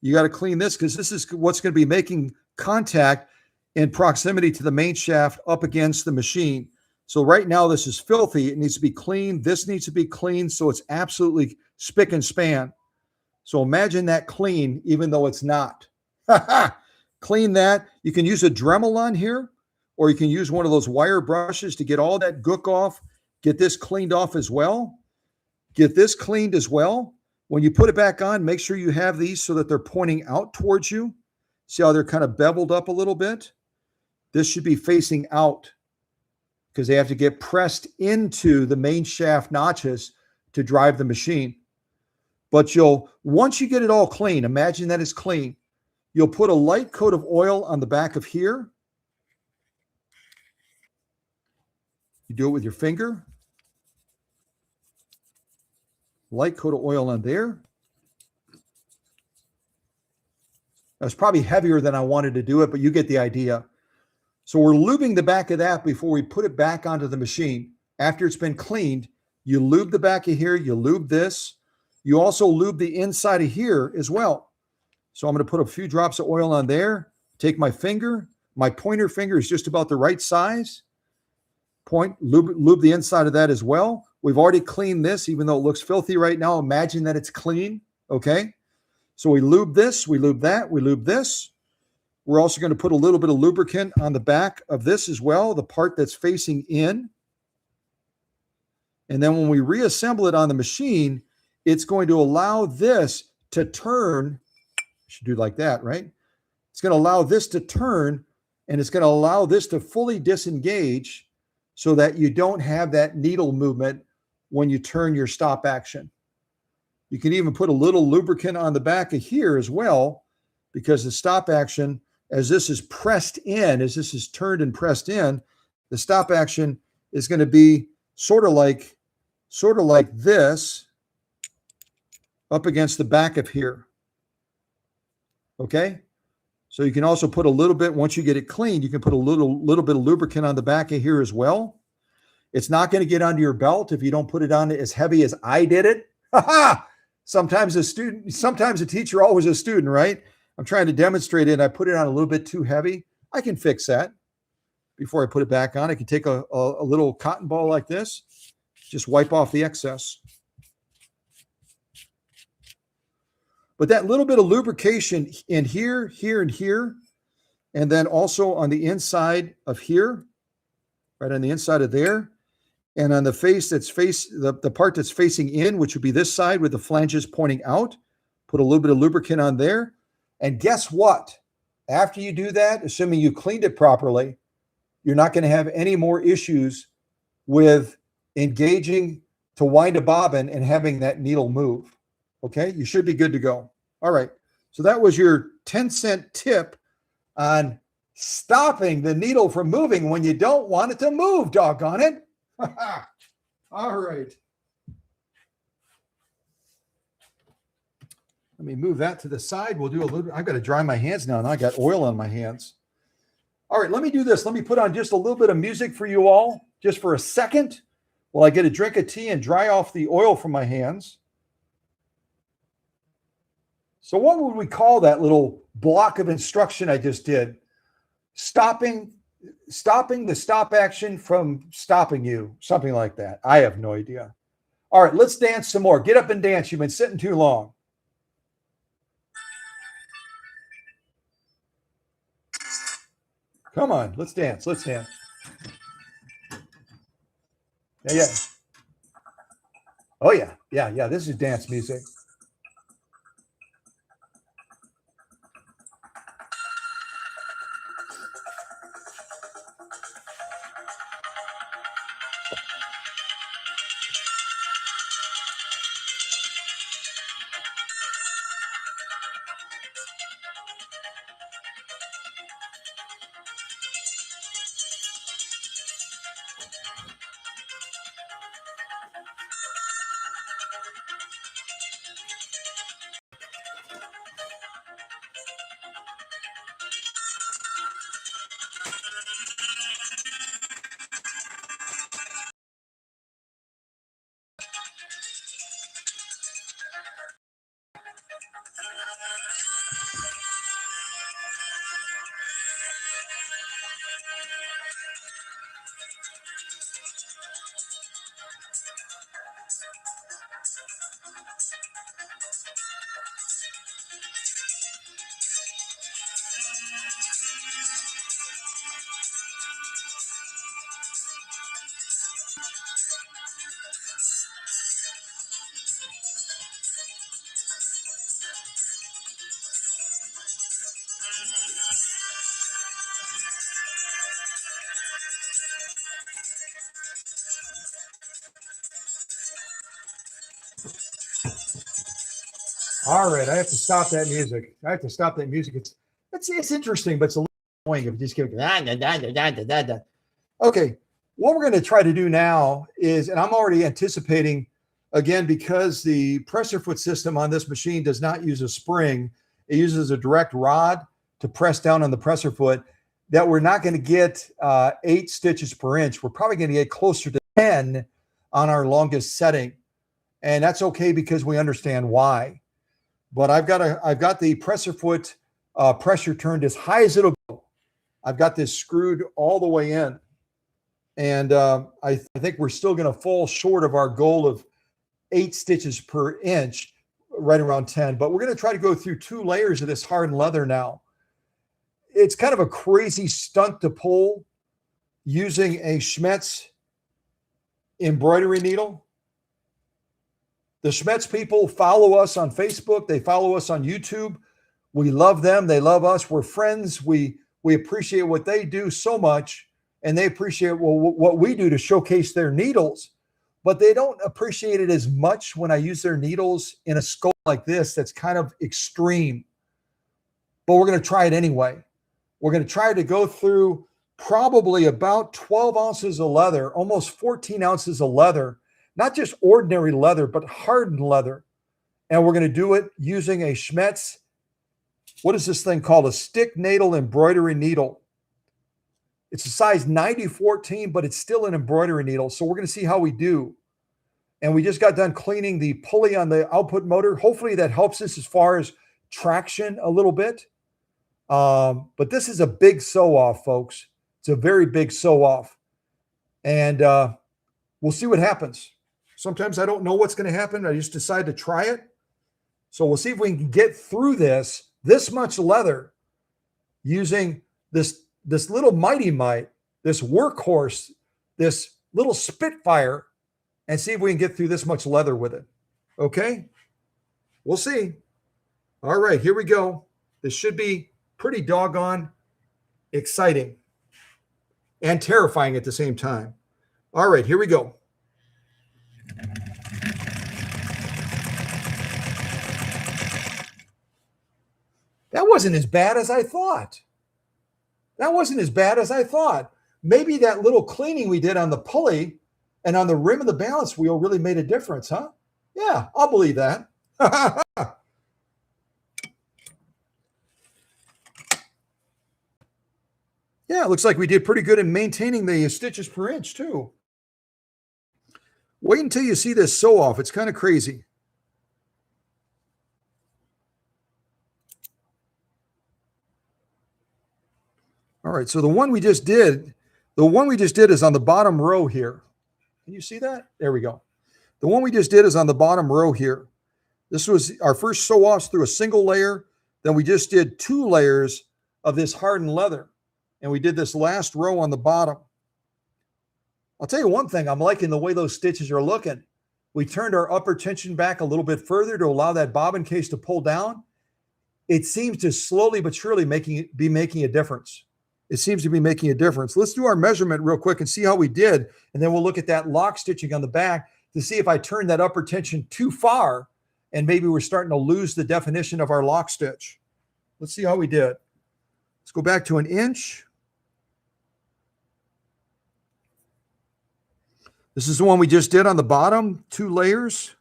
You got to clean this because this is what's going to be making contact in proximity to the main shaft up against the machine. So right now this is filthy. It needs to be cleaned. This needs to be cleaned so it's absolutely spick and span. So imagine that clean, even though it's not. Clean that. You can use a Dremel on here, or you can use one of those wire brushes to get all that gook off. Get this cleaned off as well. Get this cleaned as well. When you put it back on, make sure you have these so that they're pointing out towards you. See how they're kind of beveled up a little bit? This should be facing out because they have to get pressed into the main shaft notches to drive the machine. But once you get it all clean, imagine that it's clean, you'll put a light coat of oil on the back of here. You do it with your finger. Light coat of oil on there. That's probably heavier than I wanted to do it, but you get the idea. So we're lubing the back of that before we put it back onto the machine. After it's been cleaned, you lube the back of here, you lube this. You also lube the inside of here as well. So I'm going to put a few drops of oil on there. Take my finger. My pointer finger is just about the right size. Lube the inside of that as well. We've already cleaned this, even though it looks filthy right now. Imagine that it's clean, okay? So we lube this, we lube that, we lube this. We're also going to put a little bit of lubricant on the back of this as well, the part that's facing in. And then when we reassemble it on the machine, it's going to allow this to turn. Should do like that, right? It's going to allow this to turn, and it's going to allow this to fully disengage so that you don't have that needle movement when you turn your stop action. You can even put a little lubricant on the back of here as well, because the stop action, as this is pressed in, as this is turned and pressed in, the stop action is going to be sort of like this up against the back of here. Okay? So you can also put a little bit, once you get it cleaned, you can put a little bit of lubricant on the back of here as well. It's not going to get onto your belt if you don't put it on as heavy as I did it. Sometimes a teacher, always a student, right? I'm trying to demonstrate it, and I put it on a little bit too heavy. I can fix that before I put it back on. I can take a little cotton ball like this, just wipe off the excess. But that little bit of lubrication in here, here, and here, And then also on the inside of here, right on the inside of there, and on the face the part that's facing in, which would be this side with the flanges pointing out, put a little bit of lubricant on there. And guess what? After you do that, assuming you cleaned it properly, you're not going to have any more issues with engaging to wind a bobbin and having that needle move. Okay, you should be good to go. All right, so that was your 10-cent tip on stopping the needle from moving when you don't want it to move, doggone it. All right. Let me move that to the side. We'll do a little bit. I've got to dry my hands now, and I got oil on my hands. All right, let me do this. Let me put on just a little bit of music for you all, just for a second, while I get a drink of tea and dry off the oil from my hands. So what would we call that little block of instruction I just did? Stopping the stop action from stopping you, something like that. I have no idea. All right, let's dance some more. Get up and dance. You've been sitting too long. Come on, let's dance. Let's dance. Yeah. Oh, yeah. Yeah. This is dance music. All right, I have to stop that music. It's interesting, but it's a little annoying if you just keep Okay, what we're going to try to do now is, and I'm already anticipating, again, because the pressure foot system on this machine does not use a spring, it uses a direct rod to press down on the pressure foot, that we're not going to get 8 stitches per inch. We're probably going to get closer to 10 on our longest setting. And that's okay because we understand why. But I've got the pressure foot pressure turned as high as it'll go. I've got this screwed all the way in. And I think we're still going to fall short of our goal of 8 stitches per inch, right around 10. But we're going to try to go through 2 layers of this hardened leather now. It's kind of a crazy stunt to pull using a Schmetz embroidery needle. The Schmetz people follow us on Facebook. They follow us on YouTube. We love them. They love us. We're friends. We appreciate what they do so much, and they appreciate what we do to showcase their needles. But they don't appreciate it as much when I use their needles in a scope like this that's kind of extreme. But we're going to try it anyway. We're going to try to go through probably about 12 ounces of leather, almost 14 ounces of leather. Not just ordinary leather, but hardened leather. And we're going to do it using a Schmetz, what is this thing called? A stick nail embroidery needle. It's a size 90-14, but it's still an embroidery needle. So we're going to see how we do. And we just got done cleaning the pulley on the output motor. Hopefully that helps us as far as traction a little bit. But this is a big sew-off, folks. It's a very big sew-off. And we'll see what happens. Sometimes I don't know what's going to happen. I just decide to try it. So we'll see if we can get through this much leather using this little Mite, this workhorse, this little Spitfire, and see if we can get through this much leather with it. Okay? We'll see. All right, here we go. This should be pretty doggone exciting and terrifying at the same time. All right, here we go. That wasn't as bad as I thought. That wasn't as bad as I thought. Maybe that little cleaning we did on the pulley and on the rim of the balance wheel really made a difference, huh? Yeah, I'll believe that. Yeah, it looks like we did pretty good in maintaining the stitches per inch too. Wait until you see this sew off. It's kind of crazy. All right, so the one we just did is on the bottom row here. Can you see that? There we go. The one we just did is on the bottom row here. This was our first sew offs through a single layer. Then we just did 2 layers of this hardened leather. And we did this last row on the bottom. I'll tell you one thing, I'm liking the way those stitches are looking. We turned our upper tension back a little bit further to allow that bobbin case to pull down. It seems to slowly but surely be making a difference. It seems to be making a difference. Let's do our measurement real quick and see how we did. And then we'll look at that lock stitching on the back to see if I turned that upper tension too far and maybe we're starting to lose the definition of our lock stitch. Let's see how we did. Let's go back to 1 inch. This is the one we just did on the bottom, 2 layers.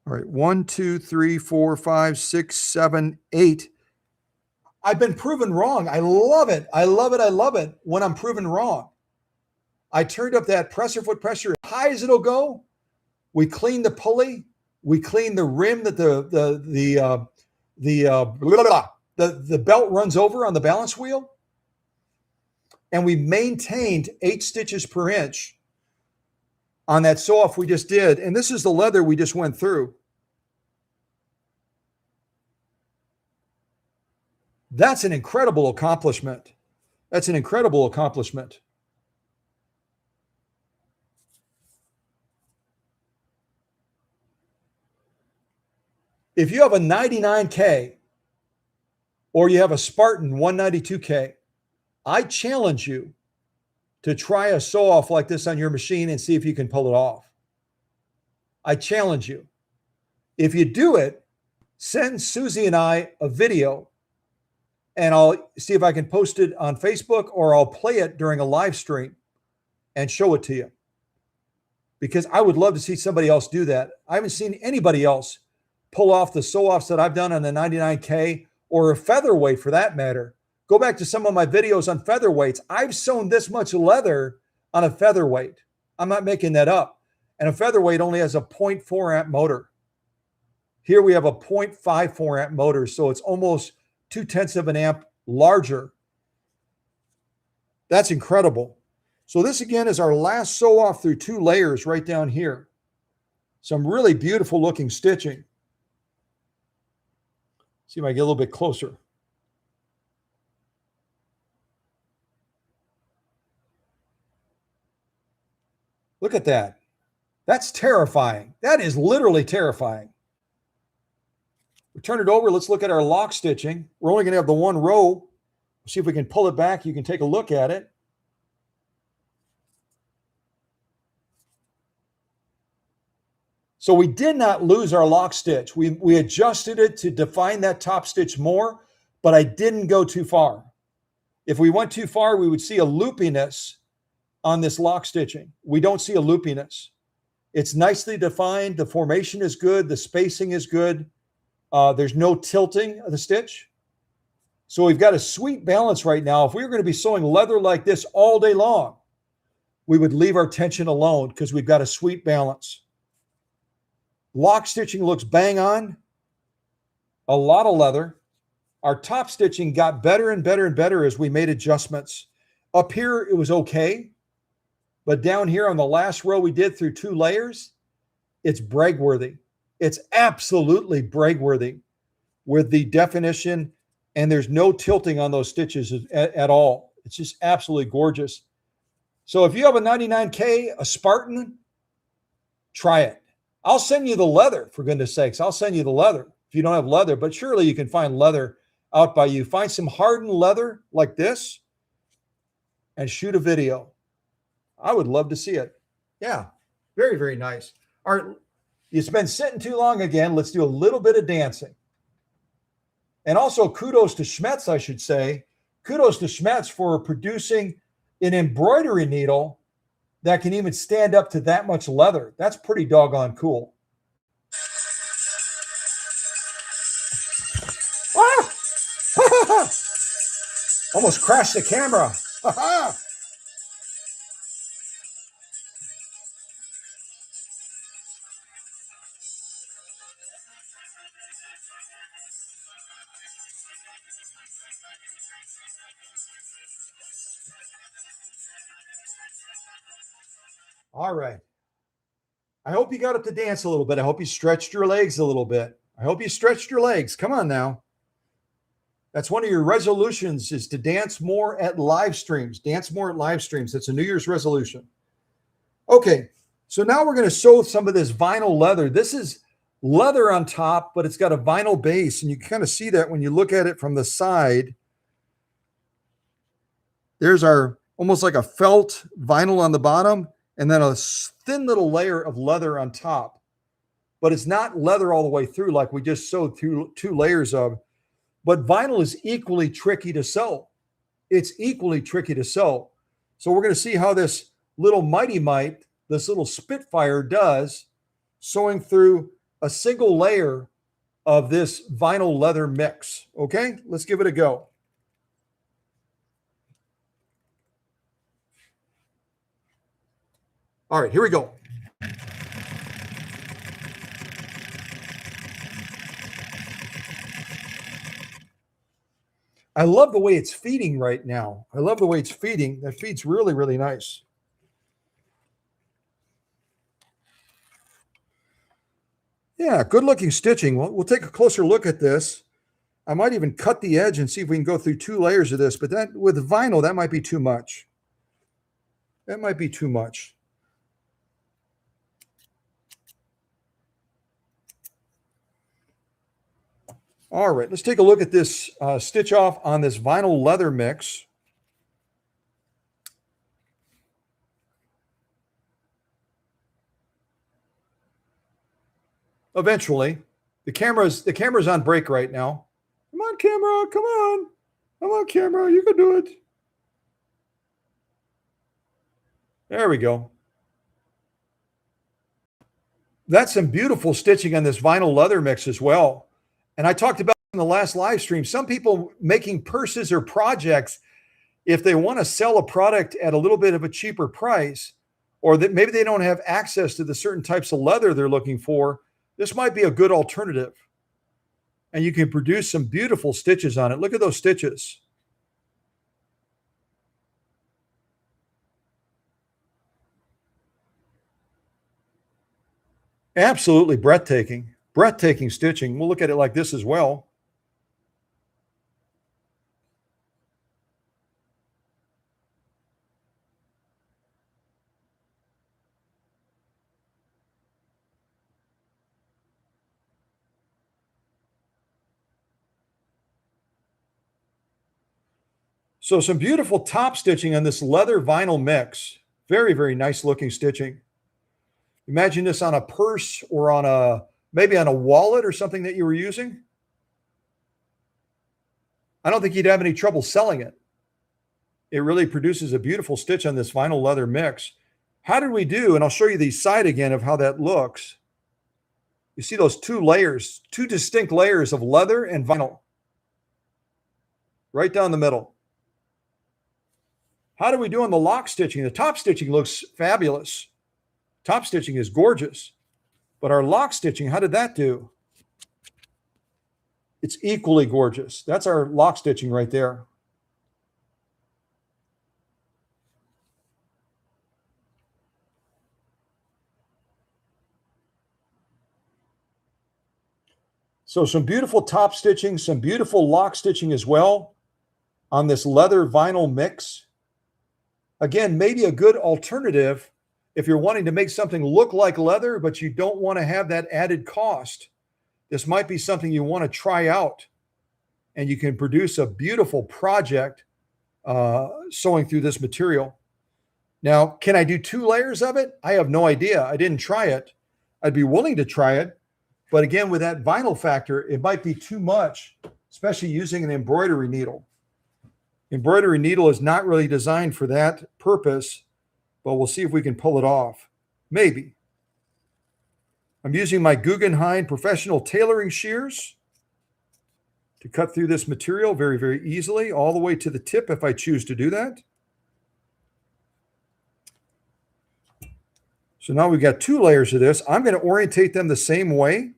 All right, 1, 2, 3, 4, 5, 6, 7, 8. I've been proven wrong. I love it. I love it. I love it when I'm proven wrong. I turned up that presser foot pressure as high as it'll go. We cleaned the pulley. We cleaned the rim that the belt runs over on the balance wheel. And we maintained 8 stitches per inch on that sew off we just did. And this is the leather we just went through. That's an incredible accomplishment. That's an incredible accomplishment. If you have a 99K or you have a Spartan 192K, I challenge you to try a sew off like this on your machine and see if you can pull it off. I challenge you. If you do it, send Susie and I a video and I'll see if I can post it on Facebook or I'll play it during a live stream and show it to you. Because I would love to see somebody else do that. I haven't seen anybody else pull off the sew offs that I've done on the 99K or a featherweight for that matter. Go back to some of my videos on featherweights. I've sewn this much leather on a featherweight. I'm not making that up. And a featherweight only has a 0.4 amp motor. Here we have a 0.54 amp motor, so it's almost 0.2 of an amp larger. That's incredible. So this again is our last sew off through 2 layers right down here. Some really beautiful looking stitching. See if I get a little bit closer. Look at that. That's terrifying. That is literally terrifying. We turn it over. Let's look at our lock stitching. We're only going to have the 1 row. See if we can pull it back. You can take a look at it. So we did not lose our lock stitch. We adjusted it to define that top stitch more, but I didn't go too far. If we went too far, we would see a loopiness on this lock stitching. We don't see a loopiness. It's nicely defined. The formation is good. The spacing is good. There's no tilting of the stitch. So we've got a sweet balance right now. If we were going to be sewing leather like this all day long, we would leave our tension alone because we've got a sweet balance. Lock stitching looks bang on. A lot of leather. Our top stitching got better and better and better as we made adjustments. Up here, it was okay. But down here on the last row we did through 2 layers, it's brag-worthy. It's absolutely brag-worthy with the definition, and there's no tilting on those stitches at all. It's just absolutely gorgeous. So if you have a 99K, a Spartan, try it. I'll send you the leather, for goodness sakes. I'll send you the leather if you don't have leather, but surely you can find leather out by you. Find some hardened leather like this and shoot a video. I would love to see it. Yeah, very, very nice. All right, you've been sitting too long again. Let's do a little bit of dancing. And also kudos to Schmetz, I should say. Kudos to Schmetz for producing an embroidery needle that can even stand up to that much leather. That's pretty doggone cool. Ah! Almost crashed the camera. All right. I hope you got up to dance a little bit. I hope you stretched your legs a little bit. I hope you stretched your legs. Come on now. That's one of your resolutions, is to dance more at live streams. Dance more at live streams. That's a New Year's resolution. Okay, so now we're going to sew some of this vinyl leather. This is leather on top, but it's got a vinyl base, and you can kind of see that when you look at it from the side. There's our almost like a felt vinyl on the bottom, and then a thin little layer of leather on top. But it's not leather all the way through like we just sewed through 2 layers of. But vinyl is equally tricky to sew. It's equally tricky to sew. So we're going to see how this little Mite, this little Spitfire, does sewing through a single layer of this vinyl leather mix. Okay, let's give it a go. All right, here we go. I love the way it's feeding right now. I love the way it's feeding. That feeds really, really nice. Yeah, good looking stitching. We'll take a closer look at this. I might even cut the edge and see if we can go through 2 layers of this, but that with vinyl, that might be too much. That might be too much. All right, let's take a look at this stitch off on this vinyl leather mix. Eventually, the camera's on break right now. Come on, camera, come on. Come on, camera, you can do it. There we go. That's some beautiful stitching on this vinyl leather mix as well. And I talked about in the last live stream, some people making purses or projects, if they want to sell a product at a little bit of a cheaper price, or that maybe they don't have access to the certain types of leather they're looking for, this might be a good alternative. And you can produce some beautiful stitches on it. Look at those stitches. Absolutely breathtaking. Breathtaking stitching. We'll look at it like this as well. So some beautiful top stitching on this leather vinyl mix. Very, very nice looking stitching. Imagine this on a purse or on maybe on a wallet or something that you were using. I don't think you'd have any trouble selling it. It really produces a beautiful stitch on this vinyl leather mix. How did we do? And I'll show you the side again of how that looks. You see those 2 layers, 2 distinct layers of leather and vinyl right down the middle. How do we do on the lock stitching? The top stitching looks fabulous. Top stitching is gorgeous. But our lock stitching, how did that do? It's equally gorgeous. That's our lock stitching right there. So some beautiful top stitching, some beautiful lock stitching as well on this leather vinyl mix. Again, maybe a good alternative if you're wanting to make something look like leather, but you don't want to have that added cost. This might be something you want to try out, and you can produce a beautiful project sewing through this material. Now, can I do 2 layers of it? I have no idea. I didn't try it. I'd be willing to try it. But again, with that vinyl factor, it might be too much, especially using an embroidery needle. Embroidery needle is not really designed for that purpose, but we'll see if we can pull it off. Maybe. I'm using my Guggenheim professional tailoring shears to cut through this material very, very easily, all the way to the tip if I choose to do that. So now we've got 2 layers of this. I'm going to orientate them the same way,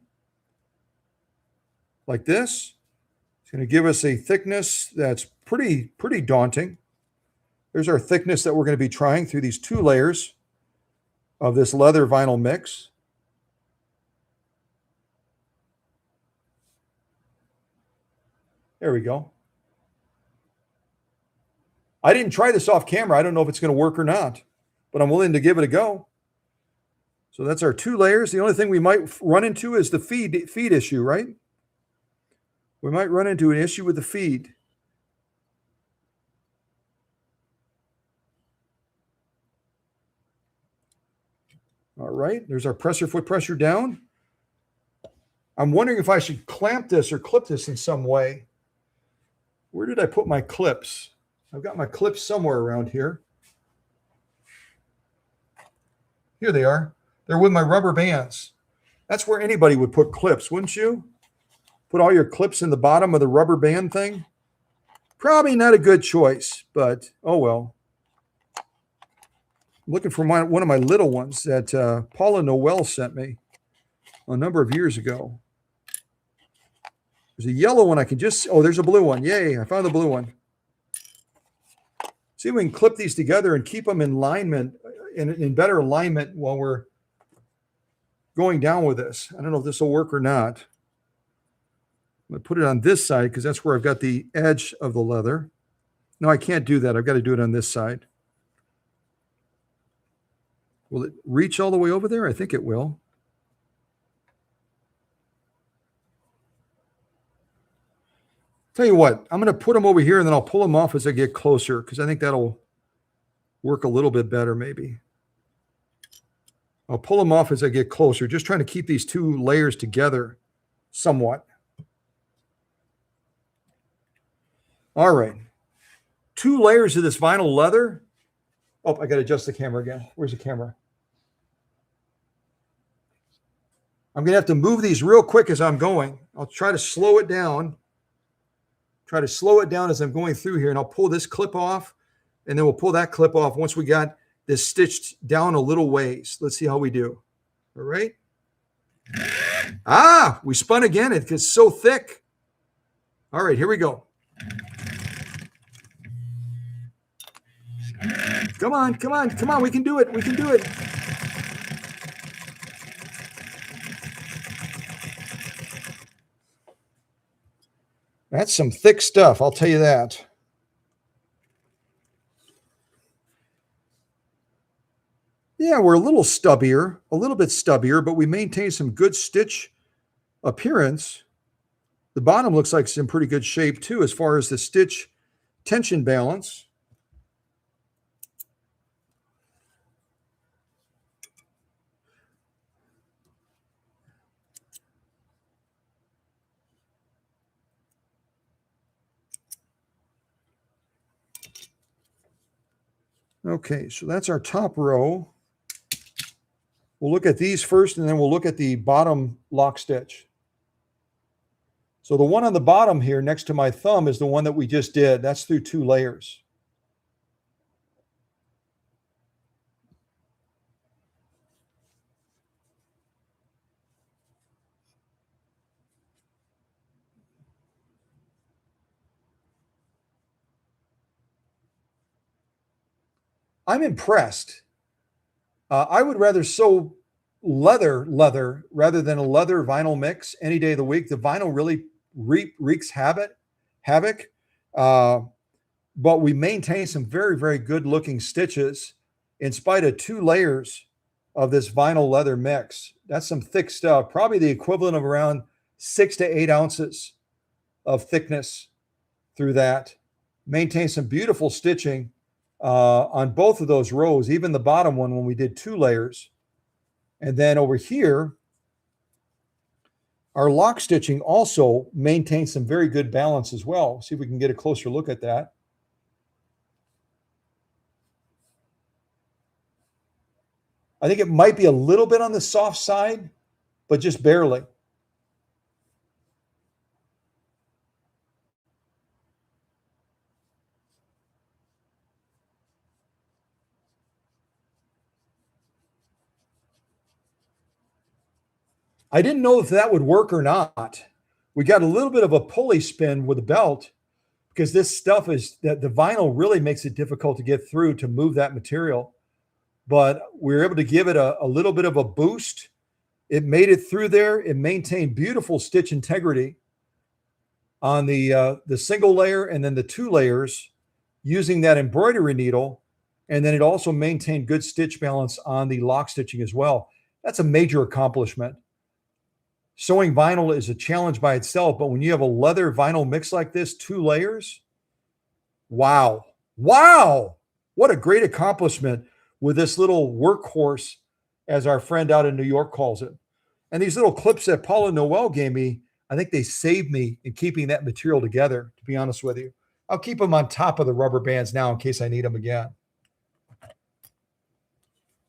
like this. It's going to give us a thickness that's pretty daunting. There's our thickness that we're going to be trying through these 2 layers of this leather vinyl mix. There we go. I didn't try this off camera. I don't know if it's going to work or not, but I'm willing to give it a go. So that's our 2 layers. The only thing we might run into is the feed issue, right? We might run into an issue with the feed. All right, there's our presser foot pressure down. I'm wondering if I should clamp this or clip this in some way. Where did I put my clips? I've got my clips somewhere around here. Here they are. They're with my rubber bands. That's where anybody would put clips, wouldn't you? Put all your clips in the bottom of the rubber band thing. Probably not a good choice, but oh well. I'm looking for one of my little ones that Paula Noel sent me a number of years ago. There's a yellow one I can just, oh, there's a blue one. Yay, I found the blue one. See if we can clip these together and keep them in alignment, in better alignment while we're going down with this. I don't know if this will work or not. I'm going to put it on this side because that's where I've got the edge of the leather. No, I can't do that. I've got to do it on this side. Will it reach all the way over there? I think it will. Tell you what, I'm going to put them over here and then I'll pull them off as I get closer because I think that'll work a little bit better maybe. I'll pull them off as I get closer, just trying to keep these 2 layers together somewhat. All right. 2 layers of this vinyl leather. Oh, I got to adjust the camera again. Where's the camera? I'm going to have to move these real quick as I'm going. I'll try to slow it down. Try to slow it down as I'm going through here, and I'll pull this clip off, and then we'll pull that clip off once we got this stitched down a little ways. Let's see how we do. All right. Ah, we spun again. It gets so thick. All right, here we go. Come on, come on, come on. We can do it. We can do it. That's some thick stuff, I'll tell you that. Yeah, we're a little stubbier, a little bit stubbier, but we maintain some good stitch appearance. The bottom looks like it's in pretty good shape too, as far as the stitch tension balance. Okay, so that's our top row. We'll look at these first, and then we'll look at the bottom lock stitch. So the one on the bottom here next to my thumb is the one that we just did. That's through 2 layers. I'm impressed. I would rather sew leather rather than a leather vinyl mix any day of the week. The vinyl really wreaks havoc. But we maintain some very, very good looking stitches in spite of 2 layers of this vinyl leather mix. That's some thick stuff, probably the equivalent of around 6 to 8 ounces of thickness through that. Maintain some beautiful stitching on both of those rows, even the bottom one when we did 2 layers. And then over here, our lock stitching also maintains some very good balance as well. See if we can get a closer look at that. I think it might be a little bit on the soft side, but just barely. I didn't know if that would work or not. We got a little bit of a pulley spin with the belt because this stuff is that the vinyl really makes it difficult to get through to move that material. But we were able to give it a little bit of a boost. It made it through there. It maintained beautiful stitch integrity on the single layer and then the 2 layers using that embroidery needle. And then it also maintained good stitch balance on the lock stitching as well. That's a major accomplishment. Sewing vinyl is a challenge by itself, but when you have a leather vinyl mix like this, 2 layers, wow. What a great accomplishment with this little workhorse, as our friend out in New York calls it. And these little clips that Paula Noel gave me, I think they saved me in keeping that material together, to be honest with you. I'll keep them on top of the rubber bands now in case I need them again.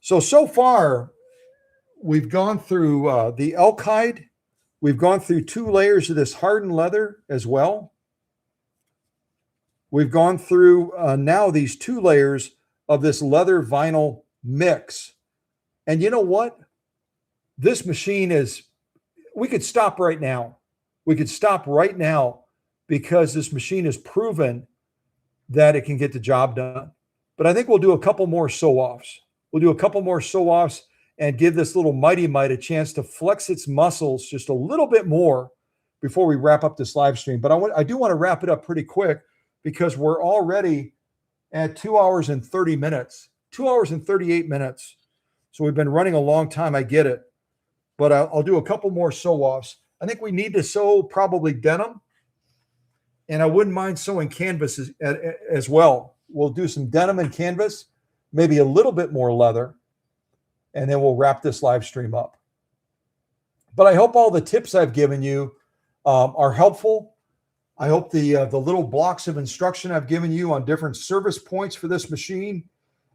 So far, we've gone through the elk hide. We've gone through 2 layers of this hardened leather as well. We've gone through now these 2 layers of this leather vinyl mix. And you know what? This machine is, we could stop right now. We could stop right now because this machine has proven that it can get the job done. But I think we'll do a couple more sew-offs. We'll do a couple more sew-offs and give this little Mite a chance to flex its muscles just a little bit more before we wrap up this live stream. But I do want to wrap it up pretty quick because we're already at 2 hours and 30 minutes, 2 hours and 38 minutes. So we've been running a long time. I get it. But I'll do a couple more sew-offs. I think we need to sew probably denim. And I wouldn't mind sewing canvas as well. We'll do some denim and canvas, maybe a little bit more leather. And then we'll wrap this live stream up. But I hope all the tips I've given you are helpful. I hope the little blocks of instruction I've given you on different service points for this machine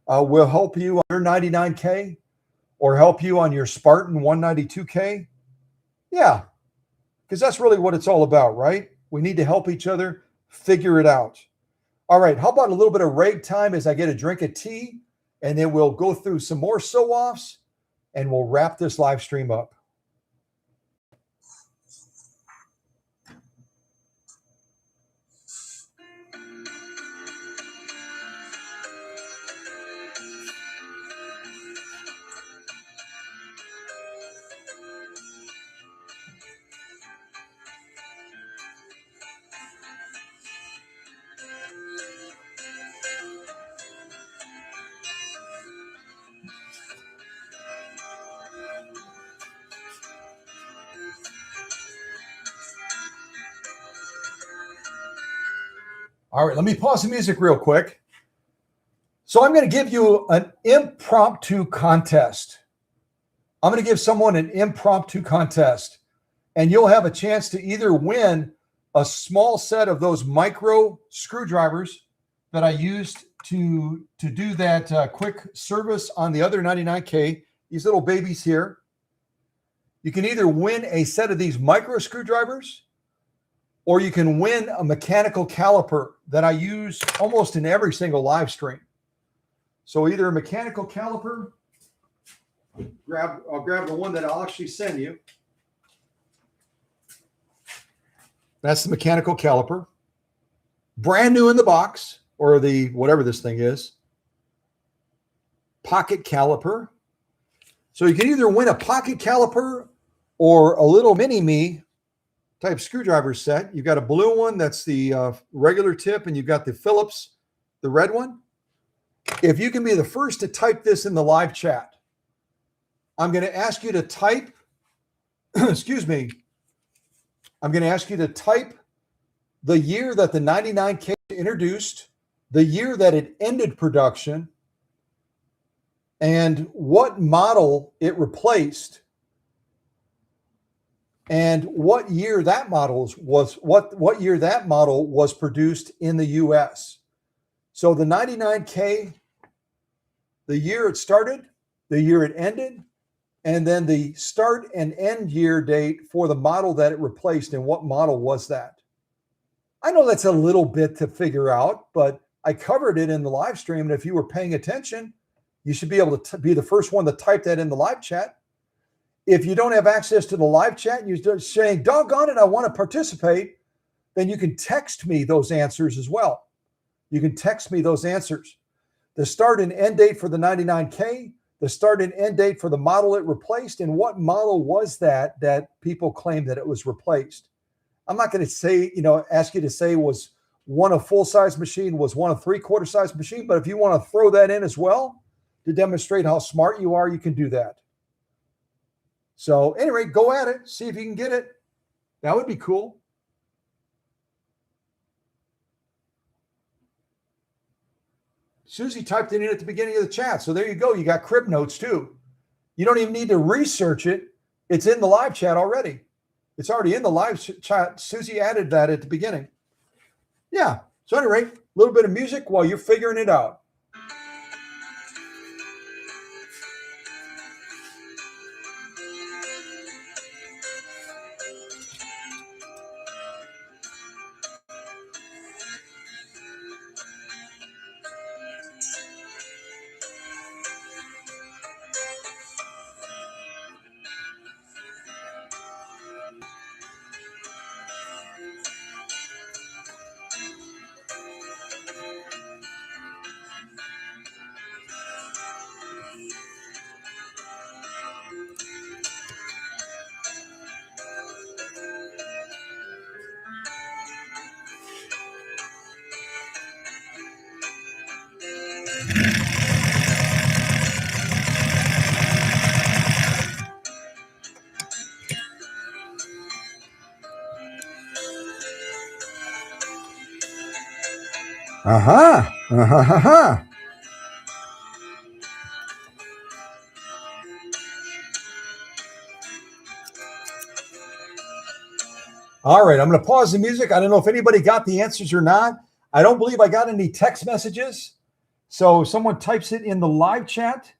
will help you on your 99K or help you on your Spartan 192K. Yeah, because that's really what it's all about, right? We need to help each other figure it out. All right, how about a little bit of rag time as I get a drink of tea? And then we'll go through some more sew-offs and we'll wrap this live stream up. All right, let me pause the music real quick. So I'm going to give you an impromptu contest. I'm going to give someone an impromptu contest, and you'll have a chance to either win a small set of those micro screwdrivers that I used to do that quick service on the other 99K, these little babies here. You can either win a set of these micro screwdrivers, or you can win a mechanical caliper that I use almost in every single live stream. So either a mechanical caliper, I'll grab the one that I'll actually send you. That's the mechanical caliper. Brand new in the box, or the whatever this thing is. Pocket caliper. So you can either win a pocket caliper or a little mini-me type screwdriver set. You've got a blue one that's the regular tip, and you've got the Phillips, the red one. If you can be the first to type this in the live chat, I'm going to ask you to type, excuse me, I'm going to ask you to type the year that the 99K introduced, the year that it ended production, and what model it replaced, and what year that model what year that model was produced in the US. So the 99K, the year it started, the year it ended, and then the start and end year date for the model that it replaced, and what model was that. I know that's a little bit to figure out, but I covered it in the live stream, and if you were paying attention, you should be able to be the first one to type that in the live chat. If you don't have access to the live chat and you're just saying, doggone it, I want to participate, then you can text me those answers as well. You can text me those answers. The start and end date for the 99K, the start and end date for the model it replaced, and what model was that people claim that it was replaced. I'm not going to say, ask you to say was one a full-size machine, was one a three-quarter size machine, but if you want to throw that in as well to demonstrate how smart you are, you can do that. So anyway, go at it. See if you can get it. That would be cool. Susie typed it in at the beginning of the chat. So there you go. You got crib notes too. You don't even need to research it. It's in the live chat already. It's already in the live chat. Susie added that at the beginning. Yeah. So anyway, a little bit of music while you're figuring it out. Aha. Uh-huh. All right, I'm going to pause the music. I don't know if anybody got the answers or not. I don't believe I got any text messages. So if someone types it in the live chat,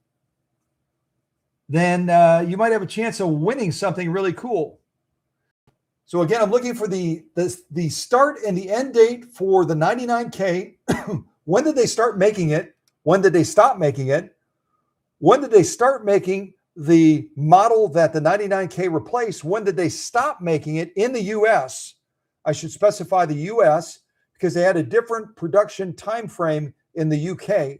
then you might have a chance of winning something really cool. So again, I'm looking for the start and the end date for the 99K. When did they start making it? When did they stop making it? When did they start making the model that the 99K replaced? When did they stop making it in the US? I should specify the US because they had a different production time frame in the UK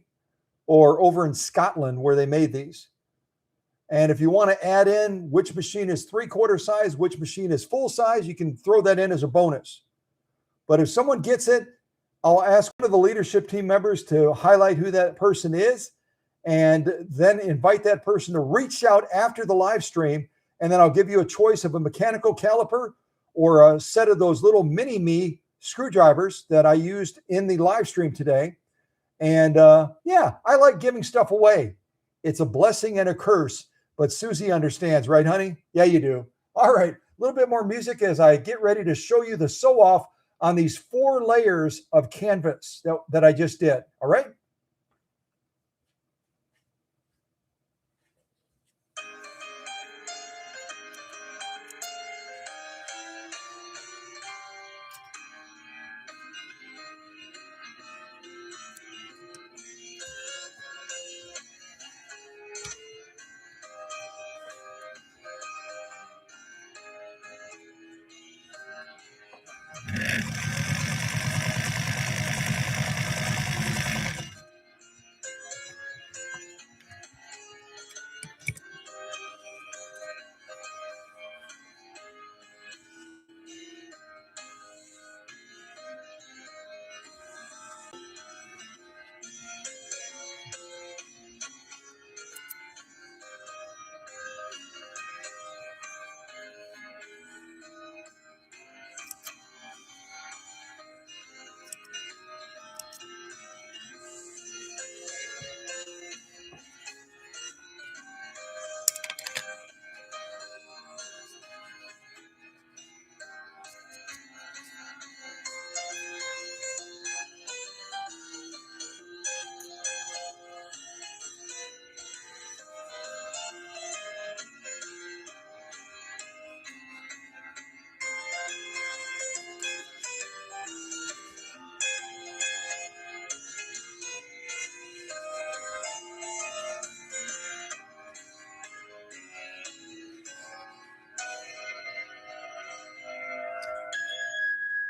or over in Scotland where they made these. And if you want to add in which machine is three-quarter size, which machine is full size, you can throw that in as a bonus. But if someone gets it, I'll ask one of the leadership team members to highlight who that person is and then invite that person to reach out after the live stream. And then I'll give you a choice of a mechanical caliper or a set of those little mini-me screwdrivers that I used in the live stream today. And yeah, I like giving stuff away. It's a blessing and a curse, but Susie understands, right, honey? Yeah, you do. All right, a little bit more music as I get ready to show you the sew-off on these 4 layers of canvas that I just did. All right?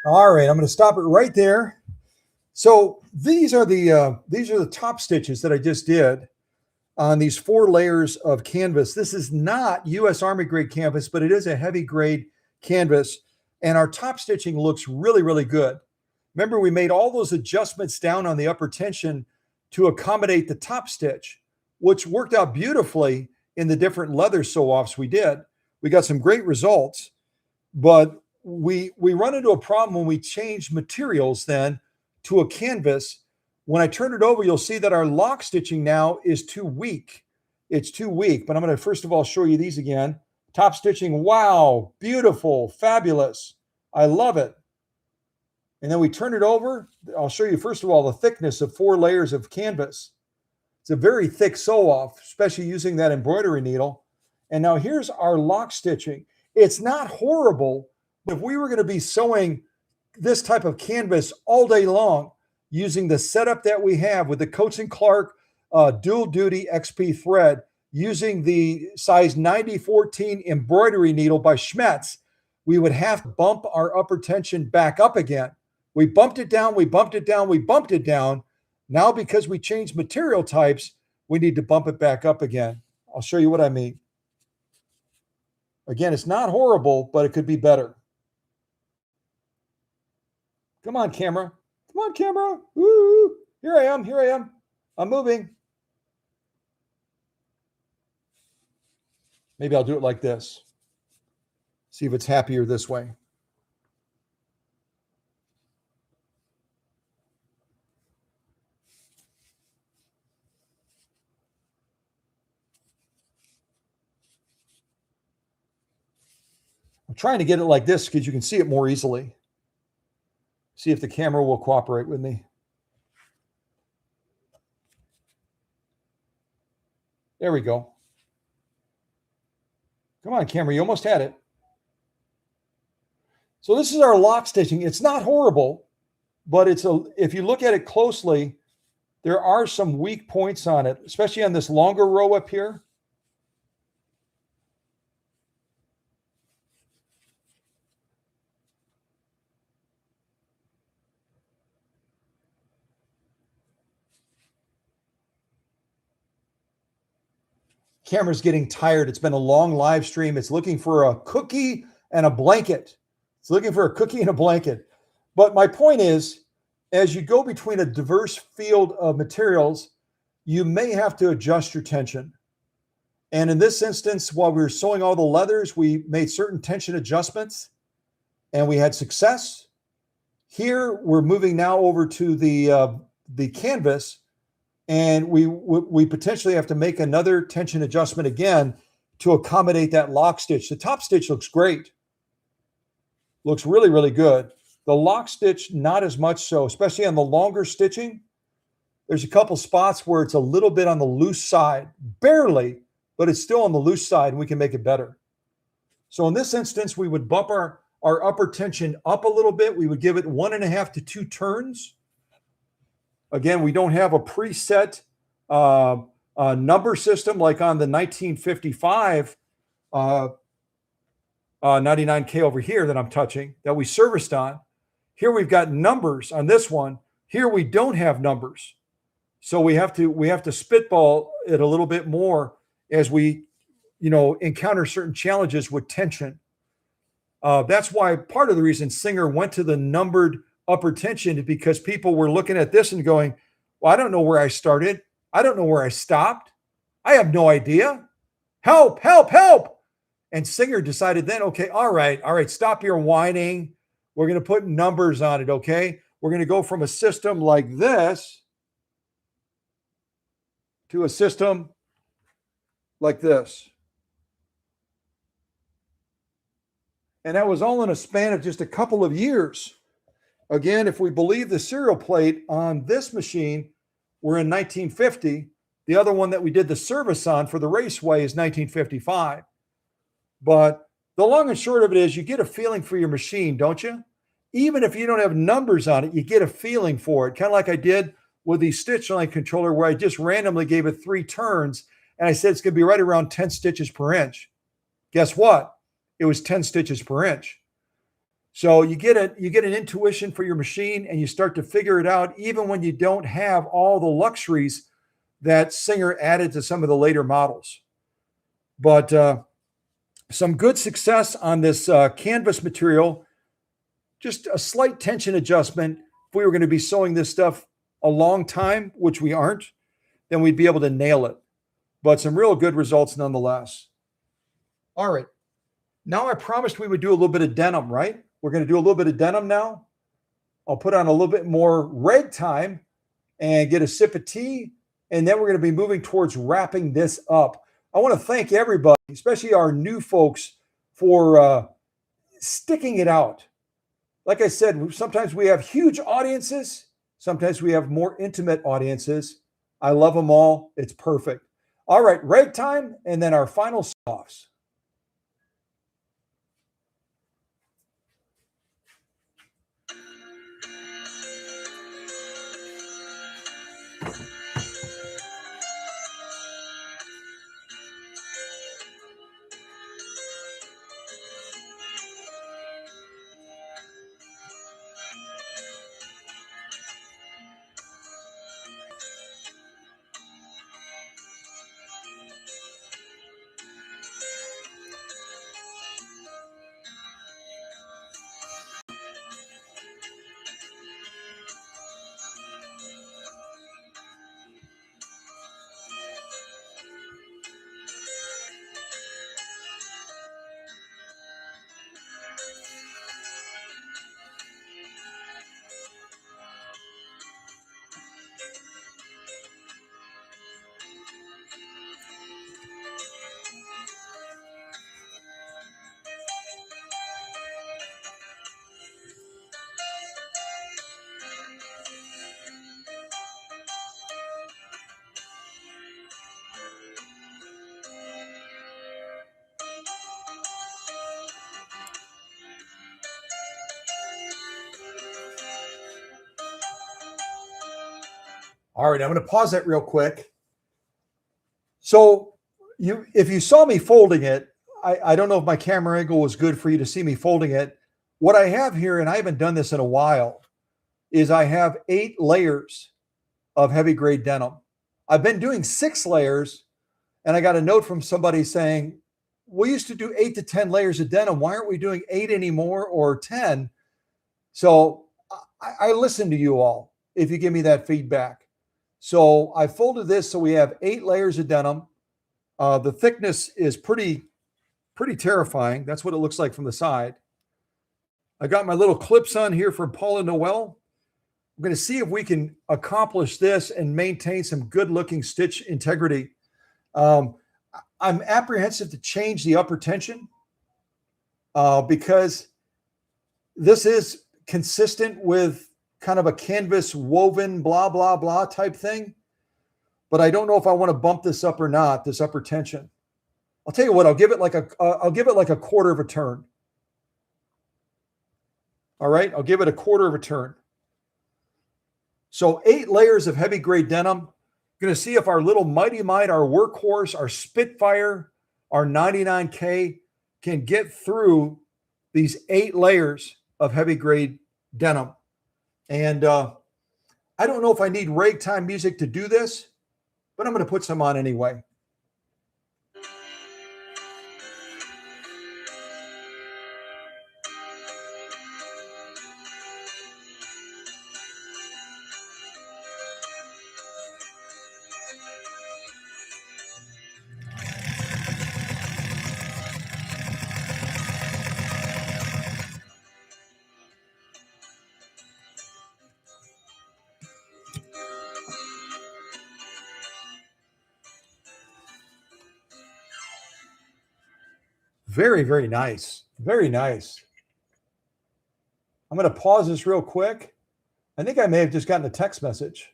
All right, I'm going to stop it right there. So these are the top stitches that I just did on these 4 layers of canvas. This is not US Army grade canvas, but it is a heavy grade canvas. And our top stitching looks really, really good. Remember, we made all those adjustments down on the upper tension to accommodate the top stitch, which worked out beautifully in the different leather sew-offs we did. We got some great results, but we run into a problem when we change materials then to a canvas. When I turn it over, you'll see that our lock stitching now is too weak. It's too weak, but I'm going to first of all show you these again. Top stitching, wow, beautiful, fabulous. I love it. And then we turn it over. I'll show you first of all the thickness of 4 layers of canvas. It's a very thick sew-off, especially using that embroidery needle. And now here's our lock stitching. It's not horrible, but if we were going to be sewing this type of canvas all day long, using the setup that we have with the Coats & Clark dual duty XP thread, using the size 90-14 embroidery needle by Schmetz, we would have to bump our upper tension back up again. We bumped it down, we bumped it down, we bumped it down. Now, because we changed material types, we need to bump it back up again. I'll show you what I mean. Again, it's not horrible, but it could be better. Come on, camera. Come on, camera. Woo! Here I am. Here I am. I'm moving. Maybe I'll do it like this. See if it's happier this way. I'm trying to get it like this because you can see it more easily. See if the camera will cooperate with me. There we go. Come on, camera, you almost had it. So this is our lock stitching. It's not horrible, but if you look at it closely, there are some weak points on it, especially on this longer row up here. Camera's getting tired. It's been a long live stream. It's looking for a cookie and a blanket. It's looking for a cookie and a blanket. But my point is, as you go between a diverse field of materials, you may have to adjust your tension. And in this instance, while we were sewing all the leathers, we made certain tension adjustments and we had success. Here, we're moving now over to the canvas, and we potentially have to make another tension adjustment again to accommodate that lock stitch. The top stitch looks great. Looks really, really good. The lock stitch, not as much so, especially on the longer stitching. There's a couple spots where it's a little bit on the loose side, barely, but it's still on the loose side, and we can make it better. So in this instance, we would bump our upper tension up a little bit. We would give it 1.5 to 2 turns. Again, we don't have a preset number system like on the 1955 99K over here that I'm touching, that we serviced on. Here we've got numbers on this one. Here we don't have numbers. So we have to spitball it a little bit more as we, encounter certain challenges with tension. That's why part of the reason Singer went to the numbered upper tension is because people were looking at this and going, well, I don't know where I started. I don't know where I stopped. I have no idea. Help, help, help. And Singer decided then, okay, all right, stop your whining. We're going to put numbers on it, okay? We're going to go from a system like this to a system like this. And that was all in a span of just a couple of years. Again, if we believe the serial plate on this machine, we're in 1950. The other one that we did the service on for the Raceway is 1955. But the long and short of it is you get a feeling for your machine, don't you? Even if you don't have numbers on it, you get a feeling for it. Kind of like I did with the stitch line controller where I just randomly gave it 3 turns and I said it's going to be right around 10 stitches per inch. Guess what? It was 10 stitches per inch. So you get an intuition for your machine, and you start to figure it out, even when you don't have all the luxuries that Singer added to some of the later models. But some good success on this canvas material. Just a slight tension adjustment. If we were going to be sewing this stuff a long time, which we aren't, then we'd be able to nail it. But some real good results nonetheless. All right. Now I promised we would do a little bit of denim, right? We're going to do a little bit of denim now. I'll put on a little bit more ragtime and get a sip of tea. And then we're going to be moving towards wrapping this up. I want to thank everybody, especially our new folks, for sticking it out. Like I said, sometimes we have huge audiences. Sometimes we have more intimate audiences. I love them all. It's perfect. All right, ragtime, and then our final offs. All right, I'm going to pause that real quick. So if you saw me folding it, I don't know if my camera angle was good for you to see me folding it. What I have here, and I haven't done this in a while, is I have 8 layers of heavy grade denim. I've been doing 6 layers, and I got a note from somebody saying, we used to do 8 to 10 layers of denim. Why aren't we doing 8 anymore, or 10? So I listen to you all if you give me that feedback. So I folded this so we have 8 layers of denim. The thickness is pretty terrifying. That's what it looks like from the side. I got my little clips on here from Paula Noel. I'm going to see if we can accomplish this and maintain some good looking stitch integrity. I'm apprehensive to change the upper tension because this is consistent with kind of a canvas woven blah, blah, blah type thing. But I don't know if I want to bump this up or not, this upper tension. I'll tell you what, I'll give it like a quarter of a turn. All right, I'll give it a quarter of a turn. So 8 layers of heavy grade denim. I'm going to see if our little Mighty Mite, our workhorse, our Spitfire, our 99K can get through these 8 layers of heavy grade denim. And I don't know if I need ragtime music to do this, but I'm going to put some on anyway. Very, very nice. Very nice. I'm going to pause this real quick. I think I may have just gotten a text message.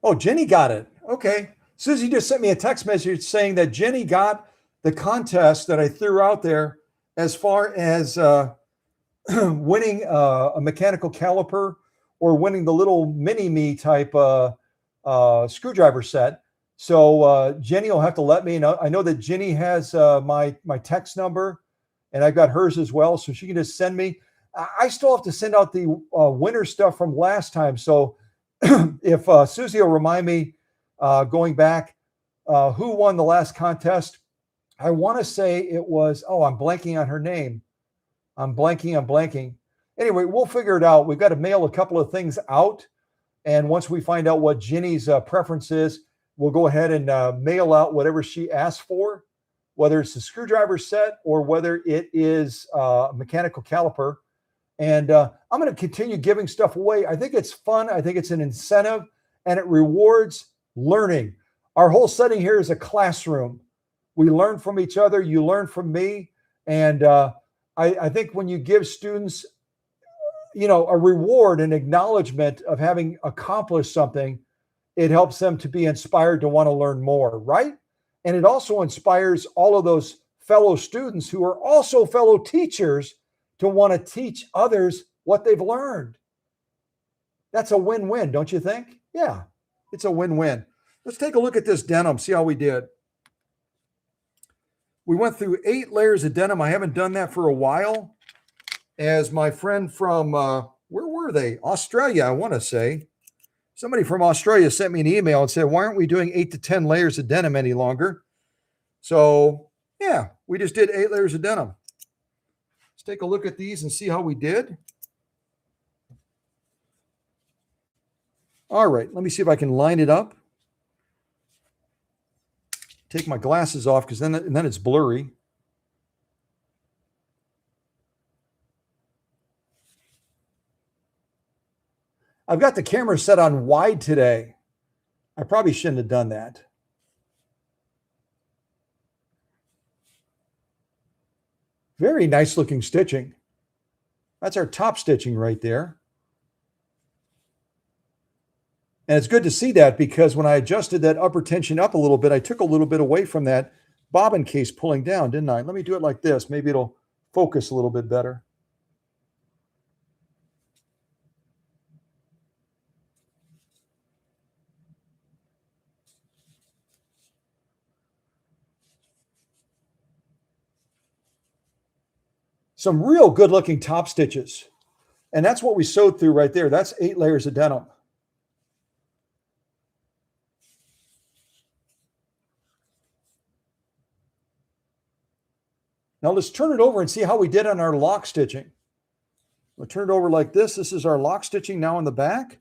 Oh, Jenny got it. Okay. Susie just sent me a text message saying that Jenny got the contest that I threw out there as far as winning a mechanical caliper or winning the little mini-me type screwdriver set. So Jenny will have to let me know. I know that Jenny has my text number, and I've got hers as well. So she can just send me. I still have to send out the winter stuff from last time. So if Susie will remind me going back who won the last contest. I want to say it was, I'm blanking on her name. I'm blanking. Anyway, we'll figure it out. We've got to mail a couple of things out. And once we find out what Jenny's preference is, we'll go ahead and mail out whatever she asks for, whether it's a screwdriver set or whether it is a mechanical caliper. And I'm going to continue giving stuff away. I think it's fun. I think it's an incentive, and it rewards learning. Our whole setting here is a classroom. We learn from each other. You learn from me. And I think when you give students, a reward, an acknowledgement of having accomplished something, it helps them to be inspired to want to learn more, right? And it also inspires all of those fellow students who are also fellow teachers to want to teach others what they've learned. That's a win-win, don't you think? Yeah, it's a win-win. Let's take a look at this denim, see how we did. We went through 8 layers of denim. I haven't done that for a while. As my friend from, where were they? Australia, I want to say. Somebody from Australia sent me an email and said, why aren't we doing 8 to 10 layers of denim any longer? So, yeah, we just did 8 layers of denim. Let's take a look at these and see how we did. All right, let me see if I can line it up. Take my glasses off because then it's blurry. I've got the camera set on wide today. I probably shouldn't have done that. Very nice looking stitching. That's our top stitching right there. And it's good to see that because when I adjusted that upper tension up a little bit, I took a little bit away from that bobbin case pulling down, didn't I? Let me do it like this. Maybe it'll focus a little bit better. Some real good looking top stitches. And that's what we sewed through right there. That's 8 layers of denim. Now let's turn it over and see how we did on our lock stitching. We'll turn it over like this. This is our lock stitching now in the back.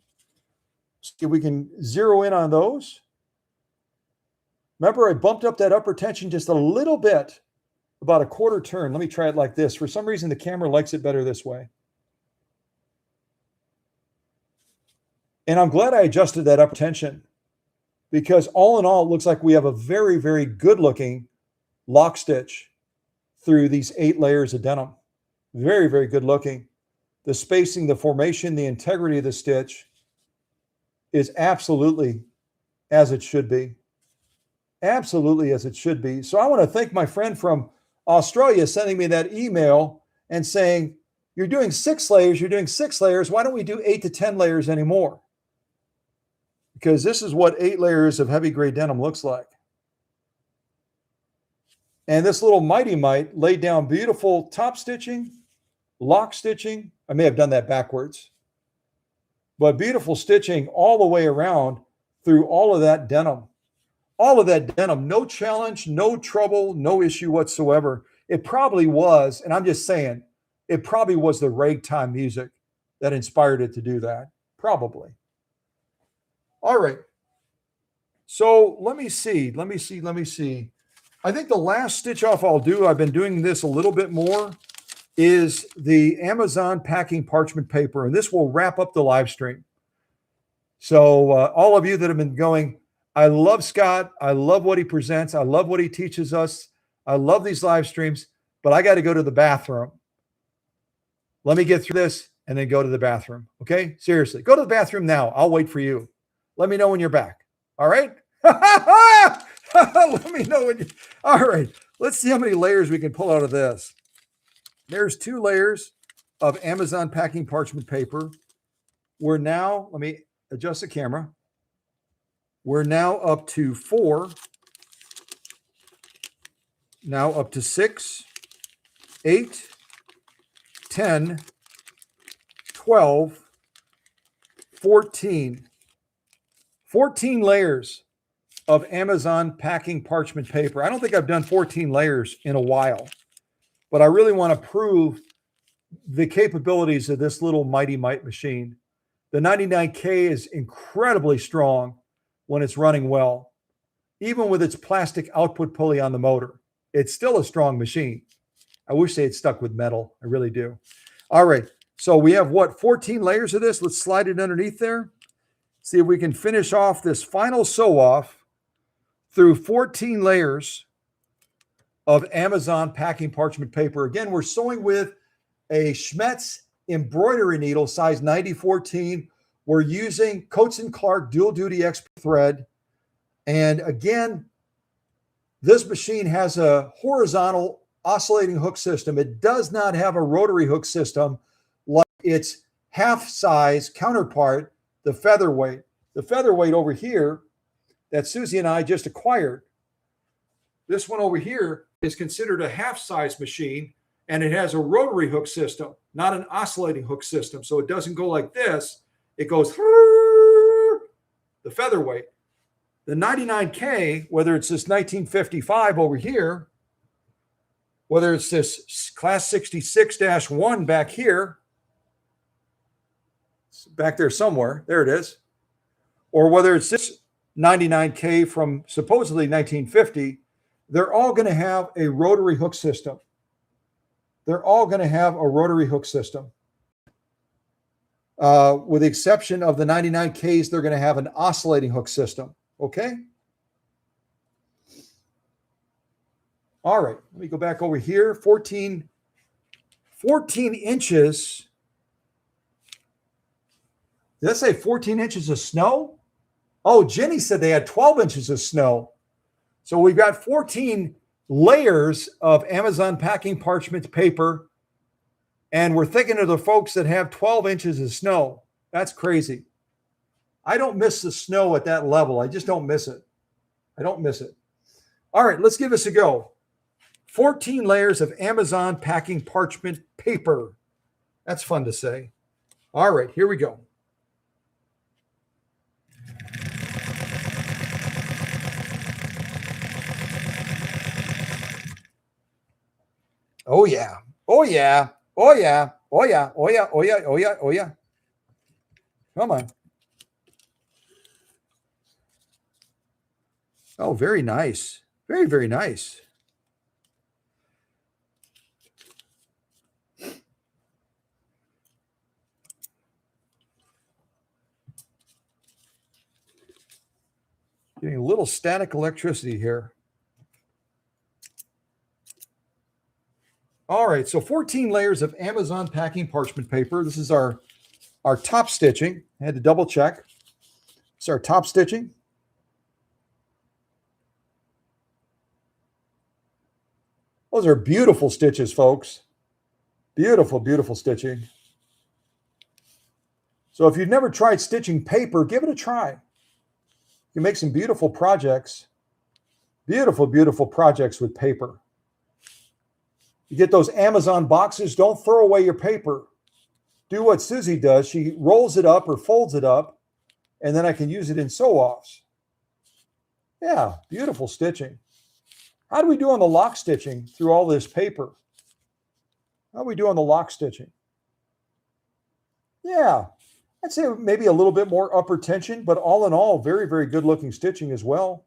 See if we can zero in on those. Remember, I bumped up that upper tension just a little bit, about a quarter turn. Let me try it like this. For some reason, the camera likes it better this way. And I'm glad I adjusted that upper tension because all in all, it looks like we have a very, very good looking lock stitch through these 8 layers of denim. Very, very good looking. The spacing, the formation, the integrity of the stitch is absolutely as it should be. Absolutely as it should be. So I want to thank my friend from Australia sending me that email and saying, you're doing 6 layers, you're doing 6 layers. Why don't we do 8 to 10 layers anymore? Because this is what 8 layers of heavy gray denim looks like. And this little Mite laid down beautiful top stitching, lock stitching. I may have done that backwards, but beautiful stitching all the way around through all of that denim. All of that denim, no challenge, no trouble, no issue whatsoever. It probably was, and I'm just saying, it probably was the ragtime music that inspired it to do that. Probably. All right. So let me see. I think the last stitch off I'll do, I've been doing this a little bit more, is the Amazon packing parchment paper, and this will wrap up the live stream. So all of you that have been going, I love Scott. I love what he presents. I love what he teaches us. I love these live streams, but I got to go to the bathroom. Let me get through this and then go to the bathroom. Okay? Seriously, go to the bathroom now. I'll wait for you. Let me know when you're back. All right? Let me know when you. All right. Let's see how many layers we can pull out of this. There's 2 layers of Amazon packing parchment paper. We're now, let me adjust the camera. We're now up to 4. Now up to 6, 8, 10, 12, 14. 14 layers of Amazon packing parchment paper. I don't think I've done 14 layers in a while, but I really want to prove the capabilities of this little Mite machine. The 99K is incredibly strong when it's running well. Even with its plastic output pulley on the motor, it's still a strong machine. I wish they had stuck with metal. I really do. All right. So we have what, 14 layers of this? Let's slide it underneath there. See if we can finish off this final sew off through 14 layers of Amazon packing parchment paper. Again, we're sewing with a Schmetz embroidery needle, size 9014. We're using Coats & Clark dual duty expert thread. And again, this machine has a horizontal oscillating hook system. It does not have a rotary hook system like its half-size counterpart, the Featherweight. The Featherweight over here that Susie and I just acquired, this one over here is considered a half-size machine, and it has a rotary hook system, not an oscillating hook system. So it doesn't go like this. It goes the Featherweight. The 99K, whether it's this 1955 over here, whether it's this Class 66-1 back here, back there somewhere, there it is, or whether it's this 99K from supposedly 1950, they're all going to have a rotary hook system. They're all going to have a rotary hook system. With the exception of the 99Ks, they're going to have an oscillating hook system. Okay? All right. Let me go back over here. 14 inches. Did that say 14 inches of snow? Oh, Jenny said they had 12 inches of snow. So we've got 14 layers of Amazon packing parchment paper, and we're thinking of the folks that have 12 inches of snow. That's crazy. I don't miss the snow at that level. I just don't miss it. I don't miss it. All right, let's give this a go. 14 layers of Amazon packing parchment paper. That's fun to say. All right, here we go. Oh yeah. Oh yeah. Oh yeah. Oh yeah. Oh yeah. Oh yeah. Oh yeah. Oh yeah. Come on. Oh, very nice. Very, very nice. Getting a little static electricity here. All right, so 14 layers of Amazon packing parchment paper. This is our top stitching. I had to double check. It's our top stitching. Those are beautiful stitches, folks. Beautiful, beautiful stitching. So if you've never tried stitching paper, give it a try. You can make some beautiful projects. Beautiful, beautiful projects with paper. You get those Amazon boxes, don't throw away your paper. Do what Susie does. She rolls it up or folds it up, and then I can use it in sew-offs. Yeah, beautiful stitching. How do we do on the lock stitching through all this paper? How do we do on the lock stitching? Yeah, I'd say maybe a little bit more upper tension, but all in all, very, very good looking stitching as well.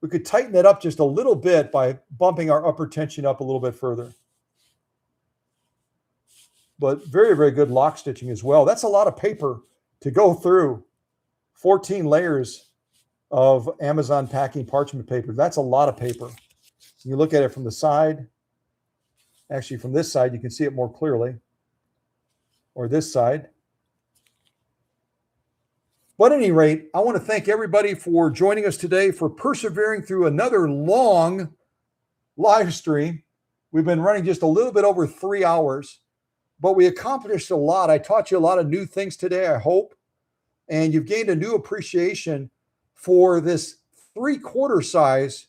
We could tighten it up just a little bit by bumping our upper tension up a little bit further. But very, very good lock stitching as well. That's a lot of paper to go through. 14 layers of Amazon packing parchment paper. That's a lot of paper. You look at it from the side. Actually, from this side, you can see it more clearly. Or this side. But at any rate, I want to thank everybody for joining us today, for persevering through another long live stream. We've been running just a little bit over 3 hours, but we accomplished a lot. I taught you a lot of new things today, I hope. and you've gained a new appreciation for this 3/4 size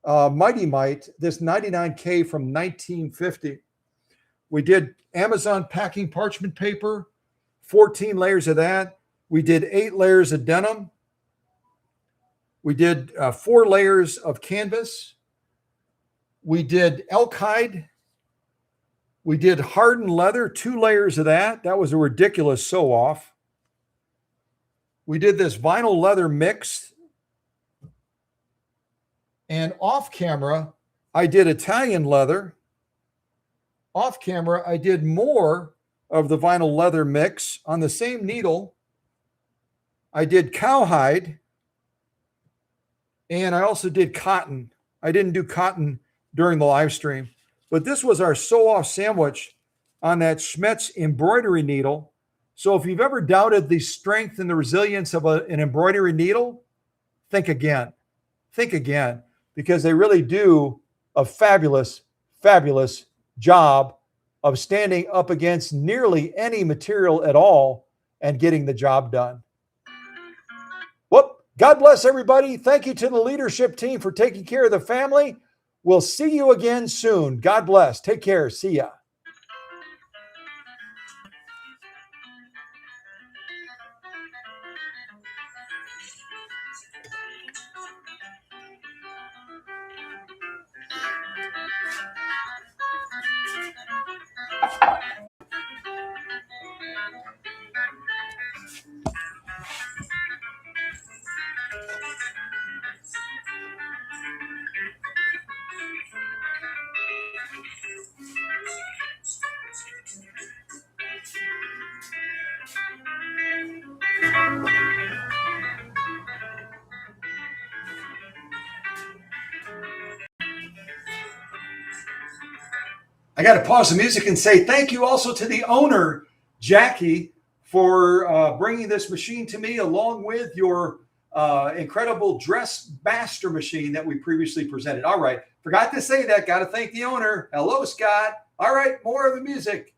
Mighty Mite, this 99K from 1950. We did Amazon packing parchment paper, 14 layers of that. We did 8 layers of denim. We did 4 layers of canvas. We did elk hide. We did hardened leather, 2 layers of that. That was a ridiculous sew off. We did this vinyl leather mix. And off camera, I did Italian leather. Off camera, I did more of the vinyl leather mix on the same needle. I did cowhide. And I also did cotton. I didn't do cotton during the live stream. But this was our sew-off sandwich on that Schmetz embroidery needle. So if you've ever doubted the strength and the resilience of an embroidery needle, think again. Think again, because they really do a fabulous, fabulous job of standing up against nearly any material at all and getting the job done. Whoop. God bless everybody. Thank you to the leadership team for taking care of the family. We'll see you again soon. God bless. Take care. See ya. I got to pause the music and say thank you also to the owner, Jackie, for bringing this machine to me, along with your incredible dress master machine that we previously presented. All right. Forgot to say that. Got to thank the owner. Hello, Scott. All right. More of the music.